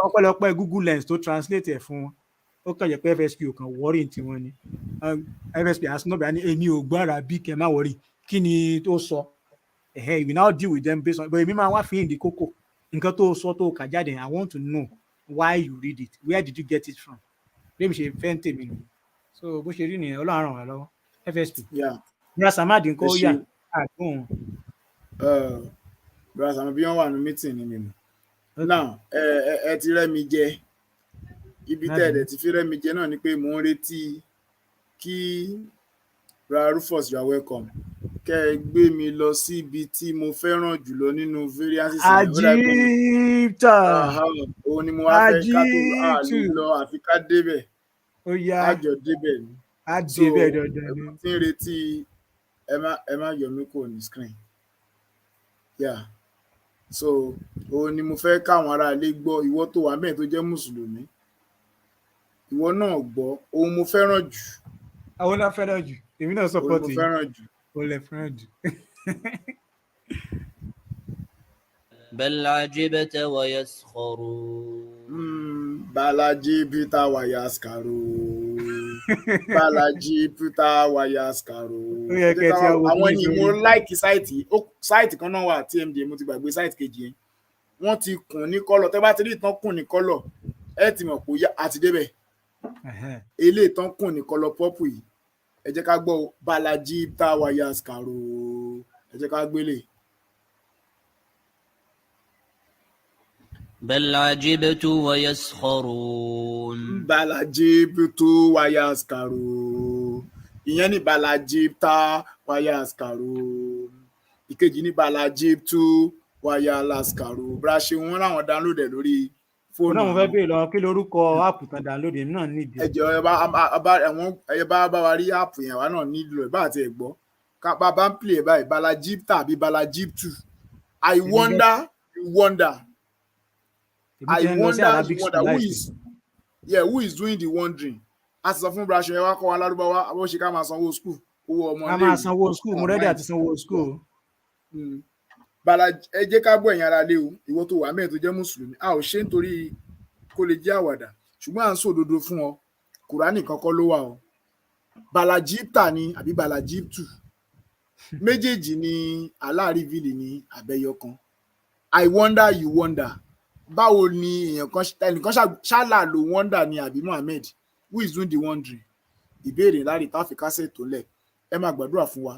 [SPEAKER 6] ọpẹ́lọpẹ́ Google Lens tó translate ẹ̀ fún wọn ó kàn jẹ́ pé FSP ò kàn wọ́rì tí wọ́n ní FSP asinobi ní èmi ò gbọ́ Arabic ẹ má wọ́rì kí ni tó sọ we now deal with them based on but èmi máa wá fi ìdí kókó nǹkan tó sọ tó kà jáde I want to know why you read it where did you get it from bí mi ṣe fẹ́ ń tèmi nù so bó ṣe rí nìyẹn Ọlọ́run ràn wá lọ́wọ́ FSP Bra Samad nǹkan ó yà àgbọ̀n.
[SPEAKER 4] Bra Samad bí wọ́n wà ní meeting ni mímu now ẹ ti rẹ́ mi jẹ ibi tẹ́ ẹ̀dẹ̀ ti fi rẹ́ mi jẹ náà ni pé mò ń retí kí Bra Rufus you are welcome kẹ́ ẹ gbé mi lọ sí ibi tí mo fẹ́ràn jùlọ nínú variances
[SPEAKER 6] Àjíìtà
[SPEAKER 4] òun ni mo wá fẹ́ ká tó lè lọ àfi ká débẹ̀
[SPEAKER 6] ó yá
[SPEAKER 4] àjọ débẹ̀ ni
[SPEAKER 6] á débẹ̀ dandan ni.
[SPEAKER 4] tí ń retí ẹ má yọ mí kúrò ní screen so òun ni mo fẹ́ káwọn aráalé gbọ́ ìwọ tó wà mẹ́ẹ̀ tó jẹ́ mùsùlùmí ìwọ náà gbọ́ òun mo fẹ́ràn jù.
[SPEAKER 6] àwọn náà fẹ́ràn jù èmi náà support yìí
[SPEAKER 4] òun mo fẹ́ràn jù.
[SPEAKER 6] òun lè fẹ́ràn jù.
[SPEAKER 10] بل عجبت ويسخرون
[SPEAKER 4] Balaji Peter Wayaskaro Balaji Peter Wayaskaro. Àwọn ni mo like sáìtì kan náà wà TMD mo ti gbàgbé sáìtì kejì yẹn wọ́n ti kùn ní kọ́lọ̀ tẹ́ bá ti rí ìtàn kùn ní kọ́lọ̀ ẹ ti mọ̀ pé àti débẹ̀ eléyìí ìtàn kùn ní kọ́lọ̀ pọ́pù yìí ẹ jẹ́ ká gbọ́ Balaji Peter Wayaskaro ẹ jẹ́ ká gbélé.
[SPEAKER 10] بل عجبت ويسخرون
[SPEAKER 4] Balaji Wayaskaro ìyẹn ní Balaji Wayaskaro ìkejì ní Balaji Wayaskaro bra ṣe wọn láwọn download ẹ lórí fóònù
[SPEAKER 6] náà mo fẹ́ béèrè lọ kí lorúkọ áàpù tán download èmi náà nídìí.
[SPEAKER 4] ẹ jọ ẹ bá wa rí áàpù yẹn wa náà nílò ẹ bá àti ẹ gbọ́ ká bá ń play báyìí Balaji tàbí Balaji 2 I wonder who is doing the wondering. A ti sọ fún Brasho yẹn wá kọ́ wa lárúbáwá bó ṣe ká máa sanwó school owó ọmọ ilé.
[SPEAKER 6] ká máa sanwó school mo rẹ́dí àti sanwó school.
[SPEAKER 4] Balaji ẹ jẹ́ ká gbọ́ ẹ̀yin ara lé o ìwọ tó wà mẹ́ẹ̀ tó jẹ́ mùsùlùmí a ò ṣe nítorí kó lè jẹ́ àwàdà ṣùgbọ́n à ń sòdodo fún ọ Kùránì kankan ló wà o Balaji tà ní àbí Balaji 2 méjèèjì ni Allah reveal ní àbẹ́yọ kan I wonder you wonder. Báwo ni ẹnìkan ṣálà ló wonder ni àbí Muhammad who is doing the wondering ìbéèrè lárí táfi kásẹ̀ tó lẹ̀ ẹ máa gbàdúrà fún wa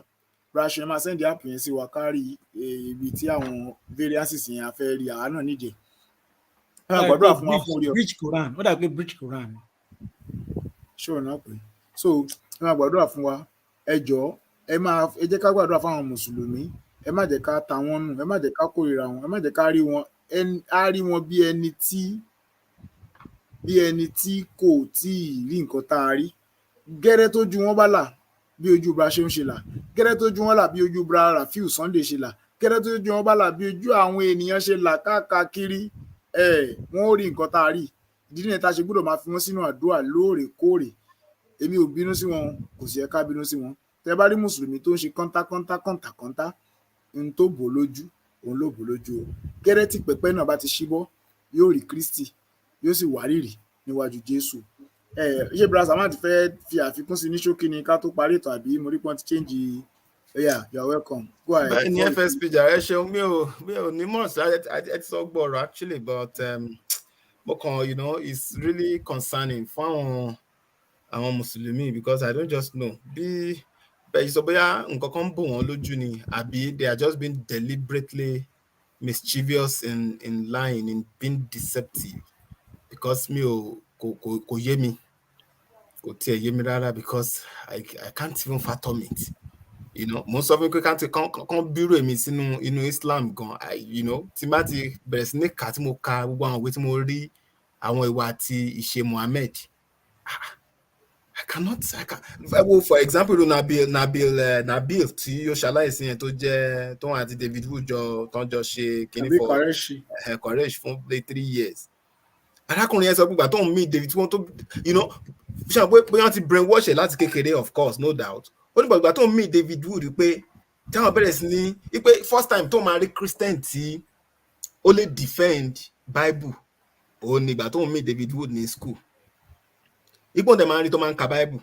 [SPEAKER 4] Brasho ẹ máa sẹ́ndì app yẹn sí wa kárí ibi tí àwọn variances yẹn a fẹ́ rí àwa náà níjẹ̀ ẹ máa gbàdúrà fún wa fún orí
[SPEAKER 6] Bridge Quran ó dàbí Bridge Quran
[SPEAKER 4] ṣé náà pé so ẹ máa gbàdúrà fún wa ẹ jọ̀ọ́ ẹ jẹ́ ká gbàdúrà fún àwọn mùsùlùmí ẹ má jẹ́ ká ta wọ́n nù ẹ má jẹ́ ká kórìíra wọn ẹ má jẹ́ ká rí wọn bí ẹni tí kò tí ì rí nǹkan tá a rí gẹ́rẹ́ tójú wọn bá là bí ojú Brasho ń ṣe là gẹ́rẹ́ tójú wọn là bí ojú Bra Rafiu Sunday ṣe là gẹ́rẹ́ tójú wọn bá là bí ojú àwọn ènìyàn ṣe là káàkiri wọn ò rí nǹkan tá a rí ìdí nìyẹn tá a ṣe gbọ́dọ̀ máa fi wọn sínú àdúrà lóòrèkóòrè èmi ò bínú sí wọn kò sì yẹ ká bínú sí wọn tẹ bá rí mùsùlùmí tó ń ṣe kọ́ńtà n tó bò lójú òun ló bò lójú o gẹ́rẹ́ tí pẹpẹ náà bá ti ṣíbọ́ yóò rí Kristi yóò sì wárìrì níwájú Jésù ṣé Bra Samad fẹ́ fi àfikún sí ní ṣókí ni ká tó parí ètò àbí mo rí pọ́n ti change you are welcome go ahead.
[SPEAKER 11] bẹ́ẹ̀ ni FSP jàre ṣeun mi ò ní mọ̀ sí ẹ ti sọ gbọ́rọ̀ actually but mo kàn it's really concerning fún àwọn mùsùlùmí because I don't just know bí bẹ́ẹ̀ sọ bóyá nǹkan kan ń bò wọ́n lójú ni àbí they are just being deliberately mischievous in lying, in being deceptive because mi ò kò yé mi kò tiẹ̀ yé mi rárá because I can't even fathom it mo sọ fún pé kán bírò èmi sínú inú Islam gan tí bá ti bẹ̀rẹ̀ sí ní kà tí mo ka gbogbo àwọn ìwé tí mo rí àwọn ìwà àti ìṣe Muhammad I cannot. Well, for example, Nabil tí ó ṣaláìsí yẹn tó jẹ́ tóun àti David Wood tó ń jọ ṣe kíní for Koresh fún 3 years. Arákùnrin yẹn sọ pé ìgbà tóun meet David wọ́n tó ṣe pé wọ́n ti brainwash ẹ̀ láti kékeré, of course, no doubt. Ó ní ìgbà tóun meet David Wood pé táwọn bẹ̀rẹ̀ sí ní pé first time tó máa rí Christian tí ó lè defend Bible òun ní ìgbà tóun meet David Wood ní school. Ipò dẹ̀ máa ń rí tó máa ń ka Bible.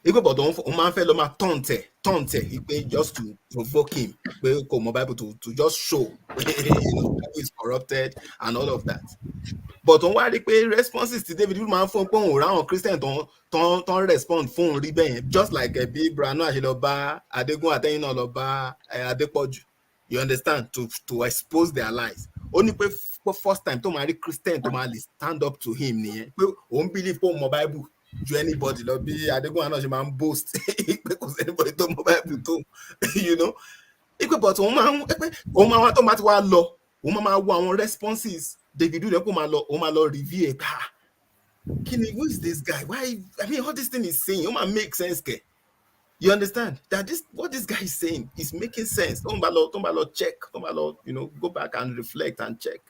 [SPEAKER 11] Ipò bọ̀dọ̀ òun máa ń fẹ́ lọ máa taunt ẹ̀ just to provoke him pé kò mọ Bible to just show Bible is corrupted and all of that. But òun wá rí pé responses tí David Wood máa ń fún pé òun ráwọn Christian tó respond fún òun rí bẹ́ẹ̀ yẹn, just like bí Brano àṣẹ lọ bá Adégún àtẹ́yìn náà lọ bá Adépọ̀jù, you understand, to expose their lies. Ó ní pé first time tó máa rí Christian tó máa lè stand up to him nìyẹn, pé òun believe pé òun mọ Bible ju anybody lọ, bí Adégún àná ṣe máa ń boast pé kò sí anybody tó mọ Bible tó, ipe but òun máa tó máa ti wá lọ, òun máa wo àwọn responses David Wood kó máa lọ review ẹ̀ who is this guy, why, I mean, all this thing is saying ó máa make sense kẹ̀, you understand that what this guy is saying is making sense. Tó ń bá lọ check, tó ń bá lọ go back and reflect and check.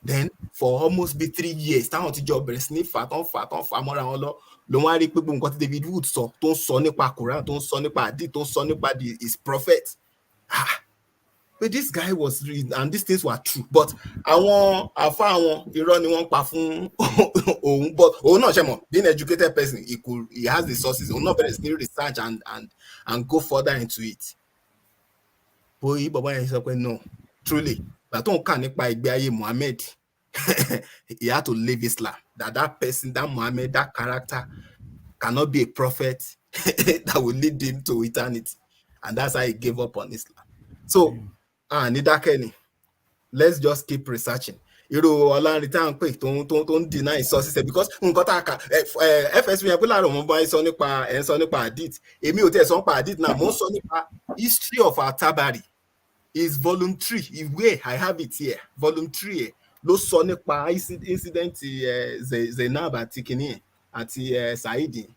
[SPEAKER 11] Then for almost 3 years táwọn ti jọ bẹ̀rẹ̀ sí ní fà mọ́ra wọn ló wá rí pé gbogbo nǹkan tí David Wood sọ, tó ń sọ nípa Quran, tó ń sọ nípa hadith, tó ń sọ nípa his prophet, but this guy was real and these things were true, but àwọn àfa àwọn irọ́ ni wọ́n pa fún òun, but òun náà ṣe mọ̀, being an educated person, he has the sources, òun náà bẹ̀rẹ̀ sí ní research and go further into it. Bóyí bàbá yẹn sọ pé no, truly, tó ń kà nípa ìgbé ayé Muhammad, he had to leave Islam, that person, that Muhammad, that character cannot be a prophet that will lead him to eternity, and that's how he gave up on Islam. So Kenny, let's just keep researching. Irú Ọlárin tá à ń pè tó ń deny sources, because nǹkan tá a kà FSP yẹn pé láàárọ̀ mo bá sọ nípa hadith, èmi ò tẹ̀ sọ nípa hadith náà, mo ń sọ nípa history of our Tabari. Is volume 3, where I have it here, volume 3 ló sọ nípa incident Zainab àti kìnìún àti Saidi.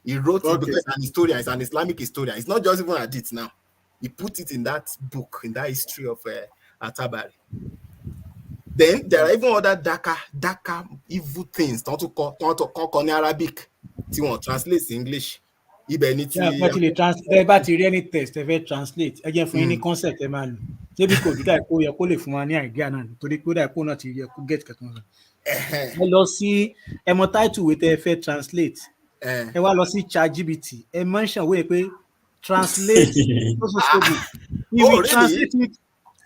[SPEAKER 11] He wrote it because he's an historian, he's an Islamic historian. It's not just even hadith now. He put it in that book, in that history of At-Tabari. Then there are even other darker evil things tó kọ́ ní Arabic tí wọ́n translate in English. Ibẹ̀ ni ti
[SPEAKER 6] ẹ bá ti rí any text ẹ fẹ́ translate, ẹ jẹ́ fún yín ní concept ẹ máa lò. Débi kò dúdà kó yẹ kó lè fún wa ní idea náà, torí pé ó dà kó náà ti yẹ kó get kẹtàn. Ẹ lọ sí ẹmọ title wey tẹ fẹ́ translate, ẹ wá lọ sí ChatGPT, ẹ mention wey pé translate he will translate it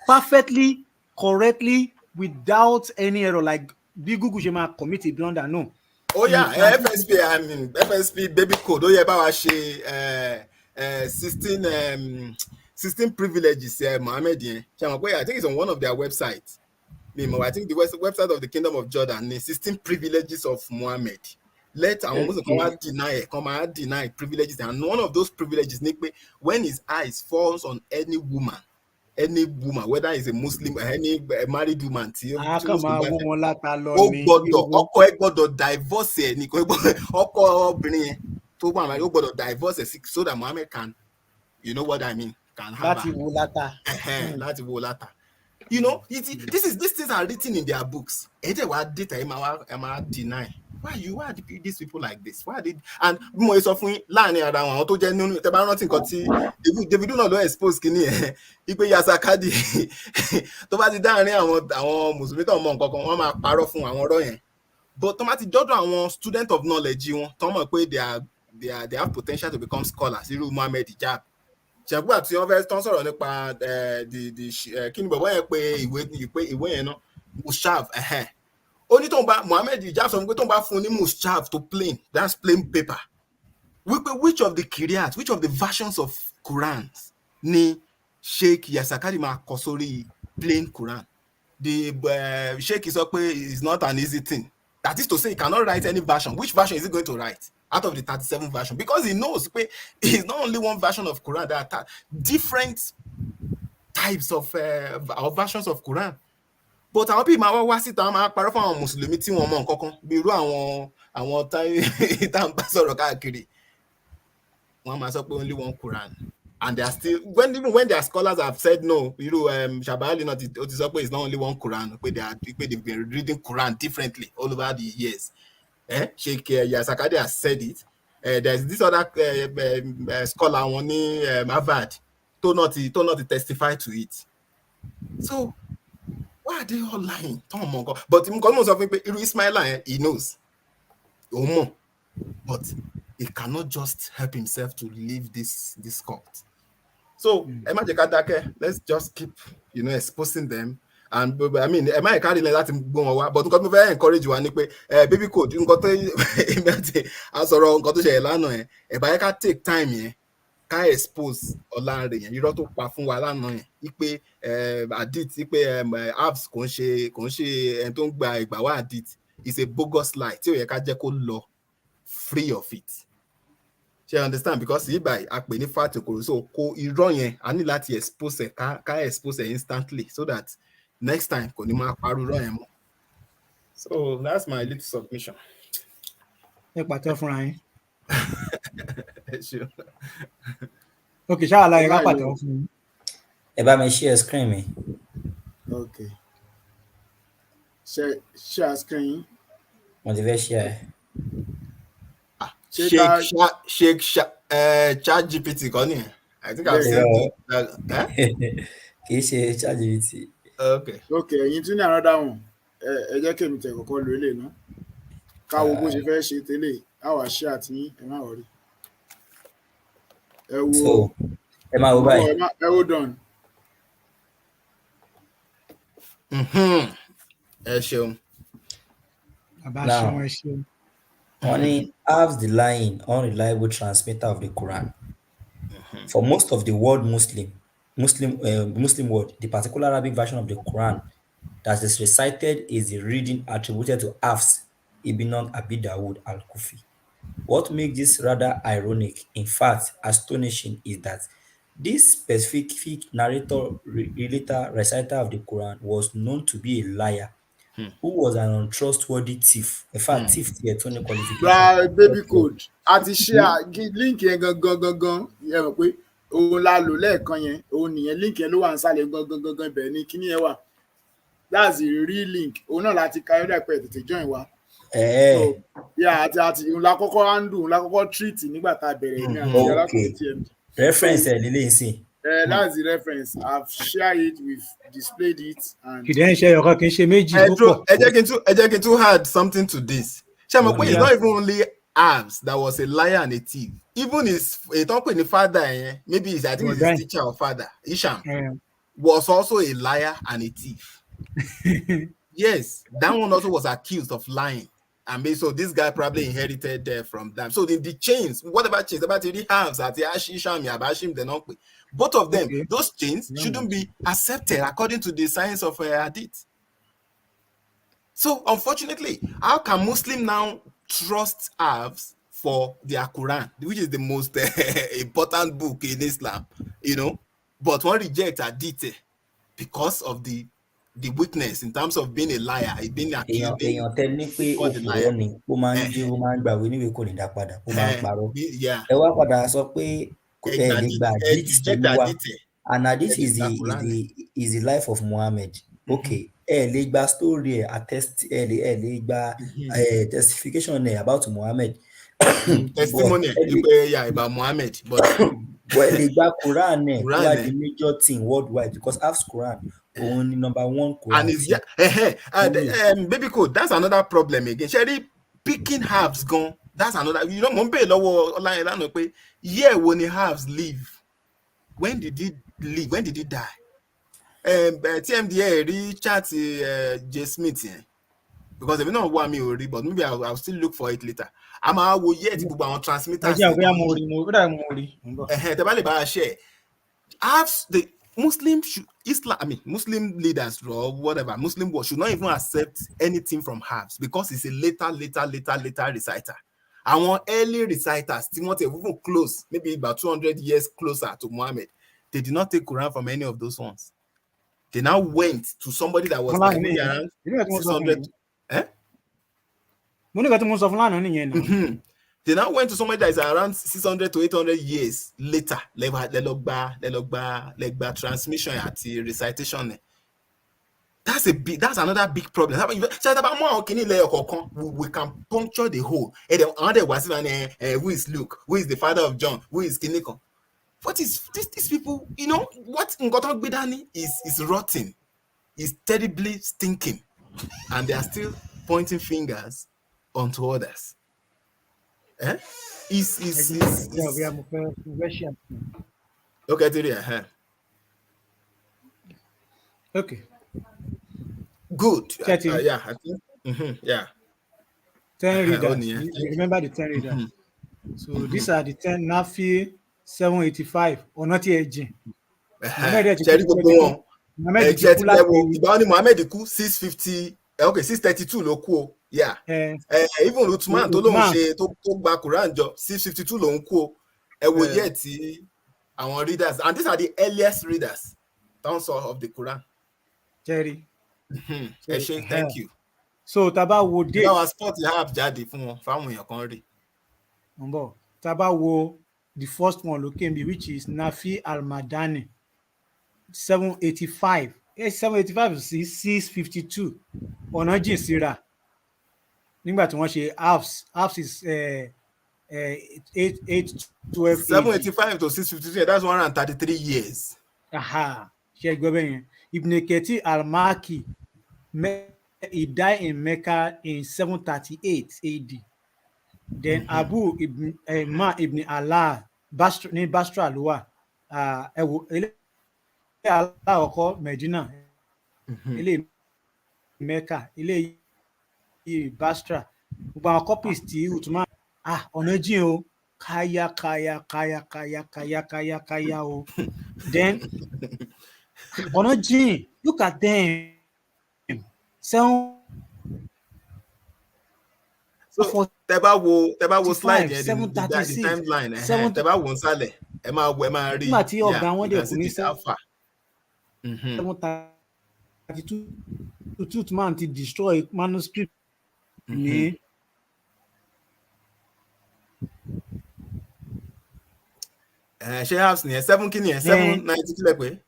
[SPEAKER 6] perfectly, correctly, without any error, like bí Google ṣe máa commit a blunder, no.
[SPEAKER 11] Oh yeah, FSP baby code. Oh yeah, bá wa ṣe 16 privileges Mohammed yẹn. I think it's on one of their websites. I think the website of the Kingdom of Jordan, 16 privileges of Muhammad. Let our Muslims deny privileges, and one of those privileges, when his eyes falls on any woman, whether it's a Muslim or any married woman, ọkọ ẹ gbọ́dọ̀ divorce ẹ, ọkọ obìnrin yẹn tó bá wọn gbọ́dọ̀ divorce ẹ so that Muhammad can, you know what I mean, can have láti wo láta. You know, these things are written in their books. Ẹ jẹ́ wá data ẹ máa deny. Why are these people like this? Why did and mo sọ fún yín láàrin ara wọn tó jẹ́ nínú tẹ́ bá rántí nǹkan tí David náà lọ expose kìíní ẹ̀ ipe Yasakadi tó bá ti dáàrin àwọn mùsùlùmí tó mọ nǹkan kan wọ́n máa parọ́ fún àwọn ọ̀rọ̀ yẹn, but tó bá ti dọ́dọ̀ àwọn student of knowledge wọn tó mọ̀ pé they have potential to become scholars, irú Mohammed Hijab ṣẹ̀gbọ́n àti wọ́n fẹ́ tán sọ̀rọ̀ nípa kí ni bàbá yẹn pé ìwé yẹn náà Mushaf ó ní tó ń bá Mohammed Hijab sọ pé tó ń bá fún ní Mushaf to plain, that's plain paper, wípé which of the Qur'ans, which of the versions of Qurans ni Sheikh Yasakadi máa kọ sórí plain Quran. The Sheikh sọ pé it's not an easy thing, that is to say he cannot write any version. Which version is he going to write out of the 37 version? Because he knows it's not only one version of Quran, there are different types of versions of Quran. but àwọn people máa wá síta máa parọ́ fún àwọn mùsùlùmí tí wọ́n mọ̀ nǹkan kan bí irú àwọn tá ń bá sọ̀rọ̀ káàkiri wọ́n máa sọ pé only one Quran. And they are still, even when their scholars have said no, Shabali not it is up, it's not only one Quran, but they've been reading Quran differently all over the years. Sheikh Yasakade has said it. There's this other scholar on Harvard to not testify to it. So why are they all lying? But Ismaila, he knows. But he cannot just help himself to leave this cult. So, let's just keep, exposing them. And I mean, am I carrying that? But because we very encourage you, baby code, you got to share lano. If I can take time here, can expose Olare. You don't to perform lano. Ipe adit, ipe apps konse and don't buy adit. It's a bogus lie. So you can just go law free of it. She understand because he by akpe ni fat okoro so ko irọ́ yẹn a ní láti expose ká expose instantly so that next time kò ní máa parú irọ́ yẹn mọ́. So that's my little submission.
[SPEAKER 6] Ẹ pàtẹ́ fúnra yín.
[SPEAKER 11] Sure.
[SPEAKER 6] Okay, ṣáà láyé ká pàtẹ́ fún yín.
[SPEAKER 9] Ẹ bá mi share screen mi.
[SPEAKER 4] Okay. Share screen.
[SPEAKER 9] Mo ti fẹ́ share.
[SPEAKER 11] Sheikh ChatGPT kọ́ ni. I think I've seen it.
[SPEAKER 9] Kì í ṣe ChatGPT.
[SPEAKER 11] Okay.
[SPEAKER 4] Okay, ẹ̀yin tún ní another one. Ẹ jẹ́ kí èmi tẹ̀ kọ́kọ́ lo eléyìí náà. Ká wo bó ṣe fẹ́ ṣe tẹ́lẹ̀, á wá ṣe àtìyín, ẹ má worry. Ẹ wo.
[SPEAKER 9] So, ẹ máa wo báyìí.
[SPEAKER 4] Ẹ wo done.
[SPEAKER 11] Ẹ ṣeun.
[SPEAKER 6] Bàbá ṣeun ẹ ṣeun.
[SPEAKER 9] Only halves the lying, unreliable transmitter of the Quran. For most of the world Muslim world, the particular Arabic version of the Quran that is recited is the reading attributed to Hafs ibn Abi Dawud al-Kufi. What makes this rather ironic, in fact astonishing, is that this specific narrator, reciter of the Quran was known to be a liar, who was an untrustworthy thief. In fact, thief tier 20 qualification.
[SPEAKER 4] Baby code. Àti share link yẹn gangan yẹn mọ̀ pé òun la lò lẹ́ẹ̀kan yẹn òun nìyẹn link yẹn ló wà nísàlẹ̀ gangan ibẹ̀ ni kíní yẹn wà. That's the real link. Òun náà láti ka ẹ̀rọ ẹ̀pẹ̀ tètè join wa. So yeah, àti òun la kọ́kọ́ handle òun la kọ́kọ́ treat nígbà tá a bẹ̀rẹ̀ ní àwọn yàrá kan TMD.
[SPEAKER 9] Reference ẹ̀ lílé ìsìn.
[SPEAKER 4] That's the reference. I've shared it, we've displayed it. And
[SPEAKER 6] Kì í dẹ́n ṣe ọ̀kan kì í ṣe méjì.
[SPEAKER 11] Ẹ jẹ́ kí n tún add something to this. Ṣé mo pé it's not even only Abs that was a liar and a thief. Even his father, maybe I think he's his teacher or father, Isham, was also a liar and a thief. Yes, that one also was accused of lying. And so this guy probably inherited from them. So the chains, whatever chains, about the halves at the Ashisham, Yabashim, both of them, those chains shouldn't be accepted according to the science of Hadith. So unfortunately, how can Muslim now trust halves for their Quran, which is the most important book in Islam, but one reject Hadith because of the weakness in terms of being a liar, being accused.
[SPEAKER 9] Èèyàn tẹ́ ní pé òpùrọ́ ni ó máa ń jí ó máa ń gbàwé níwèé kò ní dá padà ó máa ń parọ́. Ẹ wá padà sọ pé ẹ lè gba hadith tó wá, and hadith is the life of Muhammad. Okay, ẹ lè gba story ẹ lè gba testification ẹ about Muhammad.
[SPEAKER 11] Testimony about Muhammad, but
[SPEAKER 9] ẹ lè gba Quran ẹ wá the major thing worldwide because half Quran. Only number one Quran.
[SPEAKER 11] And baby code, that's another problem again. Sherry picking halves gone. That's another. Mumpe lowo online pé yeah when the halves leave. When did he leave? When did he die? TMDA chat J Smith because they don't want me already, but maybe I'll still look for it later. I'm yet to transmitters. Share. Halves the Muslim Muslim leaders or whatever, Muslim world should not even accept anything from halves because it's a later reciter. Our early reciters, even close, maybe about 200 years closer to Muhammad, they did not take Quran from any of those ones. They now went to somebody that was like maybe around 600. They now went to somebody that is around 600 to 800 years later. Legba transmission at recitation. That's another big problem. We can puncture the hole. Who is Luke? Who is the father of John? Who is Kiniko? What is these people? You know what Ngotok Bidani is rotten, is terribly stinking, and they are still pointing fingers onto others. Okay,
[SPEAKER 6] Okay.
[SPEAKER 11] Good. Yeah, I think. Yeah.
[SPEAKER 6] 10 readers. You remember the 10 readers. So these are the 10 Nafi 785 or not Eji.
[SPEAKER 11] Mohammed Iku 650. Okay, 632 ló kú. Yeah. Even Uthman tó lóun ṣe tó gba Quran jọ 652 ló ń kú. Ẹ wo yẹ tí àwọn readers, and these are the earliest readers of the Quran.
[SPEAKER 6] Jerry.
[SPEAKER 11] Thank you.
[SPEAKER 6] So taba wo date.
[SPEAKER 11] That was spot you have jáde fún wọn fáwọn èèyàn kan rí.
[SPEAKER 6] Nbo taba wo the first one Lokembi, which is Nafi al-Madani 785. 785 is 652. Ọ̀nà jìn síra. Nígbà tí wọ́n ṣe halves is 812.
[SPEAKER 11] 785 to 652, that's 133 years.
[SPEAKER 6] Aha. Ṣé gbọ́ bẹ́ẹ̀ yẹn. Ibn Kathir al-Makki, he died in Mecca in 738 AD. Then Abu Ibn Allah Basra ló wà. Allah ọkọ Medina. Ilé Mecca, ilé Basra. Gbogbo àwọn copies tí Uthman ọ̀nà jìn o. Kaya o. Then ọ̀nà jìn, look at them. So
[SPEAKER 11] tẹ́ bá wo slide yẹn, the timeline tẹ́ bá wo nsàlẹ̀ ẹ máa rí.
[SPEAKER 6] Nígbà tí ọ̀gá wọn dẹ̀ kú ní 732 Uthman ti destroy manuscript ní.
[SPEAKER 11] Ṣé halves ni 7 kí ni 790 kílẹ̀ pé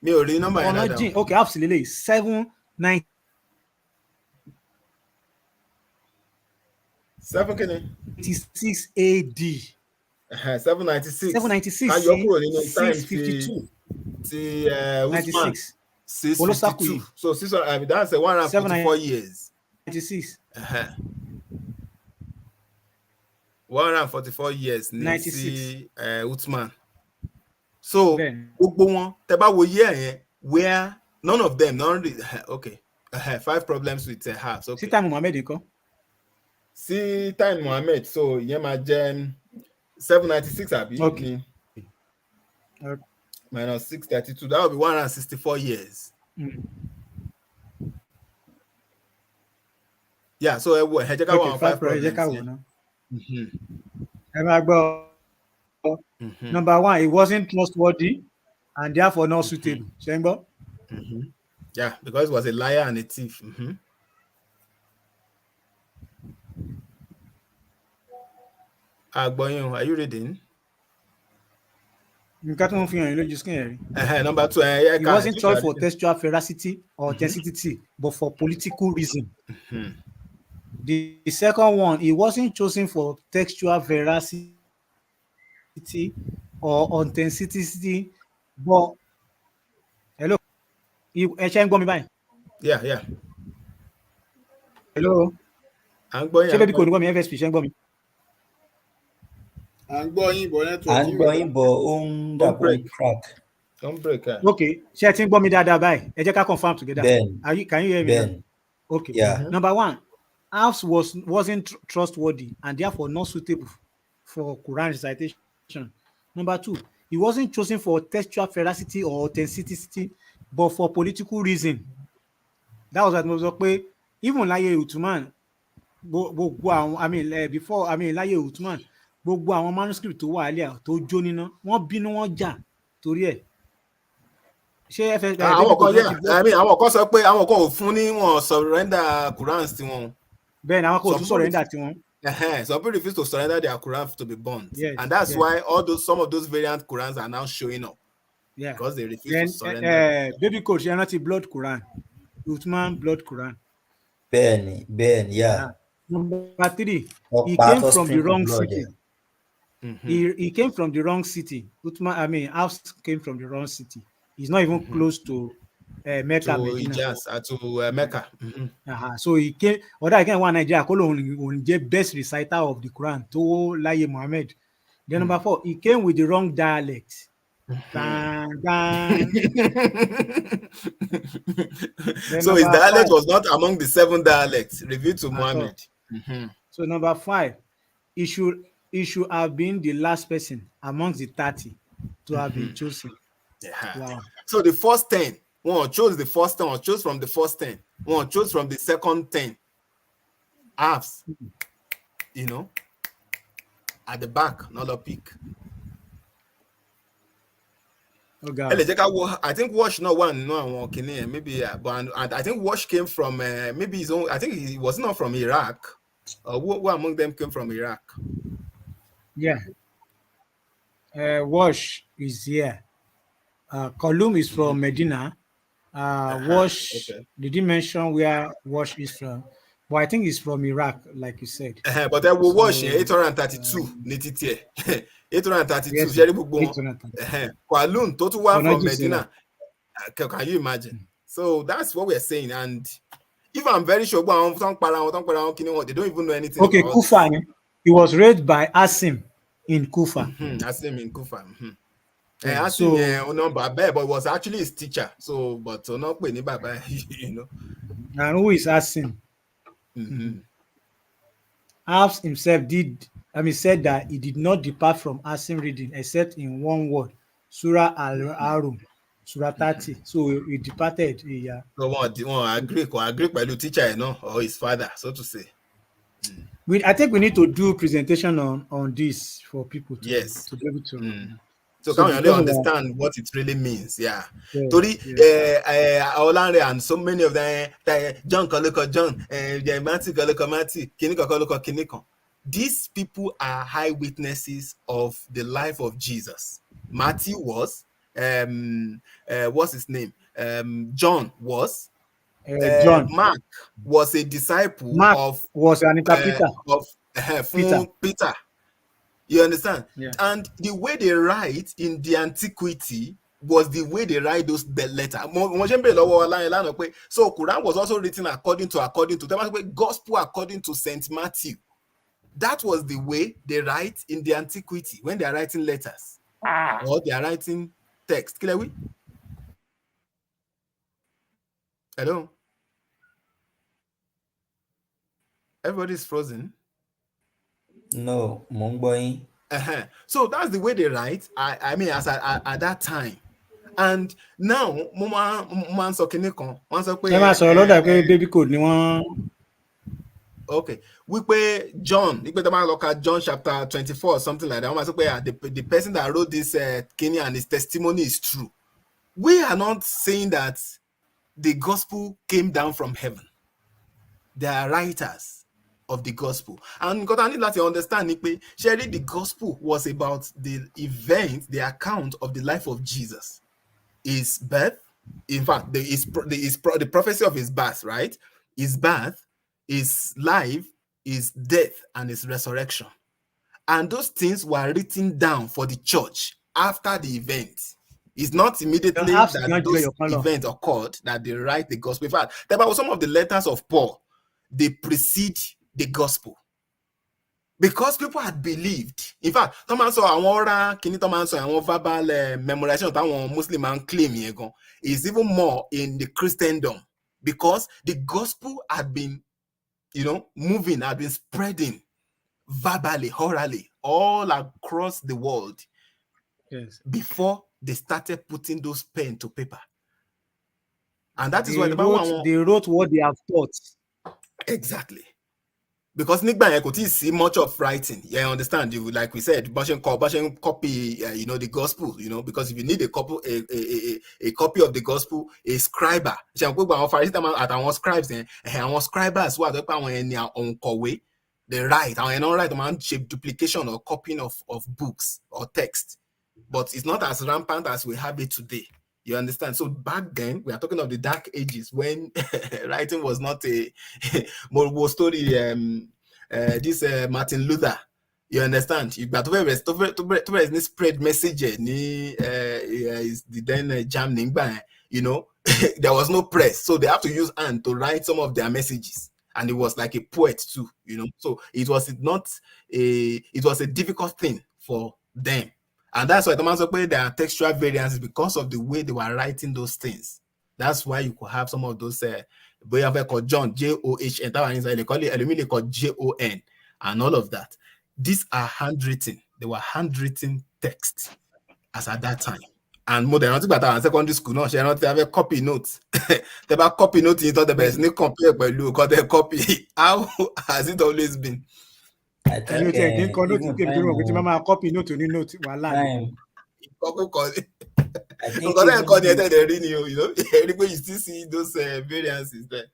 [SPEAKER 11] mi ò rí nọ́mbà yẹn dáadáa.
[SPEAKER 6] Ọ̀nà jìn, okay, halves lélẹ̀ 790.
[SPEAKER 11] 7 kí ni?
[SPEAKER 6] 96 AD.
[SPEAKER 11] 796.
[SPEAKER 6] 796.
[SPEAKER 11] Ká yọ kúrò nínú time
[SPEAKER 6] 652.
[SPEAKER 11] ti Uthman
[SPEAKER 6] 652.
[SPEAKER 11] So that's 144 years.
[SPEAKER 6] 96.
[SPEAKER 11] 144 years ní sí Uthman. So gbogbo wọn tẹ́ bá wo year yẹn, where none of them okay. 5 problems with halves. Okay.
[SPEAKER 6] Sí time Muhammad kọ́.
[SPEAKER 11] Sí time Muhammad, so ìyẹn máa jẹ́ 796 àbí?
[SPEAKER 6] Okay.
[SPEAKER 11] Minus 632, that will be 164 years. Yeah, so ẹ jẹ́ ká wá 5 problems.
[SPEAKER 6] Number 1, he wasn't trustworthy and therefore not suitable.
[SPEAKER 11] Yeah, because he was a liar and a thief. Agboyin, are you reading?
[SPEAKER 6] Number 2, he wasn't chosen for textual veracity or authenticity, but for political reason. The second one, he wasn't chosen for textual veracity or authenticity, but hello,
[SPEAKER 11] yeah.
[SPEAKER 6] Hello.
[SPEAKER 9] Crack.
[SPEAKER 11] Don't break.
[SPEAKER 6] Okay, ṣé ẹ ti ń gbọ́ mi dáadáa báyìí? Ẹ jẹ́ ká confirm together. Can you hear me?
[SPEAKER 9] Ben.
[SPEAKER 6] Okay.
[SPEAKER 9] Yeah.
[SPEAKER 6] Number 1, Alps wasn't trustworthy and therefore not suitable for Quran recitation. Number 2, he wasn't chosen for textual veracity or authenticity, but for political reason. That was what I was saying. Even láyé Uthman, láyé Uthman, gbogbo àwọn manuscript tó wà lẹ́yà tó jó níná, wọ́n bínú wọn jà torí ẹ̀. ṣé FS
[SPEAKER 11] àwọn
[SPEAKER 6] baby
[SPEAKER 11] kan
[SPEAKER 6] coach
[SPEAKER 11] yeah
[SPEAKER 6] ti block
[SPEAKER 11] I mean àwọn kan sọ pé àwọn kan ò fún ní wọn surrender Quran sí wọn.
[SPEAKER 6] bẹ́ẹ̀ ni àwọn kò
[SPEAKER 11] Some
[SPEAKER 6] tún
[SPEAKER 11] people
[SPEAKER 6] surrender tiwọn.
[SPEAKER 11] some people refuse to surrender their Quran to be burnt,
[SPEAKER 6] Yes,
[SPEAKER 11] and that's
[SPEAKER 6] yes.
[SPEAKER 11] why some of those variant Qurans are now showing up.
[SPEAKER 6] Yeah.
[SPEAKER 11] Because they refuse
[SPEAKER 6] Then
[SPEAKER 11] to surrender.
[SPEAKER 6] baby coach ṣe rántí blood Quran, Uthman blood Quran.
[SPEAKER 9] bẹ́ẹ̀ni
[SPEAKER 6] Yeah. Number 3, he
[SPEAKER 9] ọ̀pá
[SPEAKER 6] came
[SPEAKER 9] tó
[SPEAKER 6] from the
[SPEAKER 9] sprinkle
[SPEAKER 6] wrong
[SPEAKER 9] blood
[SPEAKER 6] city.
[SPEAKER 9] ẹ̀.
[SPEAKER 6] He came from the wrong city. House came from the wrong city. He's not even close to Mecca,
[SPEAKER 11] To
[SPEAKER 6] Medina.
[SPEAKER 11] Hijaz, to Mecca.
[SPEAKER 6] So he came. Other again, one Nigeria, on the best reciter of the Quran, to Laye Muhammad. Then number 4, he came with the wrong dialect.
[SPEAKER 11] So his dialect was not among the 7 dialects revealed to Muhammad.
[SPEAKER 6] So number 5, he should have been the last person amongst the 30 to have been chosen.
[SPEAKER 11] Yeah.
[SPEAKER 6] Wow.
[SPEAKER 11] So the first 10, one chose the first 10, one chose from the first 10, one chose from the second 10. Halves, at the back, not a peak.
[SPEAKER 6] Okay.
[SPEAKER 11] I think Wash not one, maybe, but I think Wash came from maybe his own. I think he was not from Iraq. Who among them came from Iraq?
[SPEAKER 6] Yeah. Wash is here. Kolum is from Medina. Wash, did you mention where Wash is from? But I think he's from Iraq, like you said.
[SPEAKER 11] But I will Wash 832. 832. Jerry Kwalun, total one from Medina. Can you imagine? So that's what we're saying. And if I'm very sure, they don't even know anything.
[SPEAKER 6] Okay,
[SPEAKER 11] about
[SPEAKER 6] Kufa. He was raised by Asim in Kufa.
[SPEAKER 11] Asim in Kufa. Asim, but it was actually his teacher. So, but not when
[SPEAKER 6] And who is Asim? Hafs himself said that he did not depart from Asim reading except in one word, Surah Al-Arum, Surah 30. So he departed. Yeah.
[SPEAKER 11] So one agree by the teacher, or his father, so to say.
[SPEAKER 6] I think we need to do presentation on this for people to be able to.
[SPEAKER 11] So can you really understand what it really means? Yeah. Tori Olare and so many of them, John Koloko John, Mati Koloko Mati, Kiniko Koloko Kiniko. These people are high witnesses of the life of Jesus. Matthew was, what's his name? John was.
[SPEAKER 6] John.
[SPEAKER 11] Mark was a disciple
[SPEAKER 6] was an interpreter
[SPEAKER 11] of Peter. You understand? Yeah. And the way they write in the antiquity was the way they write the letter. So Quran was also written according to the gospel according to Saint Matthew. That was the way they write in the antiquity when they are writing letters or they are writing text. Hello? Everybody's frozen.
[SPEAKER 9] No, Mongboy.
[SPEAKER 11] So that's the way they write. I mean, as at that time, and now,
[SPEAKER 6] baby code.
[SPEAKER 11] Okay, we pay John. We look at John chapter 24 or something like that. The person that wrote this Kenya and his testimony is true. We are not saying that the gospel came down from heaven. They are writers of the gospel, and because I need to understand, surely the gospel was about the event, the account of the life of Jesus, his birth. In fact, the prophecy of his birth, right? His birth, his life, his death, and his resurrection, and those things were written down for the church after the event. It's not immediately that those events occurred that they write the gospel. In fact, there were some of the letters of Paul. They precede the gospel because people had believed. In fact, Thomas verbal memorization that Muslim and claim is even more in the Christendom because the gospel had been, moving, had been spreading verbally, orally, all across the world.
[SPEAKER 6] Yes.
[SPEAKER 11] Before they started putting those pen to paper, and that is
[SPEAKER 6] why they wrote what they have taught.
[SPEAKER 11] Exactly. because nígbà yẹn kò tí ì sí much of writing, you understand, you like we said, bọ́n copy the gospel, because if you need a copy of the gospel, a scriber, ṣe àwọn gbogbo àwọn Pharisee àtàwọn scribes yẹn, àwọn scribers wà tó pé àwọn ẹni òǹkọ̀wé, they write, àwọn ẹni write, máa ń ṣe duplication or copying of books or text, but it's not as rampant as we have it today. You understand? So back then, we are talking of the dark ages when writing was not a more story. This Martin Luther, you understand? You got to spread message. Is the then jamming by, there was no press, so they have to use hand to write some of their messages, and it was like a poet too, So it was a difficult thing for them. And that's why Thomas Okpe, there are textual variances because of the way they were writing those things. That's why you could have some of those called John, J-O-H-N, they call it called J-O-N, and all of that. These are handwritten. They were handwritten texts as at that time. And more than nothing, secondary school, no, they have a copy notes. They have a copy notes. You thought the best, they compare by look or they copy. How has it always been?
[SPEAKER 9] I think
[SPEAKER 6] copy note to note.
[SPEAKER 11] Everybody still see those variances there.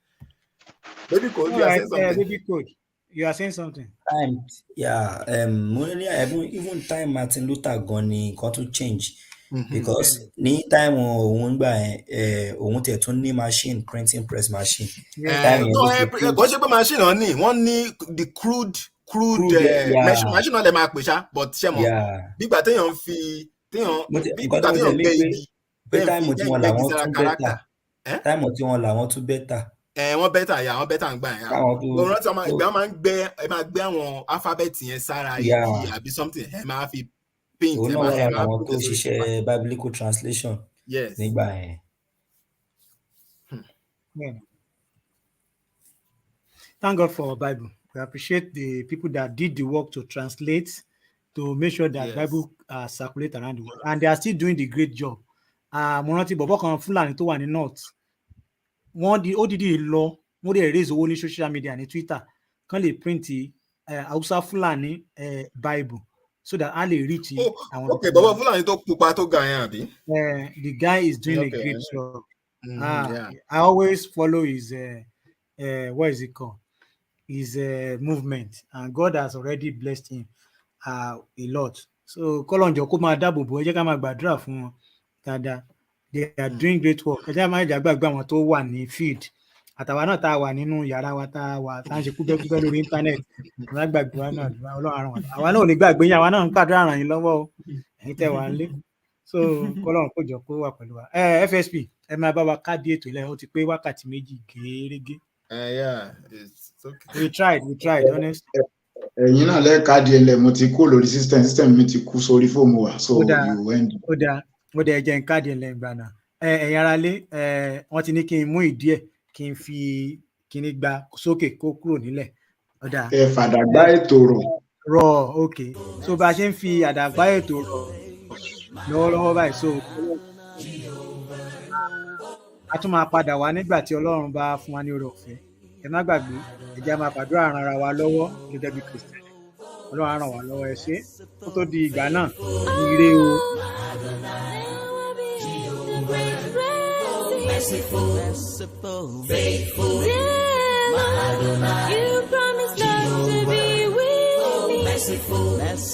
[SPEAKER 11] Baby Code, you are saying something.
[SPEAKER 6] Baby Code, you are saying something.
[SPEAKER 9] Even time Martin Luther gone got to change. Because ní time òun gbà òun tẹ̀ tún ní machine, printing press machine.
[SPEAKER 11] Kò machine wọ́n ní the crude machine náà lè máa pè ṣá, but ṣé mo nígbà téèyàn fi téèyàn gbé igi
[SPEAKER 9] time tí wọ́n làwọn tún better. Time tí wọ́n làwọn tún better.
[SPEAKER 11] Wọ́n better ń gbà yẹn. Mo rántí ìgbà máa ń gbé àwọn alphabet yẹn sára igi àbí something, máa fi paint.
[SPEAKER 9] Òun náà wà àwọn tó ṣiṣẹ́ biblical translation nígbà yẹn.
[SPEAKER 6] Thank God for our Bible. We appreciate the people that did the work to translate, to make sure that Bible circulate around the world, and they are still doing the great job. Mo rántí bọ̀bọ̀ kan Fúlàní tó wà ní North. Ó dìde lọ, wọ́n dẹ̀ raise owó ní social media ní Twitter kan lè print Hausa Fúlàní Bible so that a lè reach.
[SPEAKER 11] Okay, bọ̀bọ̀ Fúlàní tó pupa tó ga yẹn àbí?
[SPEAKER 6] The guy is doing a great job. I always follow his what is it called? His movement, and God has already blessed him a lot. So kọ́lọ́njọ́ kó máa dáàbò bò ẹ jẹ́ ká máa gbàdúrà fún wọn dáadáa. They are doing great work. Ẹ jẹ́ máa gbàgbé àwọn tó wà ní field àtàwa náà tá a wà nínú yàrá wa tá a ń ṣe kúbẹ́kúbẹ́ lórí internet. Àwọn gbàgbé wa náà Ọlọ́run àrùn wa. Àwa náà ò ní gbàgbé yín, àwa náà ń gbàdúrà ràn yín lọ́wọ́ o. Ẹ̀yin tẹ́ wà nílé. So kọ́lọ́run kó jọ kó wà pẹ̀lú wa. FSP ẹ máa bá wa káàdì ètò ilẹ̀ ó ti pé wákàtí méjì gẹ́rẹ́gẹ́.
[SPEAKER 11] It's okay.
[SPEAKER 6] We tried, honestly.
[SPEAKER 4] Ẹ̀yin náà lẹ́ẹ̀káàdì ẹlẹ̀ mo ti kú lórí system mi ti kú sórí fóònù wa, so you end.
[SPEAKER 6] Ó dẹ̀ jẹ́ káàdì ẹlẹ̀ ìgbà náà. Ẹ̀yin ará lé wọ́n ti ní kí n mú ìdí ẹ̀ kí n fi kíní gba sókè kó kúrò nílẹ̀.
[SPEAKER 4] Ẹ fàdàgbà ètò
[SPEAKER 6] rọ̀ okay. So bá a ṣe ń fi àdàgbà ètò rọ̀ lọ́wọ́lọ́wọ́ báyìí, so a tún máa padà wá nígbà tí Ọlọ́run bá fún wa ní oore ọ̀fẹ́. Ẹ má gbàgbé, ẹ jẹ́ máa gbàdúrà ran ara wa lọ́wọ́ gẹ́gẹ́ bí Kristẹni. Ọlọ́run á ràn wá lọ́wọ́, ẹ ṣé. Kó tó di ìgbà náà, ire o.
[SPEAKER 12] Faithful, you promised not to be with me.